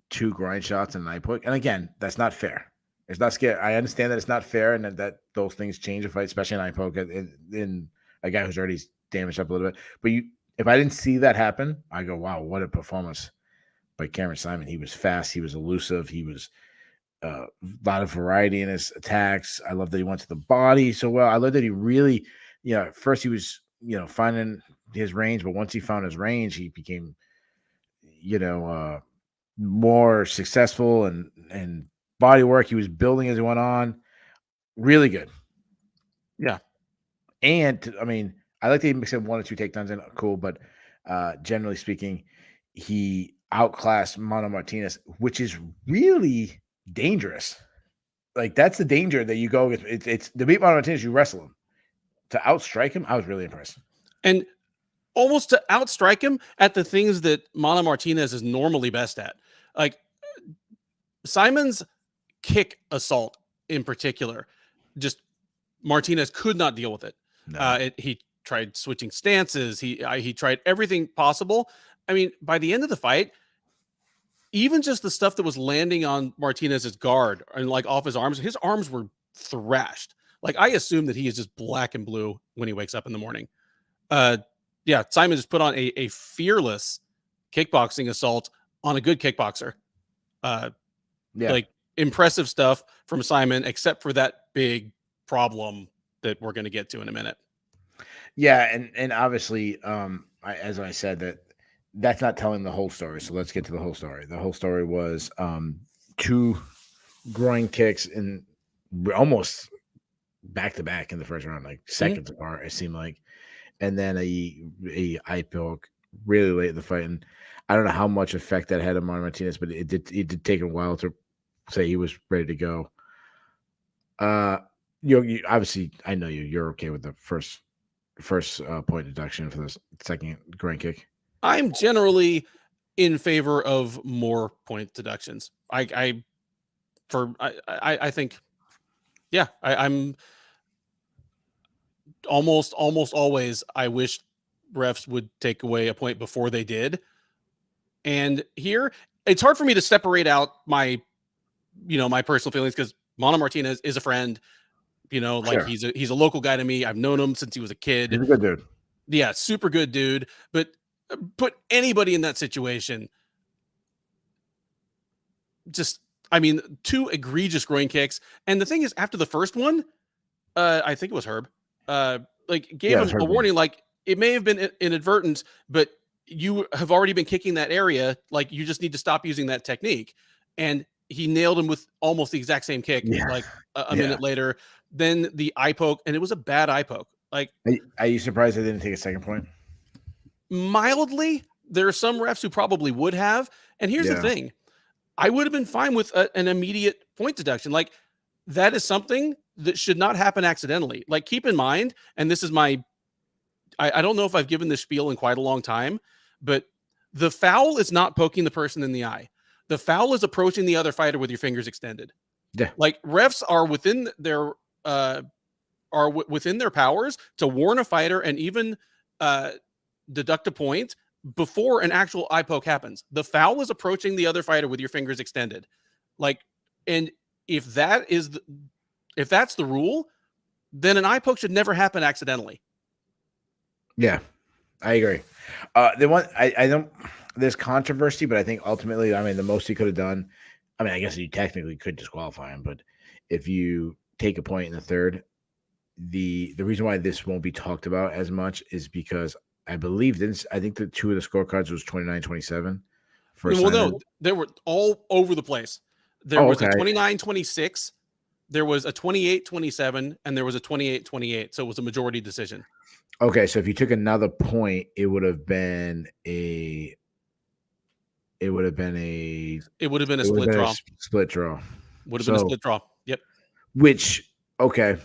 2 grind shots and an eye poke, and again, that's not fair. It's not scary. I understand that it's not fair, and that those things change a fight, especially an eye poke in a guy who's already damaged up a little bit. But if I didn't see that happen, I go, wow, what a performance by Cameron Simon. He was fast. He was elusive. He was a lot of variety in his attacks. I love that he went to the body so well. I love that he really, first he was, finding his range, but once he found his range, he became, more successful and body work. He was building as he went on. Really good. Yeah. And I mean, I like that he mixed in 1 or 2 takedowns in. Cool. But generally speaking, he outclassed Mano Martinez, which is really dangerous. Like, that's the danger that you go with. It's to beat Mano Martinez, you wrestle him. To outstrike him, I was really impressed. And almost to outstrike him at the things that Mano Martinez is normally best at. Like, Simon's kick assault in particular, just Martinez could not deal with it. No. He tried switching stances. He tried everything possible. I mean, by the end of the fight, even just the stuff that was landing on Martinez's guard and like off his arms were thrashed. Like, I assume that he is just black and blue when he wakes up in the morning. Simon just put on a fearless kickboxing assault on a good kickboxer. Like, impressive stuff from Simon, except for that big problem that we're going to get to in a minute. Yeah, and obviously, as I said, that's not telling the whole story. So let's get to the whole story. The whole story was 2 groin kicks in almost back to back in the first round, like seconds apart, it seemed like, and then a eye poke really late in the fight. And I don't know how much effect that had on Martinez, but it did take a while to say he was ready to go. You obviously, I know you're okay with the first point deduction for the second groin kick. I'm generally in favor of more point deductions. I think, yeah, I'm almost always. I wish refs would take away a point before they did. And here, it's hard for me to separate out my personal feelings, because Mano Martinez is a friend. Like, he's a local guy to me. I've known him since he was a kid. He's a good dude. Yeah, super good dude. But put anybody in that situation. Just, I mean, 2 egregious groin kicks. And the thing is, after the first one, I think it was Herb, gave him a warning, like, it may have been inadvertent, but you have already been kicking that area. Like, you just need to stop using that technique. And he nailed him with almost the exact same kick, like a minute later. Then the eye poke, and it was a bad eye poke. Like, are you surprised they didn't take a second point? Mildly. There are some refs who probably would have. And here's the thing. I would have been fine with an immediate point deduction. Like, that is something that should not happen accidentally. Like, keep in mind, and this is I don't know if I've given this spiel in quite a long time, but the foul is not poking the person in the eye. The foul is approaching the other fighter with your fingers extended. Yeah. Like, refs are within their within their powers to warn a fighter and even deduct a point before an actual eye poke happens. The foul is approaching the other fighter with your fingers extended. Like, and if that's the rule, then an eye poke should never happen accidentally. Yeah, I agree. The one I don't, there's controversy, but I think ultimately, I mean, the most he could have done, I mean, I guess you technically could disqualify him, but if you take a point in the third, the reason why this won't be talked about as much is because I believe this, I think the two of the scorecards was 29-27. Well, no, they were all over the place. There was a 29-26, there was a 28-27, and there was a 28-28. So it was a majority decision. Okay, so if you took another point, it would have been a split draw. Split draw. Would have been a split draw. Yep. Which, okay,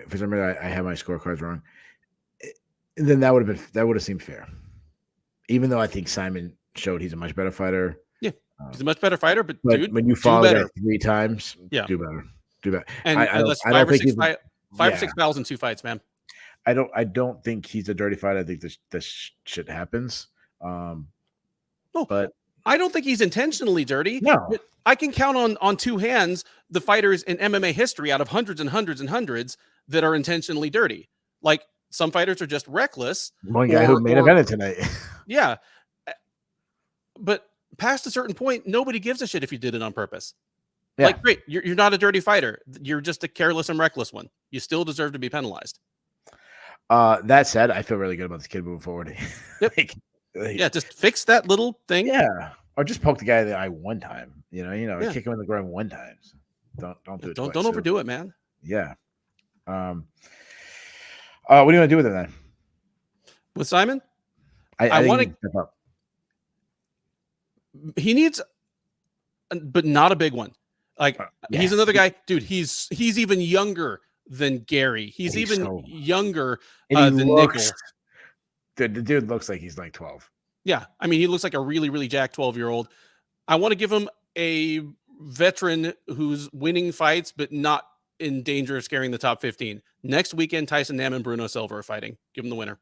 for some reason I have my scorecards wrong. Then that would have seemed fair. Even though I think Simon showed he's a much better fighter. Yeah, he's a much better fighter, but dude, when you follow that 3 times, do better. And that's 5 or 6 fouls in 2 fights, man. I don't think he's a dirty fighter. I think this shit happens. But I don't think he's intentionally dirty. No. But I can count on 2 hands the fighters in MMA history out of hundreds and hundreds and hundreds that are intentionally dirty. Like, some fighters are just reckless. One guy who made evented tonight. Yeah. But past a certain point, nobody gives a shit if you did it on purpose. Yeah. Like, great, you're not a dirty fighter. You're just a careless and reckless one. You still deserve to be penalized. That said, I feel really good about this kid moving forward. Yep. Yeah, just fix that little thing. Yeah. Or just poke the guy in the eye one time. Kick him in the groin one time. Don't do it. Don't overdo it, man. Yeah. What do you want to do with it then? With Simon? I want to step up. He needs, but not a big one. Like, he's another guy, dude. He's even younger than Gary. He's even younger than Nickal. The dude looks like he's like 12. Yeah, I mean, he looks like a really, really jacked 12-year-old. I want to give him a veteran who's winning fights, but not in danger of scaring the top 15. Next weekend, Tyson Nam and Bruno Silva are fighting. Give him the winner.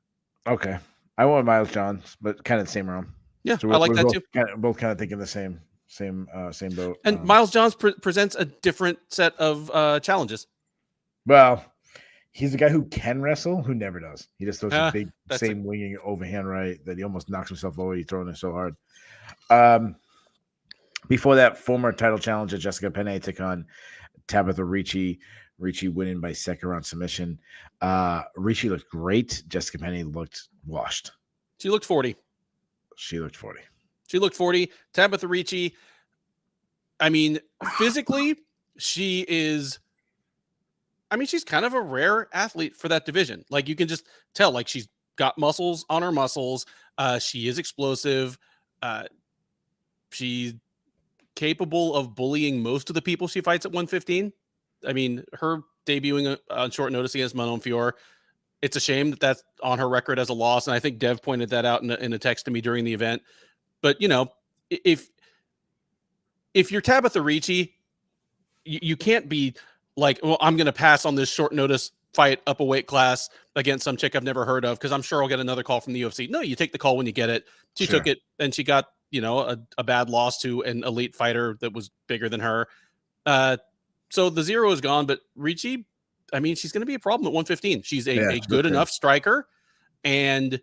Okay. I want Miles Johns, but kind of the same realm. Yeah, so I like that too. Both kind of thinking the same boat. And Miles Johns presents a different set of challenges. Well, he's the guy who can wrestle, who never does. He just throws a big, same winging overhand right that he almost knocks himself over. He's throwing it so hard. Before that, former title challenger Jessica Penne took on Tabitha Ricci. Ricci winning by second round submission. Ricci looked great. Jessica Penne looked washed. She looked 40. She looked 40. Tabitha Ricci, I mean, physically, she's kind of a rare athlete for that division. Like, you can just tell, like, she's got muscles on her muscles. She is explosive. She's capable of bullying most of the people she fights at 115. I mean, her debuting on short notice against Manon Fior, it's a shame that that's on her record as a loss. And I think Dev pointed that out in a text to me during the event. But, if you're Tabitha Ricci, you can't be like, well, I'm going to pass on this short notice fight up a weight class against some chick I've never heard of because I'm sure I'll get another call from the UFC. No, you take the call when you get it. She took it, and she got, a bad loss to an elite fighter that was bigger than her. So the zero is gone, but Ricci, I mean, she's going to be a problem at 115. She's a good enough striker, and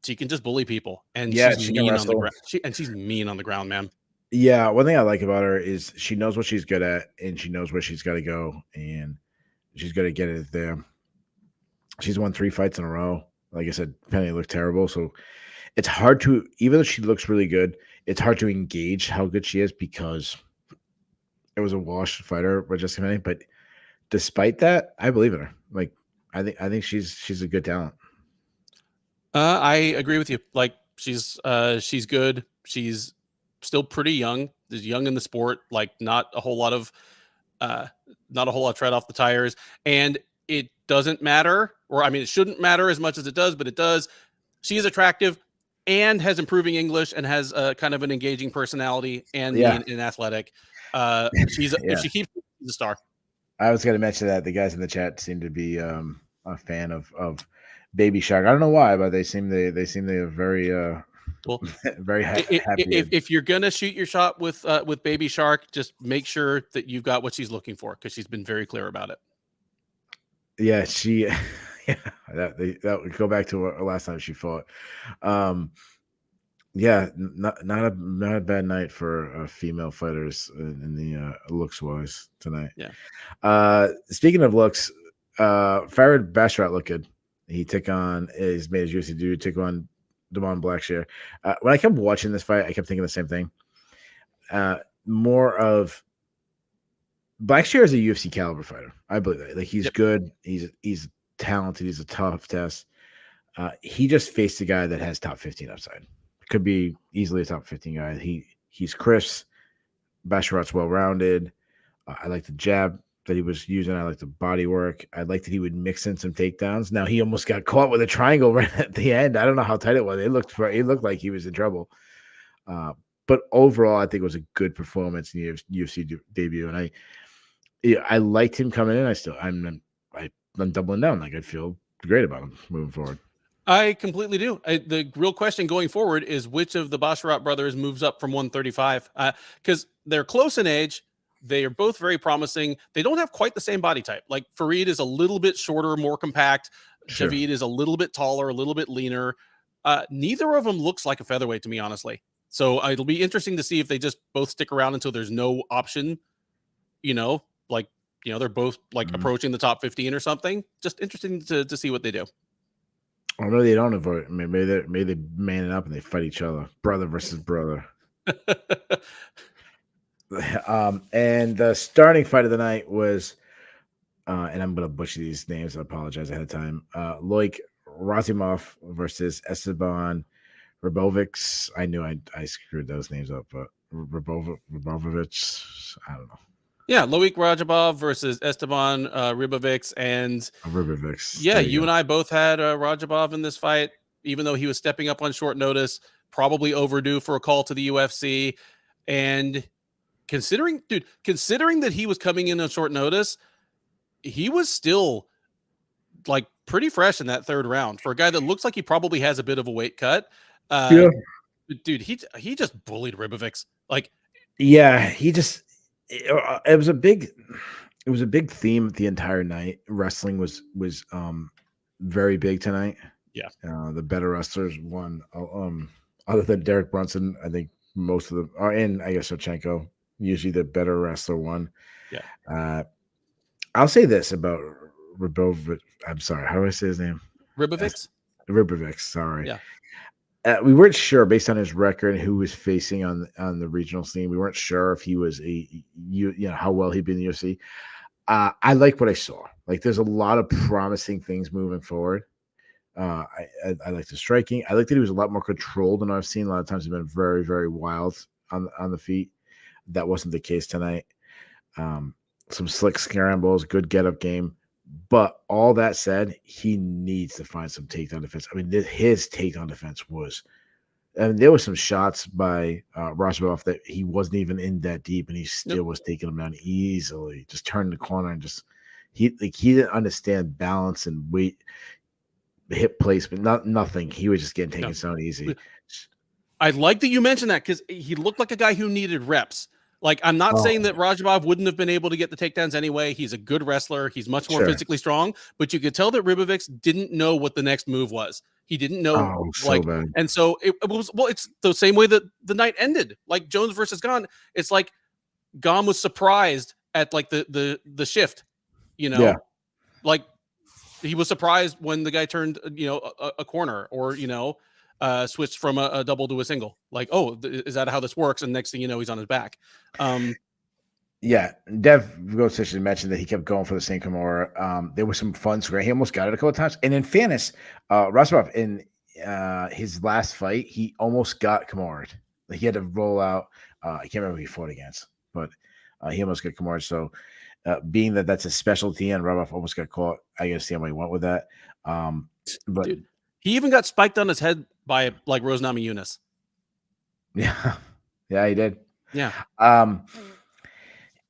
she can just bully people. And she's mean on the ground. She's mean on the ground, man. Yeah, one thing I like about her is she knows what she's good at, and she knows where she's got to go, and she's going to get it there. She's won 3 fights in a row. Like I said, Penny looked terrible, so it's hard to, even though she looks really good, it's hard to engage how good she is because it was a washed fighter with Jessica Penny. But despite that, I believe in her. Like, I think she's a good talent. I agree with you. Like, she's good. She's still pretty young. Is young in the sport. Like, not a whole lot of tread off the tires. And it doesn't matter, or I mean, it shouldn't matter as much as it does, but it does. She is attractive and has improving English and has kind of an engaging personality and athletic. If she keeps, she's a star. I was going to mention that the guys in the chat seem to be a fan of Baby Shark. I don't know why, but they seem they are very Well, Very happy. if you're gonna shoot your shot with Baby Shark, just make sure that you've got what she's looking for, because she's been very clear about it. Yeah, she. Yeah, that would go back to her last time she fought. Yeah, not a bad night for female fighters in the looks wise tonight. Yeah. Speaking of looks, Farid Basharat looked good. He's made his UFC debut, took on Damon Blackshear. When I kept watching this fight, I kept thinking the same thing. More of Blackshear is a UFC caliber fighter. I believe that. Like, he's good. He's talented. He's a tough test. He just faced a guy that has top 15 upside. Could be easily a top 15 guy. He's crisp. Basharat's well rounded. I like the jab that he was using. I like the body work. I like that he would mix in some takedowns. Now, he almost got caught with a triangle right at the end. I don't know how tight it was. It looked like he was in trouble. But overall, I think it was a good performance in the UFC debut, and I liked him coming in. I'm doubling down. Like, I feel great about him moving forward. I completely do. The real question going forward is which of the Basharat brothers moves up from 135, because they're close in age. They are both very promising. They don't have quite the same body type. Like, Farid is a little bit shorter, more compact. Sure. Javid is a little bit taller, a little bit leaner. Neither of them looks like a featherweight to me, honestly. So it'll be interesting to see if they just both stick around until there's no option. They're both approaching the top 15 or something. Just interesting to see what they do. Oh, no, they don't avoid it. Maybe they man it up and they fight each other, brother versus brother. And the starting fight of the night was, and I'm going to butcher these names. I apologize ahead of time. Loik Rajabov versus Esteban Ribovics. I knew I screwed those names up, but Ribovics, I don't know. Yeah, Loik Rajabov versus Esteban Ribovics, and Ribovics. Yeah, you and I both had Rajabov in this fight, even though he was stepping up on short notice, probably overdue for a call to the UFC. And considering that he was coming in on short notice, he was still like pretty fresh in that third round for a guy that looks like he probably has a bit of a weight cut. Dude, he just bullied Ribovics. It was a big theme the entire night. Wrestling was very big tonight. Yeah. The better wrestlers won. Other than Derek Brunson, I think most of them are in. I guess Shevchenko, usually the better wrestler, won. Yeah. I'll say this about Ribovics. I'm sorry. How do I say his name? Ribovics. Ribovics. Sorry. Yeah. We weren't sure based on his record and who was facing on the regional scene. We weren't sure if he was how well he'd been in the UFC. I like what I saw. Like, there's a lot of promising things moving forward. I like the striking. I like that he was a lot more controlled than I've seen. A lot of times he's been very, very wild on the feet. That wasn't the case tonight. Some slick scrambles, good get up game. But all that said, he needs to find some takedown defense. I mean, his takedown defense was, there were some shots by Rajabov that he wasn't even in that deep, and he still was taking them down easily. Just turned the corner and he didn't understand balance and weight, hip placement, nothing. He was just getting taken down easy. I like that you mentioned that, because he looked like a guy who needed reps. Like, I'm not saying that Rajabov wouldn't have been able to get the takedowns anyway. He's a good wrestler. He's much more physically strong, but you could tell that Ribovics didn't know what the next move was. He didn't know, bad. And so it was, it's the same way that the night ended. Like, Jones versus Gane. It's like Gane was surprised at like the shift, like he was surprised when the guy turned, a corner, or, switched from a double to a single. Like, oh, is that how this works? And next thing you know, he's on his back. Yeah, Dev Gosich mentioned that he kept going for the same Kimura. There was some fun square. He almost got it a couple of times. And in fairness, Rajabov, in his last fight, he almost got Kimura. Like, he had to roll out. I can't remember who he fought against, but he almost got Kimura. So, being that that's a specialty and Rajabov almost got caught, I guess see how he went with that. But dude, he even got spiked on his head by like Rose Namajunas. Yeah, he did. Yeah.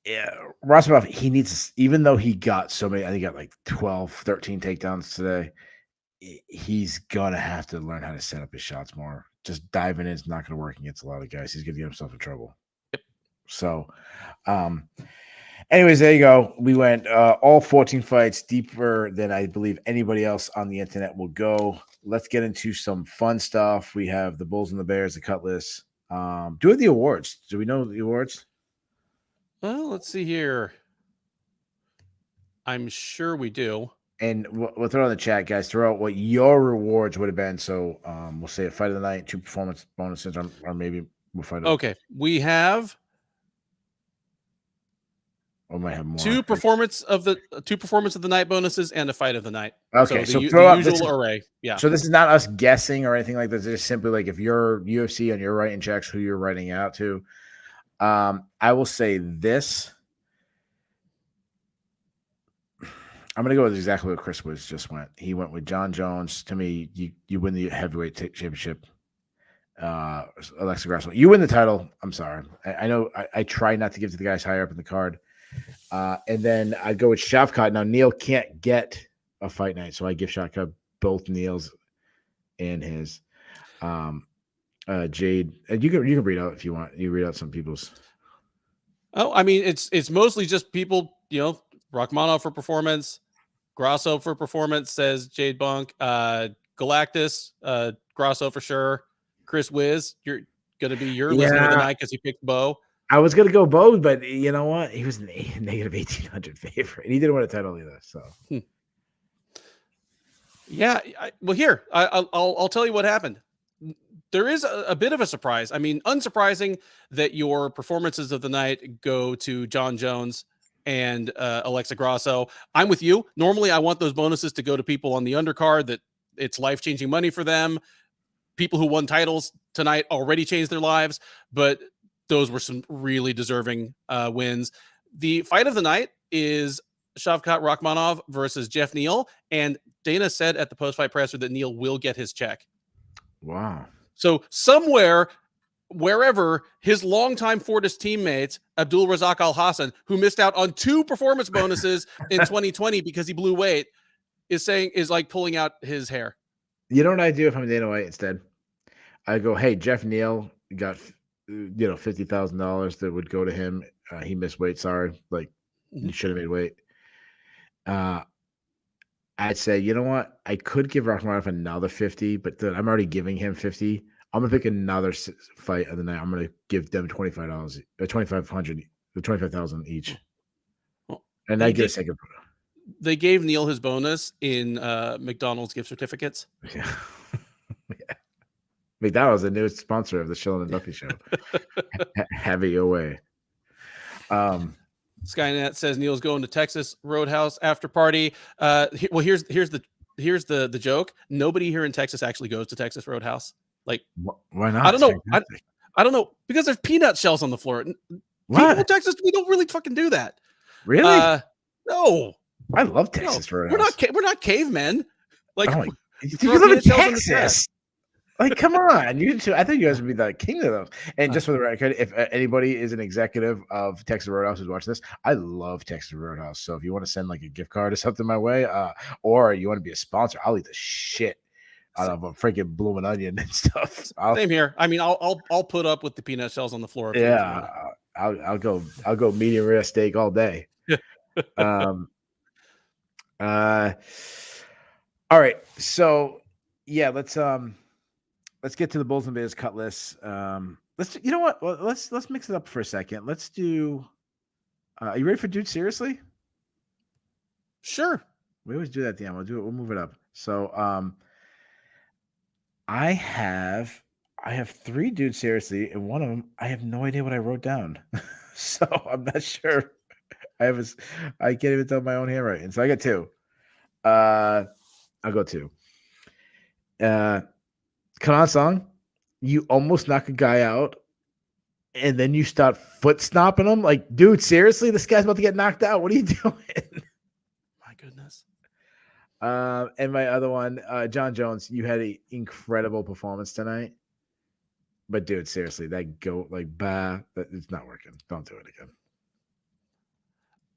Yeah, Rajabov, he needs, even though he got so many, I think he got like 12, 13 takedowns today. he's gonna have to learn how to set up his shots more. Just diving in is not gonna work against a lot of guys. He's gonna get himself in trouble. Yep. So, anyways, there you go. We went all 14 fights, deeper than I believe anybody else on the internet will go. Let's get into some fun stuff. We have the Bulls and the Bears, the Cutlass. Do we have the awards? Do we know the awards? Well, let's see here. I'm sure we do. And we'll throw in the chat, guys. Throw out what your rewards would have been. So we'll say a fight of the night, 2 performance bonuses, or maybe we'll fight. Okay, we have. Or might have more. 2 performance of the night bonuses and a fight of the night. Okay, so the usual array. Yeah. So this is not us guessing or anything like this. It's simply like if you're UFC and you're writing checks, who you're writing out to. I will say this. I'm going to go with exactly what Chris was just went. He went with Jon Jones. To me, you win the heavyweight championship. Alexa Grasso, you win the title. I'm sorry. I know I try not to give to the guys higher up in the card. And then I'd go with Shevchenko. Now, Neal can't get a fight night, so I give Shevchenko both Neal's and his. Jade, and you can read out if you want. You read out some people's. Oh, I mean, it's mostly just people, Rakhmonov for performance, Grasso for performance, says Jade Bunk, Galactus, Grasso for sure. Chris Wiz, you're going to be your listener of the night because he picked Bo. I was going to go Bo, but you know what? He was negative 1,800 favorite. He didn't win a title either. So, yeah. Well, here I'll tell you what happened. There is a bit of a surprise. I mean, unsurprising that your performances of the night go to Jon Jones and Alexa Grasso. I'm with you. Normally, I want those bonuses to go to people on the undercard that it's life-changing money for them. People who won titles tonight already changed their lives, but those were some really deserving wins. The fight of the night is Shavkat Rakhmonov versus Jeff Neal, and Dana said at the post-fight presser that Neal will get his check. Wow. So somewhere, wherever, his longtime Fortis teammates, Abdul Razak Al Hassan, who missed out on 2 performance bonuses in 2020 because he blew weight, is like pulling out his hair. You know what I do if I'm Dana White instead? I go, hey, Jeff Neal got $50,000 that would go to him. He missed weight. Sorry, you should have made weight. I'd say, you know what? I could give Rakhmonov another 50, but I'm already giving him 50. I'm gonna pick another fight of the night. I'm gonna give them $25, $25,000 each, and I get a second. They gave Neal his bonus in McDonald's gift certificates. Yeah. Yeah. McDonald's, the newest sponsor of the Shillan and Duffy show. Have it your way. Skynet says Neal's going to Texas Roadhouse after party. Well, here's the joke. Nobody here in Texas actually goes to Texas Roadhouse. Like, why not? I don't know. I don't know, because there's peanut shells on the floor. People in Texas, we don't really fucking do that. Really? No. I love Texas Roadhouse. We're not cavemen. Like, you live in Texas. Like, come on. I think you guys would be the king of those. And just for the record, if anybody is an executive of Texas Roadhouse who's watching this, I love Texas Roadhouse. So if you want to send like a gift card or something my way, or you want to be a sponsor, I'll eat the shit out of a freaking blooming onion and stuff. Same here. I mean, I'll put up with the peanut shells on the floor. Yeah, I'll go medium rare steak all day. All right. So yeah, let's get to the Bulls and Bears Cutlass. You know what? Let's mix it up for a second. Let's do. Are you ready for Dude Seriously? Sure. We always do that, Dan. We'll do it. We'll move it up. So, I have 3 Dude Seriously, and one of them I have no idea what I wrote down, so I'm not sure. I can't even tell my own handwriting. So I got 2. I'll go 2. Kanan Song, you almost knock a guy out, and then you start foot stomping him. Like, dude, seriously, this guy's about to get knocked out. What are you doing? My goodness. And my other one, Jon Jones, you had an incredible performance tonight. But dude, seriously, that goat, it's not working. Don't do it again.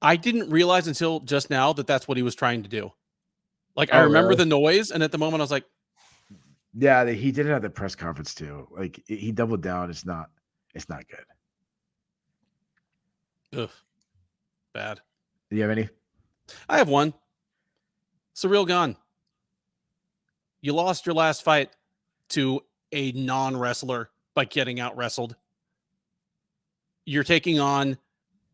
I didn't realize until just now that that's what he was trying to do. Like, I Oh, remember really? the noise, and at the moment, I was like, Yeah, he did it at the press conference too. Like he doubled down. It's not good. ugh, bad. Do you have any? I have one. CirylGane. You lost your last fight to a non-wrestler by getting out wrestled. You're taking on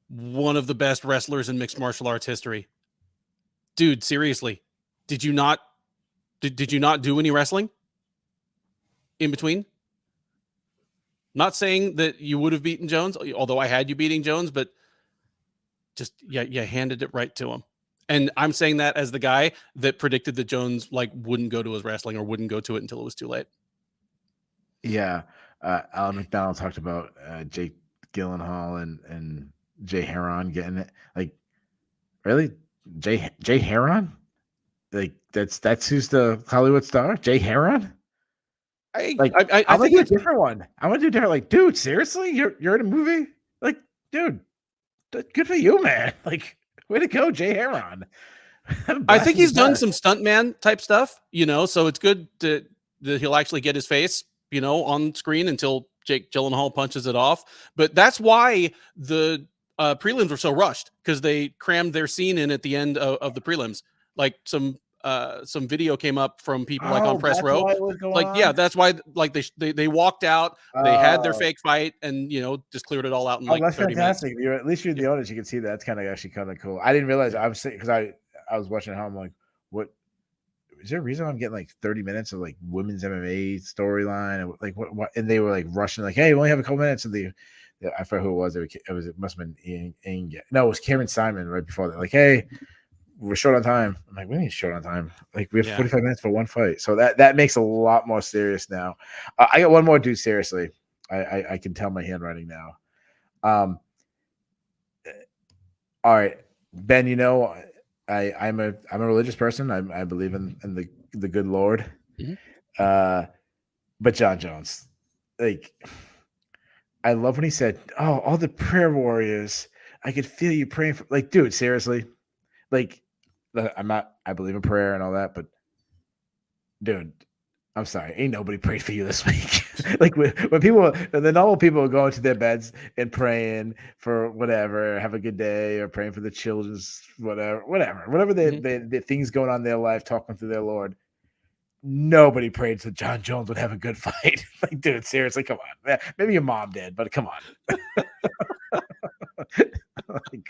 one of the best wrestlers in mixed martial arts history. Dude, seriously. Did you not did you not do any wrestling in between? Not saying that you would have beaten Jones, although I had you beating Jones, but just you handed it right to him. And I'm saying that as the guy that predicted that Jones like wouldn't go to his wrestling or wouldn't go to it until it was too late. Yeah, Alan McDonald talked about Jake Gyllenhaal and Jay Heron getting it. Like, really, Jay Heron? Like that's who's the Hollywood star? Jay Heron? Like, I I'm gonna think do a it's different one. I'm gonna do different. Like, dude, seriously, you're in a movie? Like, dude, good for you, man. Like, way to go, Jay Heron. I think he's done Blast. some stuntman type stuff, so it's good that he'll actually get his face, on screen until Jake Gyllenhaal punches it off. But that's why the prelims were so rushed, because they crammed their scene in at the end of the prelims. Like some video came up from people like on Oh, press that's row. why it was going Like, yeah, on. that's why like they walked out, they had their Oh, fake fight, and just cleared it all out in oh, like that's 30 minutes. fantastic. You're at least you're in Yeah. the audience. You can see that. That's kind of actually kind of cool. I didn't realize. I was because I was watching how I'm like, what is there a reason I'm getting like 30 minutes of like women's MMA storyline and like what? And they were like rushing, like, hey, we only have a couple minutes. And I forgot who it was. It must have been Ian. No, it was Cameron Simon right before that. Like, hey, we're short on time. I'm like, we need short on time. Like, we have Yeah. 45 minutes for one fight. So that makes a lot more serious now. I got one more, dude. Seriously, I can tell my handwriting now. All right, Ben. I'm a religious person. I believe in the good Lord. Mhm. But Jon Jones, like, I love when he said, "Oh, all the prayer warriors, I could feel you praying for." Like, dude, seriously, like, I believe in prayer and all that, but dude, I'm sorry, ain't nobody prayed for you this week. Like when the normal people are going to their beds and praying for whatever, have a good day, or praying for the children's whatever Mhm. the things going on in their life, talking to their Lord. Nobody prayed so Jon Jones would have a good fight. Like, dude, seriously, come on. Maybe your mom did, but come on. Like,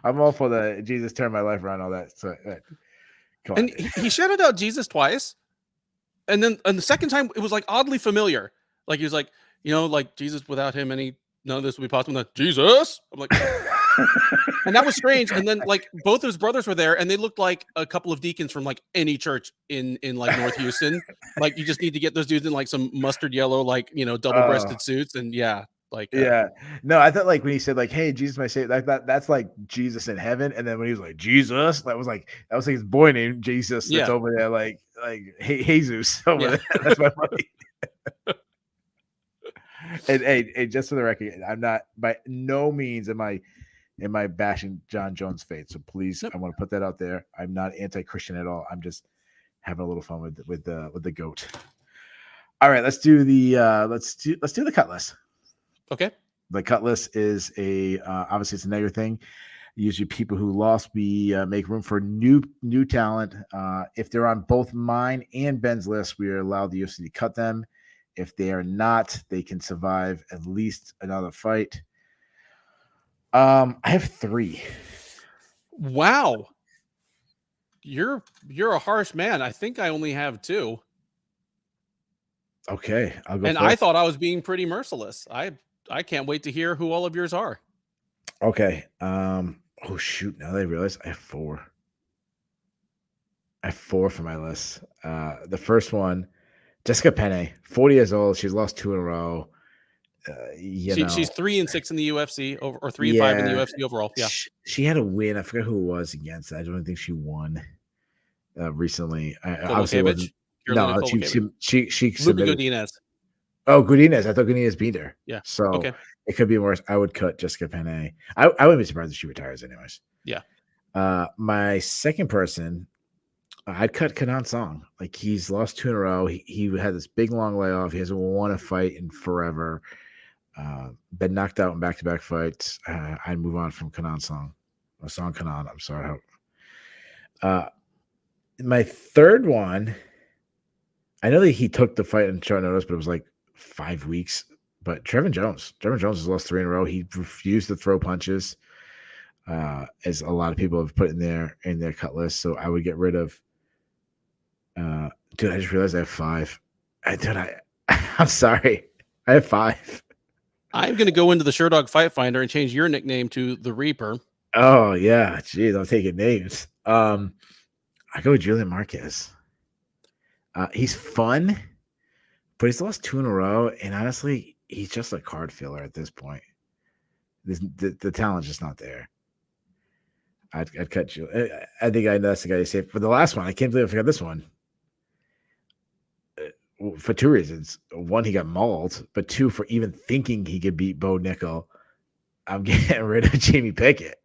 I'm all for the Jesus turned my life around, all that. So, come on, And dude. he shouted out Jesus twice. And then the second time it was like oddly familiar. Like he was like, like Jesus, without him, none of this would be possible. Like, Jesus. I'm like, and that was strange. And then like both of his brothers were there, and they looked like a couple of deacons from like any church in like North Houston. Like, you just need to get those dudes in like some mustard yellow, like double Oh, breasted suits, and like yeah. No, I thought like when he said like, "Hey, Jesus, my savior," that's like Jesus in heaven. And then when he was like Jesus, that was like his boy named Jesus that's yeah, over there, like Jesus over yeah. there. That's my buddy. And hey, just for the record, I'm not by no means am I bashing Jon Jones' fate. So please, Nope. I want to put that out there. I'm not anti-Christian at all. I'm just having a little fun with the goat. All right, let's do the cut list. Okay. The cut list is obviously it's a negative thing. Usually people who lost, we make room for new talent. If they're on both mine and Ben's list, we are allowed the UFC to cut them. If they are not, they can survive at least another fight. I have 3. Wow. You're a harsh man. I think I only have 2. Okay, I'll go And first. I thought I was being pretty merciless. I can't wait to hear who all of yours are. Okay. Oh shoot! Now that I realize I have 4. I have 4 for my list. The first one, Jessica Penne, 40 years old. She's lost 2 in a row. She's 3-6 in the UFC over, or 3-5 in the Yeah, UFC overall. Yeah. she had a win. I forget who it was against. I don't think she won recently. I obviously it Kovacevic, wasn't. Carolina No, Kovacevic, she Luca submitted. Godinez. Oh, Godinez. I thought Godinez beat her. Yeah. So Okay. it could be worse. I would cut Jessica Penne. I wouldn't be surprised if she retires anyways. Yeah. My second person, I'd cut Kenan Song. Like, he's lost 2 in a row. He had this big long layoff. He hasn't won a fight in forever. Been knocked out in back-to-back fights. I'd move on from Kenan Song. Or Song Kenan. I'm sorry. My third one, I know that he took the fight on short notice, but it was like 5 weeks. But Trevin Jones has lost 3 in a row. He refused to throw punches, as a lot of people have put in their cut list. So I would get rid of. Dude, I just realized I have 5. I'm sorry, I have 5. I'm going to go into the Sherdog Fight Finder and change your nickname to the Reaper. Oh yeah, geez, I'm taking names. I go with Julian Marquez. He's fun, but he's lost 2 in a row, and honestly, he's just a card filler at this point. The talent's just not there. I'd cut you. I think that's the guy you saved. For the last one, I can't believe I forgot this one. For 2 reasons. 1, he got mauled, but 2, for even thinking he could beat Bo Nickal. I'm getting rid of Jamie Pickett.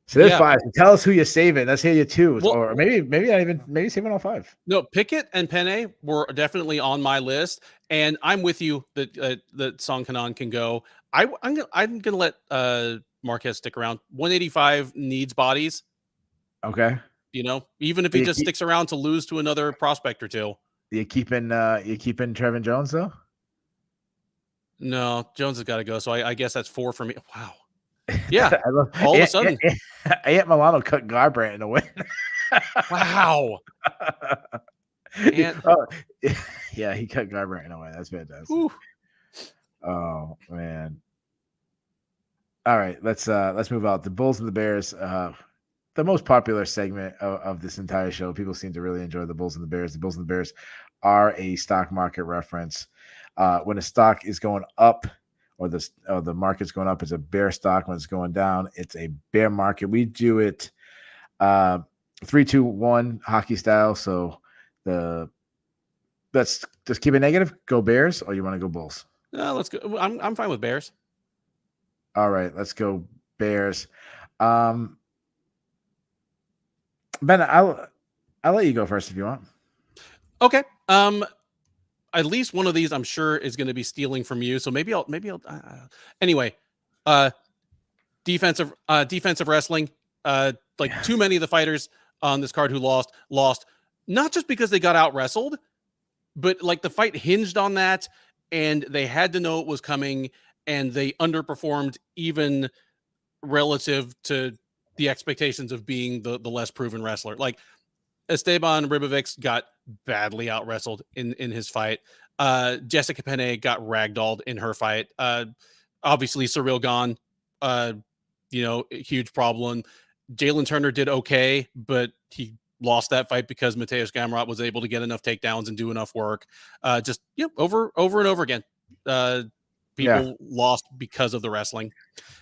So there's 5. So tell us who you're saving. Let's hear you 2. Well, or maybe saving all 5. No, Pickett and Penne were definitely on my list, and I'm with you that Song Kenan can go. I'm gonna let Marquez stick around. 185 needs bodies. Okay. Even if he just sticks around to lose to another prospect or 2. You keeping Trevin Jones though? No, Jones has got to go. So I guess that's 4 for me. Wow. Yeah. All of a sudden, Ant Milano cut Garbrandt in a win. Wow. Yeah, he cut Garbrandt in a way. That's fantastic. Ooh. Oh man. All right, let's move out. The Bulls and the Bears. The most popular segment of this entire show. People seem to really enjoy the Bulls and the Bears. The Bulls and the Bears are a stock market reference. When a stock is going up, or the market's going up, it's a bear stock. When it's going down, it's a bear market. We do it 3, 2, 1 hockey style. So let's just keep it negative. Go Bears, or you want to go Bulls? Let's go. I'm fine with Bears. All right, let's go Bears. Ben, I'll let you go first if you want. Okay. At least one of these, I'm sure, is going to be stealing from you. So maybe I'll. Anyway, defensive wrestling. Like too many of the fighters on this card who lost, not just because they got out wrestled, but like the fight hinged on that, and they had to know it was coming, and they underperformed even relative to the expectations of being the less proven wrestler. Like Esteban Ribovics got badly out wrestled in his fight. Jessica Penne got ragdolled in her fight. Obviously CirylGane, huge problem. Jalen Turner did okay, but he lost that fight because Mateusz Gamrot was able to get enough takedowns and do enough work. Over and over again. People lost because of the wrestling.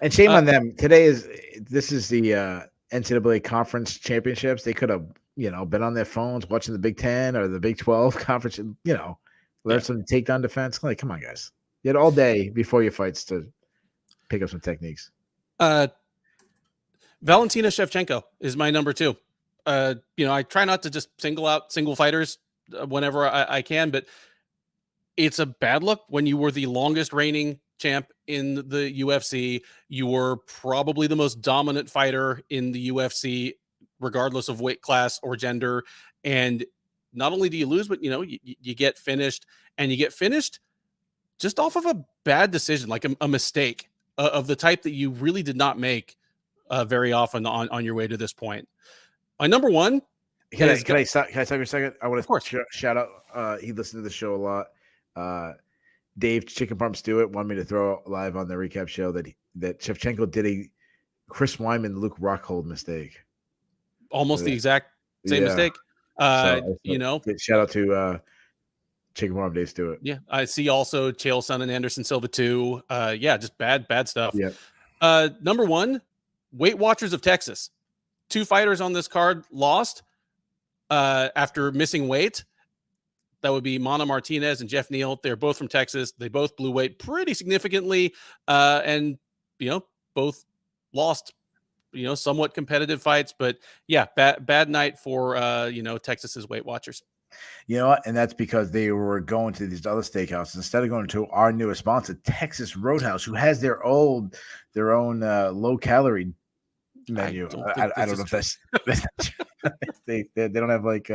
And shame on them. This is the NCAA conference championships. They could have, been on their phones watching the Big 10 or the Big 12 conference, learn some takedown defense. Like, come on, guys. You had all day before your fights to pick up some techniques. Valentina Shevchenko is my number 2. I try not to just single out single fighters whenever I can, but it's a bad look when you were the longest reigning champ in the UFC. You were probably the most dominant fighter in the UFC, regardless of weight class or gender. And not only do you lose, but you get finished, and you get finished just off of a bad decision, like a mistake of the type that you really did not make very often on your way to this point. My number 1. Can I stop you a second? I want to shout out. He listened to the show a lot. Dave Chicken Pump Stewart wanted me to throw live on the recap show that Shevchenko did a Chris Wyman Luke Rockhold mistake. Almost the exact same mistake. Shout out to Chicken Pump Dave Stewart. Yeah, I see also Chael Sonnen and Anderson Silva too. Just bad stuff. Yeah. Number 1, Weight Watchers of Texas. 2 fighters on this card lost after missing weight. That would be Mana Martinez and Jeff Neal. They're both from Texas. They both blew weight pretty significantly, and both lost somewhat competitive fights. But yeah, bad night for Texas's Weight Watchers. You know what? And that's because they were going to these other steakhouses instead of going to our newest sponsor, Texas Roadhouse, who has their own low calorie menu. I don't know if that's they don't have like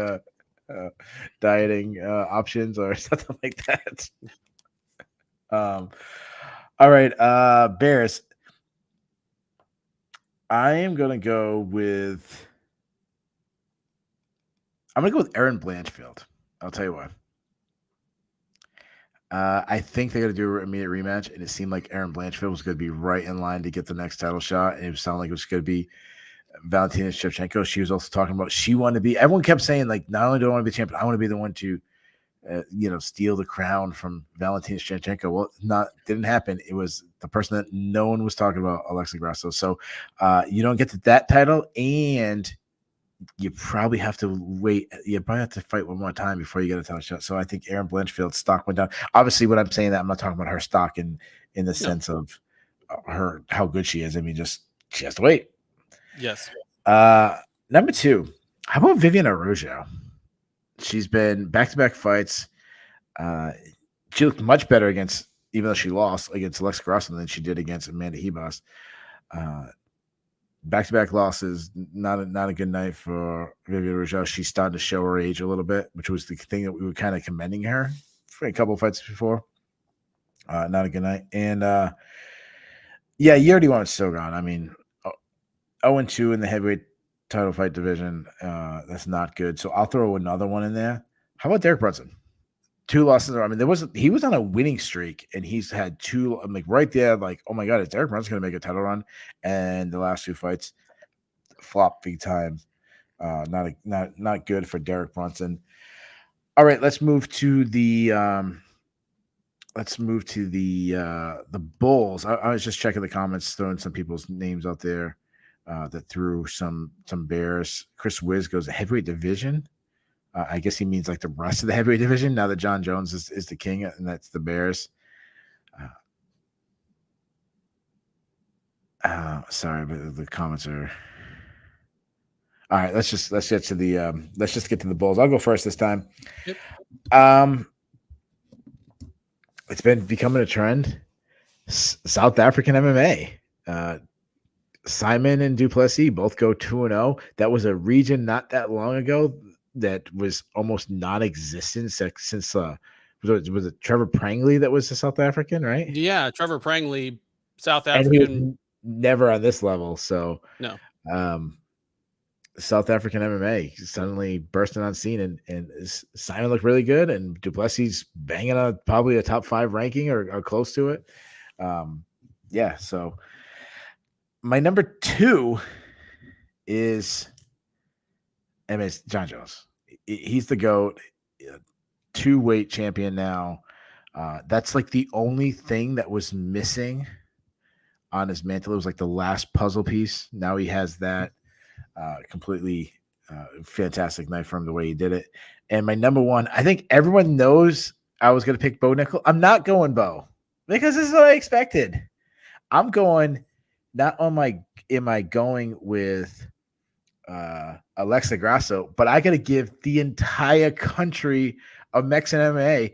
dieting options or something like that. All right, Bears. I'm gonna go with Erin Blanchfield. I'll tell you what. I think they're going to do an immediate rematch, and it seemed like Erin Blanchfield was going to be right in line to get the next title shot, and it sounded like it was going to be Valentina Shevchenko. She was also talking about she wanted to be – everyone kept saying, like, not only do I want to be the champion, I want to be the one to, steal the crown from Valentina Shevchenko. Well, didn't happen. It was the person that no one was talking about, Alexa Grasso. So you don't get to that title, and – you probably have to wait. You probably have to fight one more time before you get a title shot. So I think Erin Blanchfield's stock went down. Obviously, when I'm saying that, I'm not talking about her stock in the sense of her how good she is. I mean, just she has to wait. Yes. Number 2, how about Viviane Araujo? She's been back-to-back fights. She looked much better even though she lost against Alexa Grasso than she did against Amanda Ribas. Back-to-back losses, not a good night for Viviane Araujo. She's starting to show her age a little bit, which was the thing that we were kind of commending her for a couple of fights before. Not a good night. And, you already went with Shogun. I mean, 0-2 in the heavyweight title fight division. That's not good. So I'll throw another one in there. How about Derek Brunson? 2 losses. I mean, he was on a winning streak, and he's had 2. I'm like right there, like, oh my god, is Derek Brunson going to make a title run? And the last 2 fights flopped big time. Not good for Derek Brunson. All right, let's move to the Bulls. I was just checking the comments, throwing some people's names out there that threw some Bears. Chris Wiz goes the heavyweight division. I guess he means like the rest of the heavyweight division now that Jon Jones is the king, and that's the Bears. Sorry, but the comments are. All right, let's get to the Bulls. I'll go first this time. Yep. It's been becoming a trend. South African MMA. Simon and Duplessis both go 2-0. That was a region not that long ago that was almost non-existent since was it Trevor Prangley that was the South African, right? Yeah, Trevor Prangley, South African. And he was never on this level. So no. South African MMA suddenly bursting on scene, and Simon looked really good, and Duplessis banging on probably a top 5 ranking or close to it. So my number 2 is Jon Jones. He's the GOAT, 2-weight champion now. That's like the only thing that was missing on his mantle. It was like the last puzzle piece. Now he has that. Completely fantastic night for him the way he did it. And my number 1, I think everyone knows I was going to pick Bo Nickal. I'm not going Bo because this is what I expected. I'm going not on am I going with Alexa Grasso, but I got to give the entire country of Mexican MMA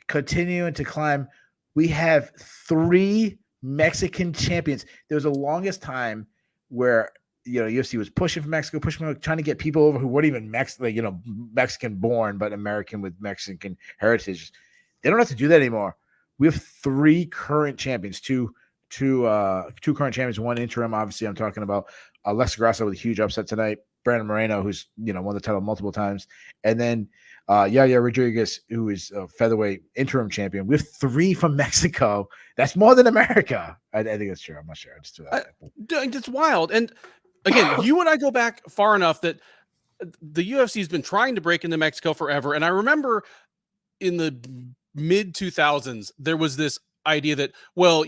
continuing to climb. We have 3 Mexican champions. There was the longest time where UFC was pushing for Mexico, trying to get people over who weren't even Mexican born, but American with Mexican heritage. They don't have to do that anymore. We have 3 current champions, two current champions, 1 interim. Obviously, I'm talking about Alexa Grasso with a huge upset tonight. Brandon Moreno, who's won the title multiple times, and then Yaya Rodriguez, who is a featherweight interim champion. We have 3 from Mexico. That's more than America. I think that's true. I'm not sure. I just threw that. It's wild. And again, you and I go back far enough that the UFC has been trying to break into Mexico forever. And I remember in the mid 2000s, there was this idea that, well,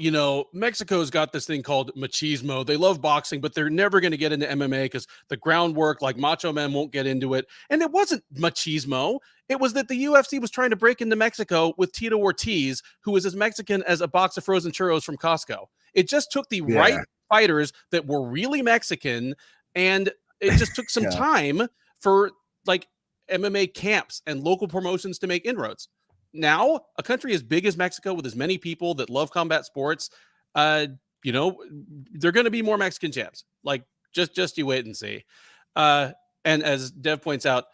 Mexico's got this thing called machismo. They love boxing, but they're never going to get into MMA because the groundwork, like macho men, won't get into it. And it wasn't machismo. It was that the UFC was trying to break into Mexico with Tito Ortiz, who is as Mexican as a box of frozen churros from Costco. It just took the right fighters that were really Mexican, and it just took some time for like MMA camps and local promotions to make inroads. Now, a country as big as Mexico with as many people that love combat sports, they're going to be more Mexican champs. Like, just you wait and see. And as Dev points out,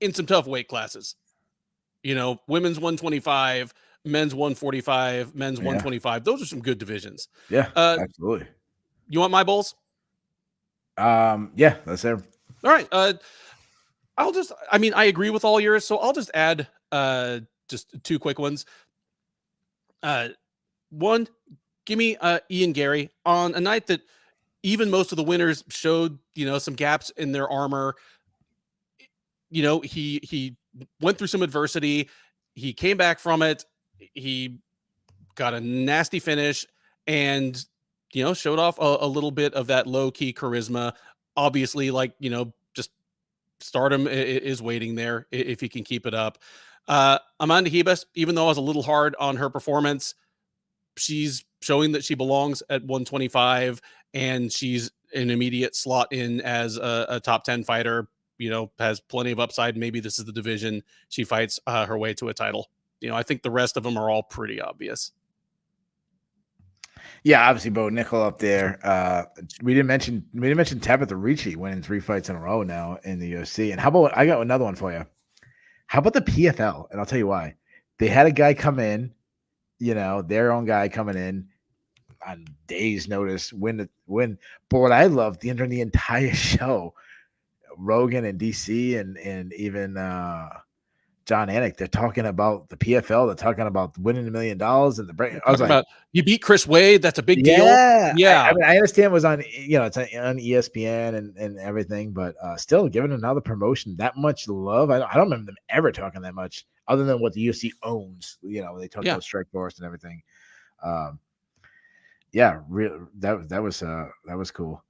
in some tough weight classes, women's 125, men's 145, men's 125. Those are some good divisions. Yeah, absolutely. You want my bulls? Yeah, that's it. All right. I agree with all yours, so I'll just add just two quick ones. One, give me Ian Gary on a night that even most of the winners showed, some gaps in their armor. He went through some adversity. He came back from it. He got a nasty finish and, showed off a little bit of that low key charisma. Obviously, just stardom is waiting there if he can keep it up. Amanda Ribas, even though I was a little hard on her performance, she's showing that she belongs at 125 and she's an immediate slot in as a top 10 fighter, has plenty of upside. Maybe this is the division she fights her way to a title. I think the rest of them are all pretty obvious. Yeah, obviously, Bo Nickal up there. We didn't mention Tabitha Ricci winning 3 fights in a row now in the UFC. And how about, I got another one for you. How about the PFL? And I'll tell you why. They had a guy come in, their own guy coming in on days' notice, win. But what I loved during the entire show, Rogan and DC and even John Anik, they're talking about the PFL. They're talking about winning $1 million and the break. I was like, you beat Chris Wade. That's a big deal. Yeah. I understand it was on, it's on ESPN and everything, but still giving another promotion that much love. I don't remember them ever talking that much other than what the UFC owns. They talk about Strikeforce and everything. That was cool.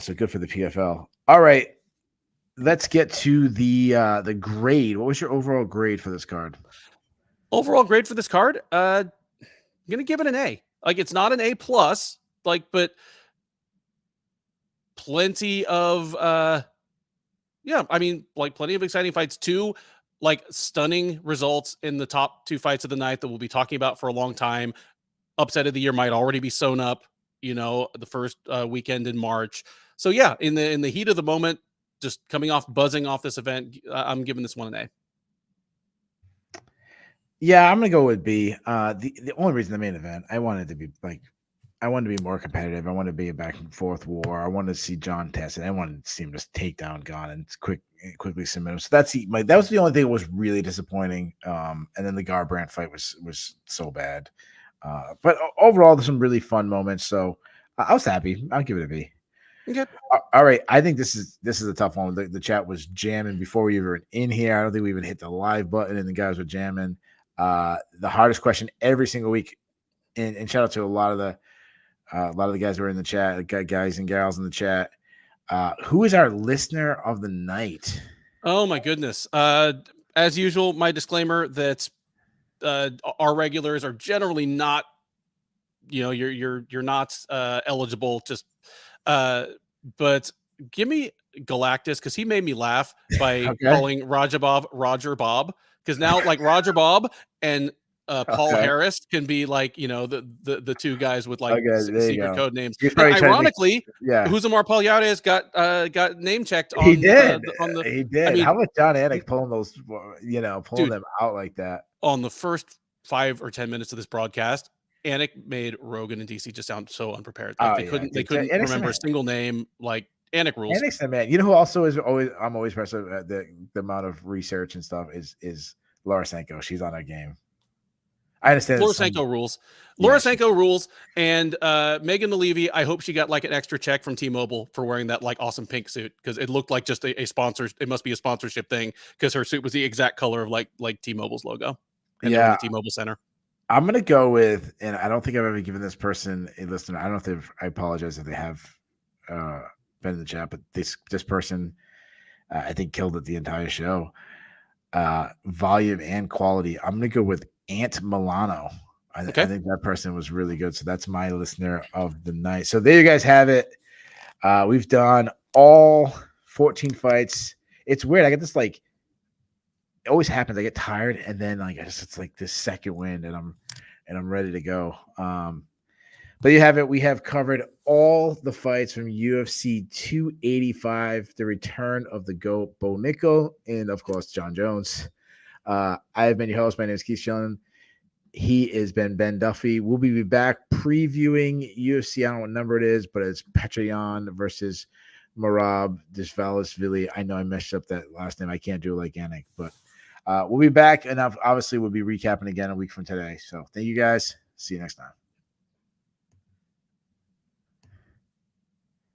So good for the PFL. All right. Let's get to the grade. What was your overall grade for this card? Overall grade for this card? I'm gonna give it an A. Like, it's not an A plus, but plenty of plenty of exciting fights. 2 stunning results in the top 2 fights of the night that we'll be talking about for a long time. Upset of the year might already be sewn up, the first weekend in March. So yeah, in the heat of the moment, just buzzing off this event, I'm giving this one an A. Yeah, I'm gonna go with B. The only reason the main event, I wanted to be more competitive. I wanted to be a back and forth war. I wanted to see John test it. I wanted to see him just take down Gane and quickly submit him. So that was the only thing that was really disappointing. And then the Garbrandt fight was so bad. But overall, there's some really fun moments. So I was happy. I'll give it a B. Okay. All right. I think this is a tough one. The chat was jamming before we were in here. I don't think we even hit the live button, and the guys were jamming. The hardest question every single week, and shout out to a lot of the guys who are in the chat, guys and gals in the chat. Who is our listener of the night? Oh my goodness. As usual, my disclaimer that our regulars are generally not, you're not eligible. Just but give me Galactus, because he made me laugh by calling Rajabov Roger Bob, because now Roger Bob and Paul Harris can be the 2 guys with secret code names. And ironically, Huzamar Palhares got name checked on. He did. He did. I mean, how about John Anik pulling those, pulling them out like that on the first 5 or 10 minutes of this broadcast? Anik made Rogan and DC just sound so unprepared. They couldn't remember a single name. Anik rules. Anik's the man. You know who also is I'm always impressed with the amount of research and stuff is Laura Senko. She's on our game. I understand. Senko rules. Laura Senko rules. And Megan Levy, I hope she got an extra check from T-Mobile for wearing that awesome pink suit, because it looked like just a sponsor. It must be a sponsorship thing, because her suit was the exact color of like T-Mobile's logo. And the T-Mobile Center. I'm gonna go with, and I don't think I've ever given this person a listener. I don't know if they've. I apologize if they have been in the chat, but this person, I think, killed it the entire show. Volume and quality. I'm gonna go with Ant Milano. I think that person was really good. So that's my listener of the night. So there you guys have it. We've done all 14 fights. It's weird. I get this like it always happens. I get tired and then like it's like this second wind and I'm ready to go. But you have it. We have covered all the fights from UFC 285, the return of the GOAT, Bo Nickal, and of course Jon Jones. I have been your host. My name is Keith Shillan. He is Ben Duffy. We'll be back previewing UFC. I don't know what number it is, but it's Petrayan versus Marab Dishvalasvili. I know I messed up that last name. I can't do it like Yannick, but we'll be back, and obviously we'll be recapping again a week from today. So thank you guys. See you next time.